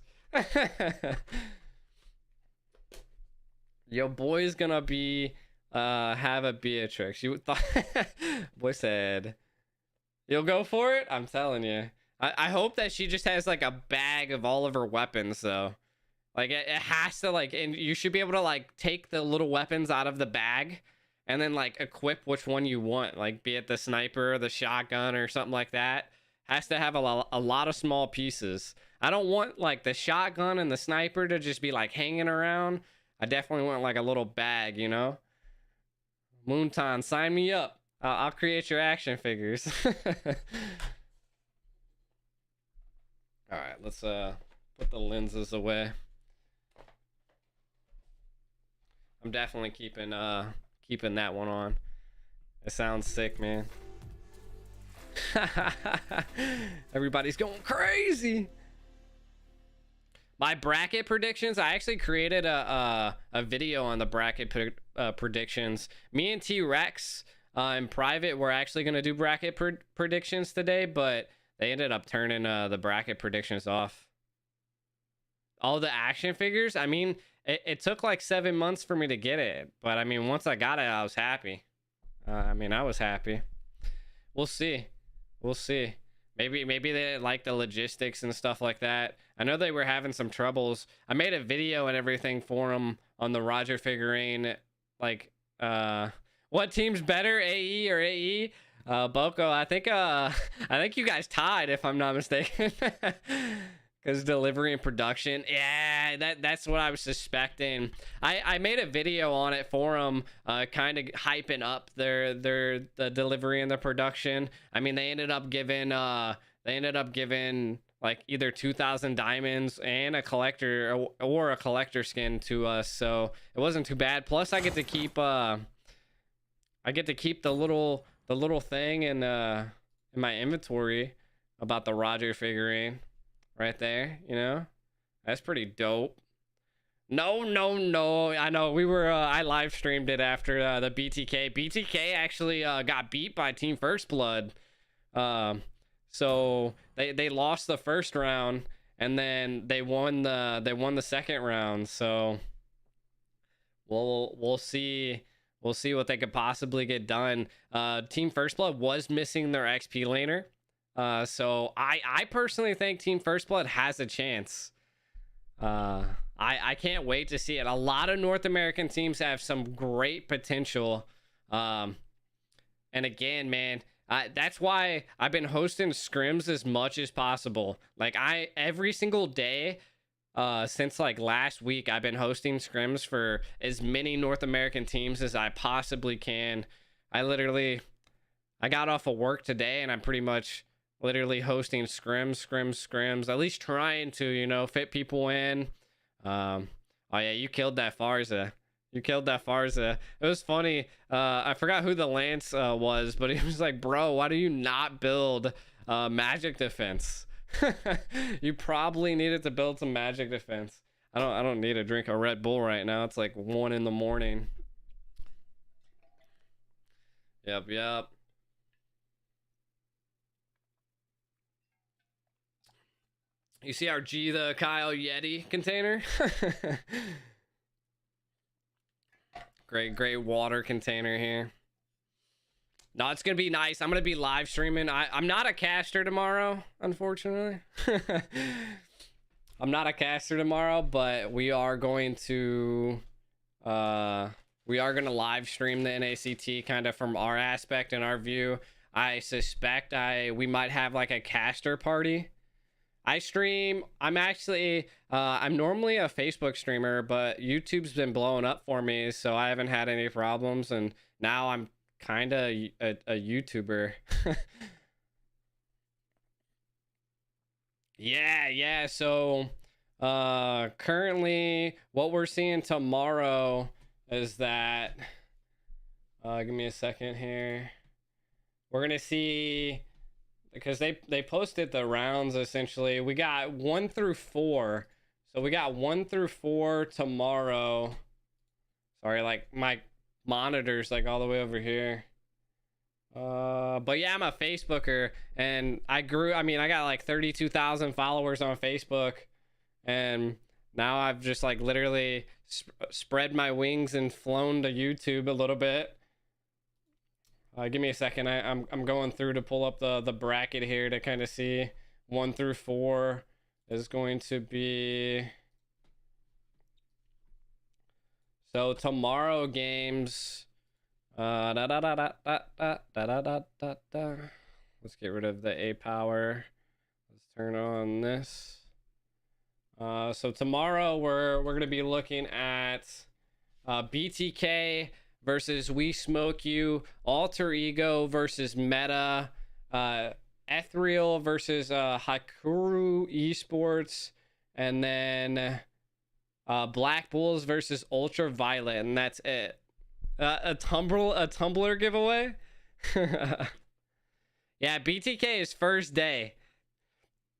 Speaker 1: Your boy's gonna be have a Beatrix. You thought boy said you'll go for it? I'm telling you. I hope that she just has like a bag of all of her weapons though. Like it has to like, and you should be able to like take the little weapons out of the bag and then like equip which one you want, like be it the sniper or the shotgun or something like that. Has to have a lot of small pieces. I don't want like the shotgun and the sniper to just be like hanging around. I definitely want like a little bag, you know. Moonton, sign me up. I'll create your action figures. All right, let's put the lenses away. I'm definitely keeping that one on. It sounds sick, man. Everybody's going crazy. My bracket predictions, I actually created a video on the bracket predictions. Me and T-Rex in private were actually going to do bracket predictions today, but they ended up turning the bracket predictions off. All the action figures, I mean, it took like 7 months for me to get it, but I mean, once I got it, I was happy. I was happy. We'll see. Maybe they didn't like the logistics and stuff like that. I know they were having some troubles. I made a video and everything for them on the Roger figurine. Like, what team's better, AE or AE? Boko, I think you guys tied, if I'm not mistaken. Because delivery and production, yeah, that's what I was suspecting. I made a video on it for them, kind of hyping up the delivery and the production. I mean, they ended up giving like either 2,000 diamonds and a collector or a collector skin to us, so it wasn't too bad. Plus, I get to keep the little thing in my inventory about the Roger figurine. Right there, you know, that's pretty dope. No, I know we were I live streamed it after the BTK actually got beat by Team First Blood. So they lost the first round and then they won the second round. So we'll see what they could possibly get done. Team First Blood was missing their XP laner. So I personally think Team First Blood has a chance. I can't wait to see it. A lot of North American teams have some great potential. And again, man, that's why I've been hosting scrims as much as possible. Like every single day, since like last week. I've been hosting scrims for as many North American teams as I possibly can. I got off of work today and I'm pretty much literally hosting scrims, at least trying to, you know, fit people in. Oh yeah, you killed that Farza. You killed that Farza. It was funny. I forgot who the Lance was, but he was like, bro, why do you not build magic defense? You probably needed to build some magic defense. I don't need to drink a Red Bull right now. It's like 1 in the morning. Yep. You see our G the Kyle Yeti container? Great water container here. No, it's gonna be nice. I'm gonna be live streaming. I'm not a caster tomorrow, unfortunately. I'm not a caster tomorrow, but we are going to live stream the NACT kind of from our aspect and our view. I suspect we might have like a caster party. I'm normally a Facebook streamer, but YouTube's been blowing up for me, so I haven't had any problems, and now I'm kind of a YouTuber. Yeah, so currently what we're seeing tomorrow is that give me a second here. We're gonna see, because they posted the rounds essentially. We got 1 through 4. So we got 1 through 4 tomorrow. Sorry, like my monitor's like all the way over here. But yeah, I'm a Facebooker, and I got like 32,000 followers on Facebook, and now I've just like literally spread my wings and flown to YouTube a little bit. Give me a second. I'm going through to pull up the bracket here to kind of see. 1 through 4 is going to be. So tomorrow games. Let's get rid of the A power. Let's turn on this. So tomorrow we're gonna be looking at BTK versus We Smoke You, Alter Ego versus Meta, Ethereal versus Hakuru Esports, and then Black Bulls versus Ultraviolet, and that's it. A Tumblr giveaway. Yeah, BTK is first day.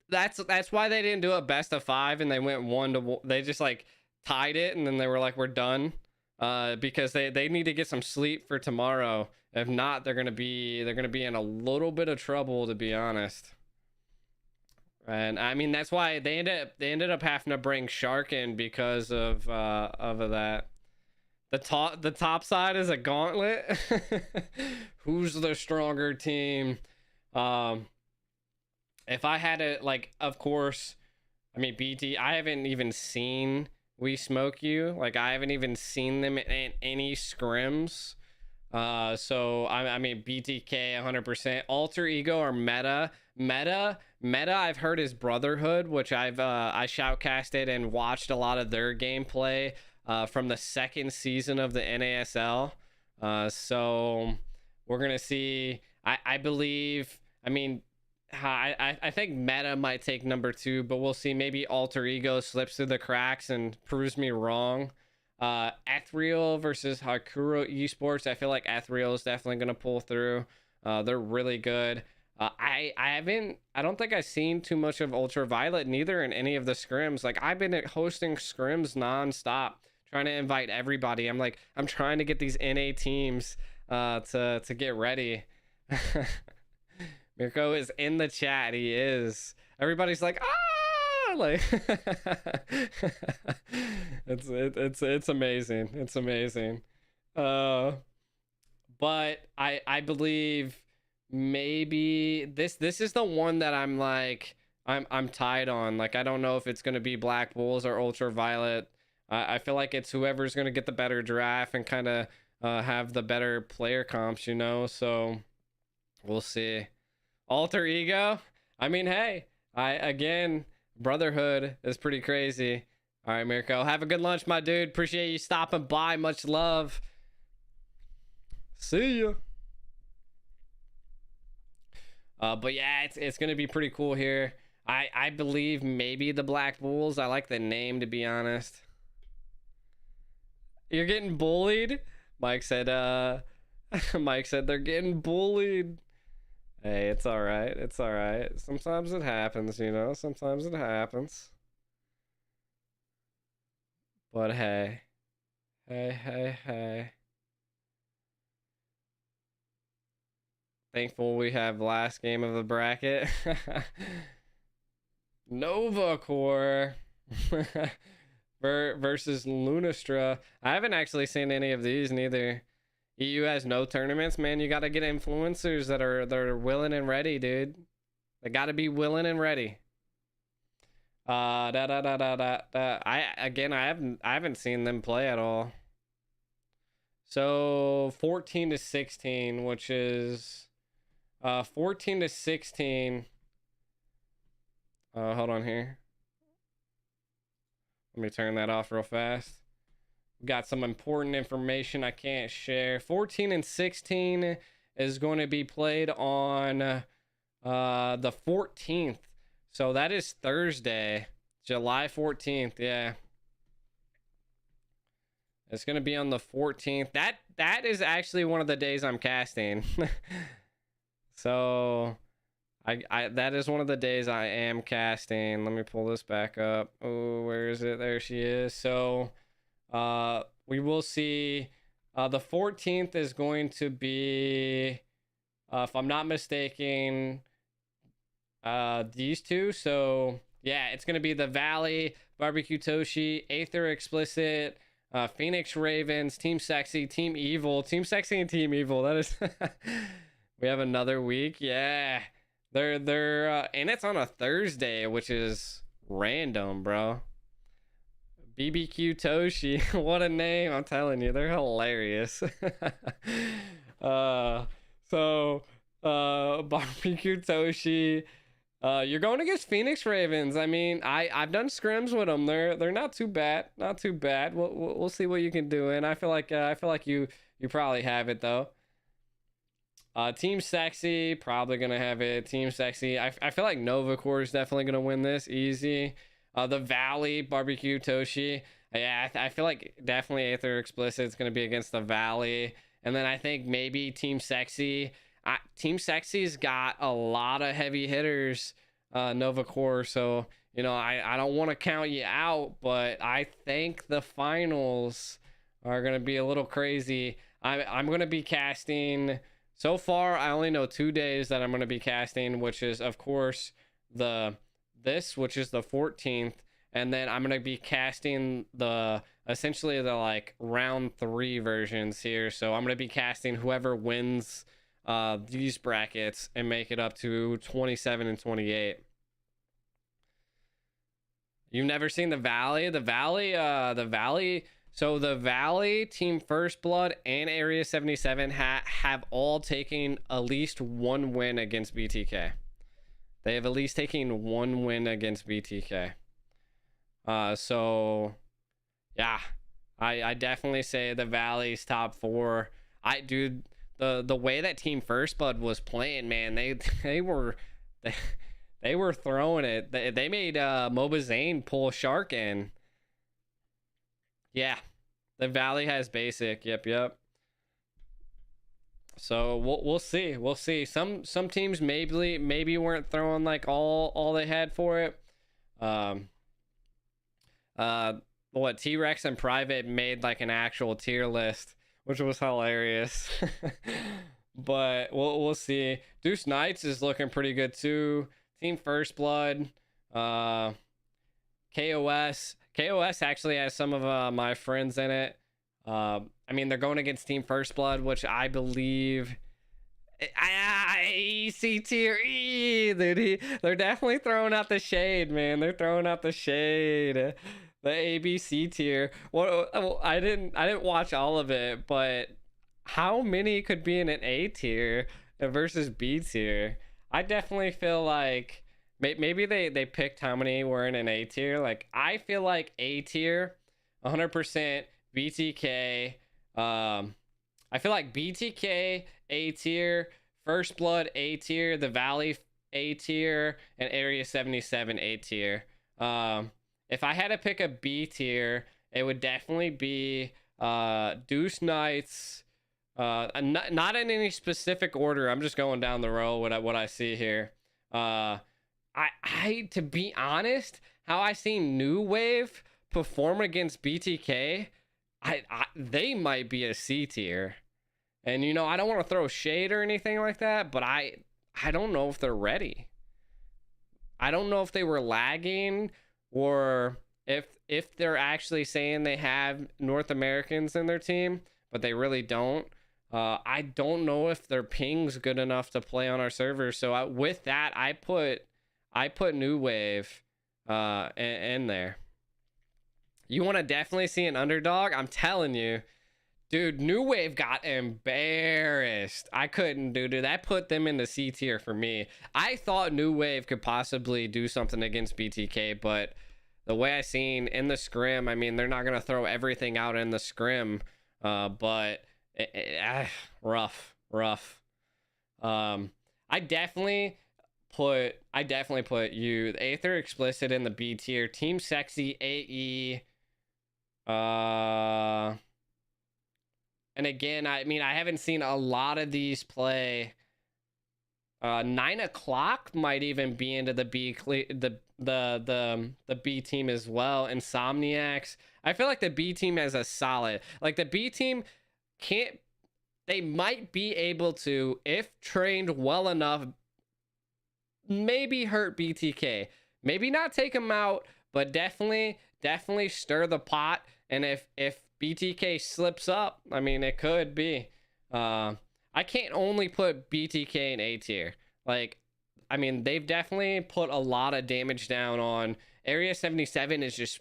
Speaker 1: That's why they didn't do a best of 5 and they went 1-1. They just like tied it and then they were like, we're done. Because they need to get some sleep for tomorrow. If not, they're gonna be in a little bit of trouble, to be honest. And I mean, that's why they ended up having to bring Shark in because of that. The top side is a gauntlet. Who's the stronger team? If I had it, like, of course, I mean, I haven't even seen We Smoke You. Like, I haven't even seen them in any scrims. So I mean, BTK 100%. Alter Ego or Meta. I've heard is Brotherhood, which I shoutcasted and watched a lot of their gameplay from the 2nd season of the NASL. So we're gonna see. I believe. I mean, I think Meta might take number 2, but we'll see. Maybe Alter Ego slips through the cracks and proves me wrong. Ethereal versus Hakuro Esports. I feel like Ethereal is definitely gonna pull through. They're really good. I don't think I've seen too much of Ultraviolet neither in any of the scrims. Like, I've been hosting scrims nonstop, trying to invite everybody. I'm trying to get these NA teams to get ready. Mirko is in the chat. He is. Everybody's like, ah, like it's amazing. It's amazing. But I believe maybe this is the one that I'm like I'm tied on. Like, I don't know if it's gonna be Black Bulls or Ultraviolet. I feel like it's whoever's gonna get the better draft and kind of have the better player comps, you know. So we'll see. Alter Ego. I mean, hey, Brotherhood is pretty crazy. All right, Mirko, have a good lunch, my dude. Appreciate you stopping by. Much love. See ya. But yeah, it's gonna be pretty cool here. I believe maybe the Black Bulls. I like the name, to be honest. You're getting bullied? Mike said Mike said they're getting bullied. Hey, it's all right. It's all right. Sometimes it happens, you know. Sometimes it happens. But hey. Hey. Thankful we have last game of the bracket. Nova Core versus Lunastra. I haven't actually seen any of these neither. EU has no tournaments, man. You got to get influencers that are willing and ready, dude. They got to be willing and ready. I haven't seen them play at all. So 14 to 16, which is 14 to 16. Hold on here. Let me turn that off real fast. Got some important information I can't share. 14 and 16 is going to be played on the 14th. So that is Thursday, July 14th. Yeah. It's going to be on the 14th. That is actually one of the days I'm casting. So I that is one of the days I am casting. Let me pull this back up. Oh, where is it? There she is. So we will see the 14th is going to be if I'm not mistaken these two. So yeah, it's going to be the Valley, Barbecue Toshi, Aether Explicit, Phoenix Ravens, Team Sexy, Team Evil, Team Sexy and Team Evil. That is we have another week. Yeah. They're and it's on a Thursday, which is random, bro. BBQ Toshi. What a name. I'm telling you, they're hilarious. Barbecue Toshi. You're going against Phoenix Ravens. I mean, I've done scrims with them. They're not too bad. Not too bad. We'll see what you can do. And I feel like you probably have it though. Team Sexy probably gonna have it. Team Sexy. I feel like Nova Core is definitely gonna win this easy. The Valley, Barbecue Toshi. Yeah, I feel like definitely Aether Explicit is gonna be against the Valley. And then I think maybe Team Sexy. Team Sexy's got a lot of heavy hitters, Nova Core. So, you know, I don't want to count you out, but I think the finals are going to be a little crazy. I'm going to be casting. So far, I only know 2 days that I'm going to be casting, which is, of course, which is the 14th. And then I'm going to be casting essentially the like round 3 versions here. So I'm going to be casting whoever wins these brackets and make it up to 27 and 28. You've never seen the Valley? The Valley. So the Valley, Team First Blood, and Area 77 have all taken at least one win against BTK. They have at least taken one win against BTK. So yeah, I definitely say the Valley's top 4. The way that Team First Blood was playing, man, they were throwing it. They made Mobazane pull Shark in. Yeah, the Valley has basic. Yep. So we'll see. We'll see. Some teams maybe weren't throwing like all they had for it. T-Rex and Private made like an actual tier list, which was hilarious. But we'll see. Deuce Knights is looking pretty good too. Team First Blood, KOS actually has some of my friends in it. I mean, they're going against Team First Blood, which I believe C tier. Dude, they're definitely throwing out the shade, man. They're throwing out the shade. The ABC tier. Well, I didn't watch all of it, but how many could be in an A tier versus B tier? I definitely feel like maybe they picked how many were in an A tier. Like I feel like A tier, 100% BTK. I feel like BTK A tier, First Blood A tier, the Valley A tier, and Area 77 A tier. If I had to pick a B tier, it would definitely be Deuce Knights. Not in any specific order. I'm just going down the row what I see here. I to be honest, how I seen New Wave perform against BTK, they might be a C tier. And you know, I don't want to throw shade or anything like that, but I don't know if they're ready. I don't know if they were lagging or if they're actually saying they have North Americans in their team, but they really don't. I don't know if their ping's good enough to play on our server. So with that, I put New Wave in there. You want to definitely see an underdog? I'm telling you. Dude, New Wave got embarrassed. I couldn't do that. Put them in the C tier for me. I thought New Wave could possibly do something against BTK, but the way I seen in the scrim, I mean, they're not going to throw everything out in the scrim, but rough. I definitely put you, the Aether Explicit in the B tier, Team Sexy, AE, and again, I mean, I haven't seen a lot of these play. 9 o'clock might even be into the the B team as well. Insomniacs. I feel like the B team has a solid. Like the B team can't. They might be able to, if trained well enough, maybe hurt BTK. Maybe not take him out, but definitely stir the pot. And if BTK slips up, I mean, it could be. I can't only put BTK in A tier. Like, I mean, they've definitely put a lot of damage down on. Area 77 is just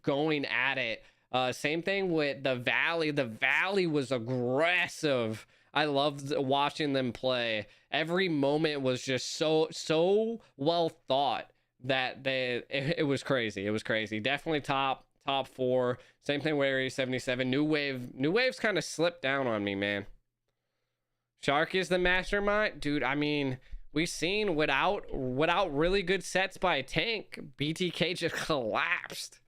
Speaker 1: going at it. Same thing with the Valley. The Valley was aggressive. I loved watching them play. Every moment was just so well thought that it was crazy. It was crazy. Definitely top 4. Same thing with Area 77. New Wave's kind of slipped down on me, man. Shark is the mastermind, dude. I mean, we've seen without really good sets by Tank, BTK just collapsed.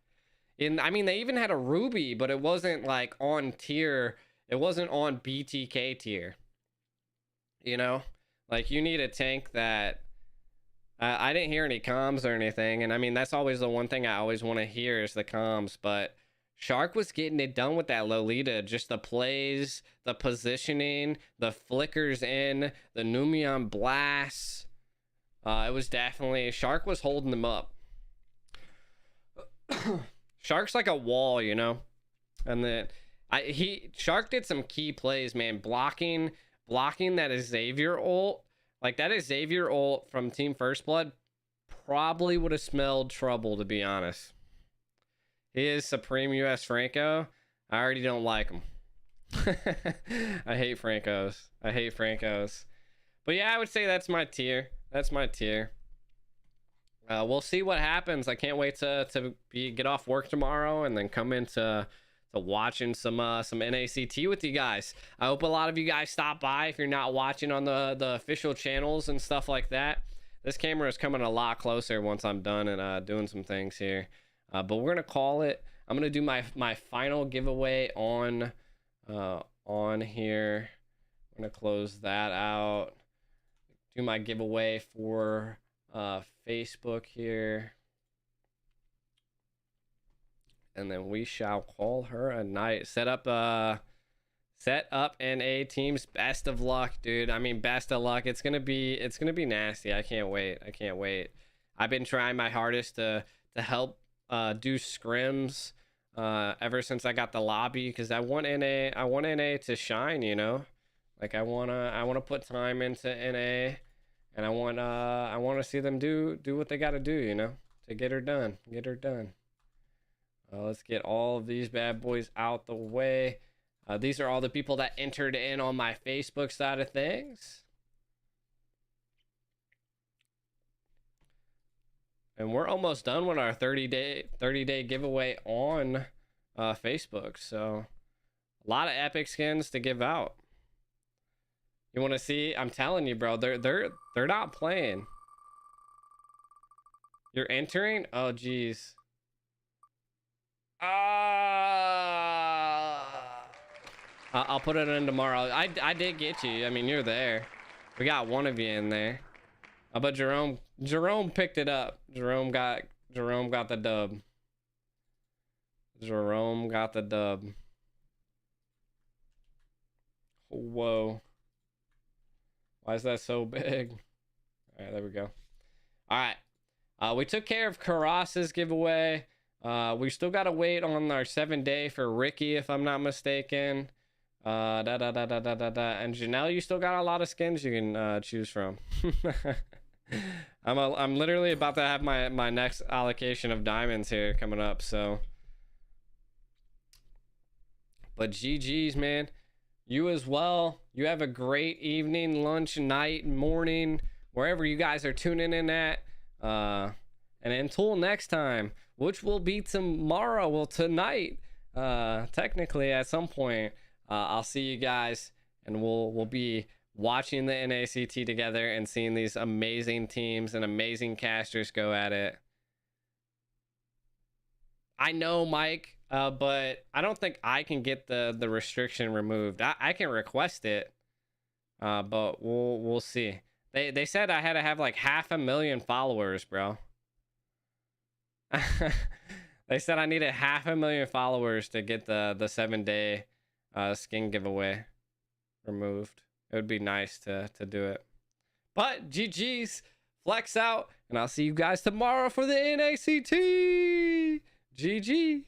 Speaker 1: I mean, they even had a Ruby, but it wasn't like on tier. It wasn't on BTK tier. You know, like you need a tank that. I didn't hear any comms or anything, and I mean that's always the one thing I always want to hear is the comms. But Shark was getting it done with that Lolita, just the plays, the positioning, the flickers in, the Numion blasts. It was definitely Shark was holding them up. Shark's like a wall, you know, and then Shark did some key plays, man. Blocking that Xavier ult. Like, that Xavier ult from Team First Blood probably would have smelled trouble, to be honest. He is Supreme US Franco. I already don't like him. I hate Francos. But yeah, I would say that's my tier. We'll see what happens. I can't wait to get off work tomorrow and then come into watching some NACT with you guys. I hope a lot of you guys stop by if you're not watching on the official channels and stuff like that. This camera is coming a lot closer once I'm done and doing some things here. But we're gonna call it. I'm gonna do my final giveaway on here. I'm gonna close that out. Do my giveaway for Facebook here. And then we shall call her a night. Set up NA teams. Best of luck, dude. I mean, best of luck. It's gonna be nasty. I can't wait. I've been trying my hardest to help do scrims ever since I got the lobby, because I want NA to shine, you know. Like I wanna put time into NA, and I wanna see them do what they gotta do, you know, to get her done. Let's get all of these bad boys out the way. These are all the people that entered in on my Facebook side of things. And we're almost done with our 30-day giveaway on Facebook. So a lot of epic skins to give out. You want to see? I'm telling you, bro, they're not playing. You're entering? Oh geez. I'll put it in tomorrow. I did get you. I mean, you're there. We got one of you in there. But Jerome picked it up. Jerome got the dub. Jerome got the dub. Whoa. Why is that so big? All right, there we go. All right. We took care of Karas's giveaway. We still got to wait on our 7-day for Ricky, if I'm not mistaken. And Janelle, you still got a lot of skins you can choose from. I'm literally about to have my next allocation of diamonds here coming up, so. But GG's, man. You as well. You have a great evening, lunch, night, morning, wherever you guys are tuning in at. And until next time, which will be tomorrow, well, tonight, technically at some point, I'll see you guys, and we'll be watching the NACT together and seeing these amazing teams and amazing casters go at it. I know, Mike, but I don't think I can get the restriction removed. I can request it, but we'll see. They said I had to have like 500,000 followers, bro. They said I needed 500,000 followers to get the 7-day skin giveaway removed. It would be nice to do it. But GG's, flex out, and I'll see you guys tomorrow for the NACT. GG.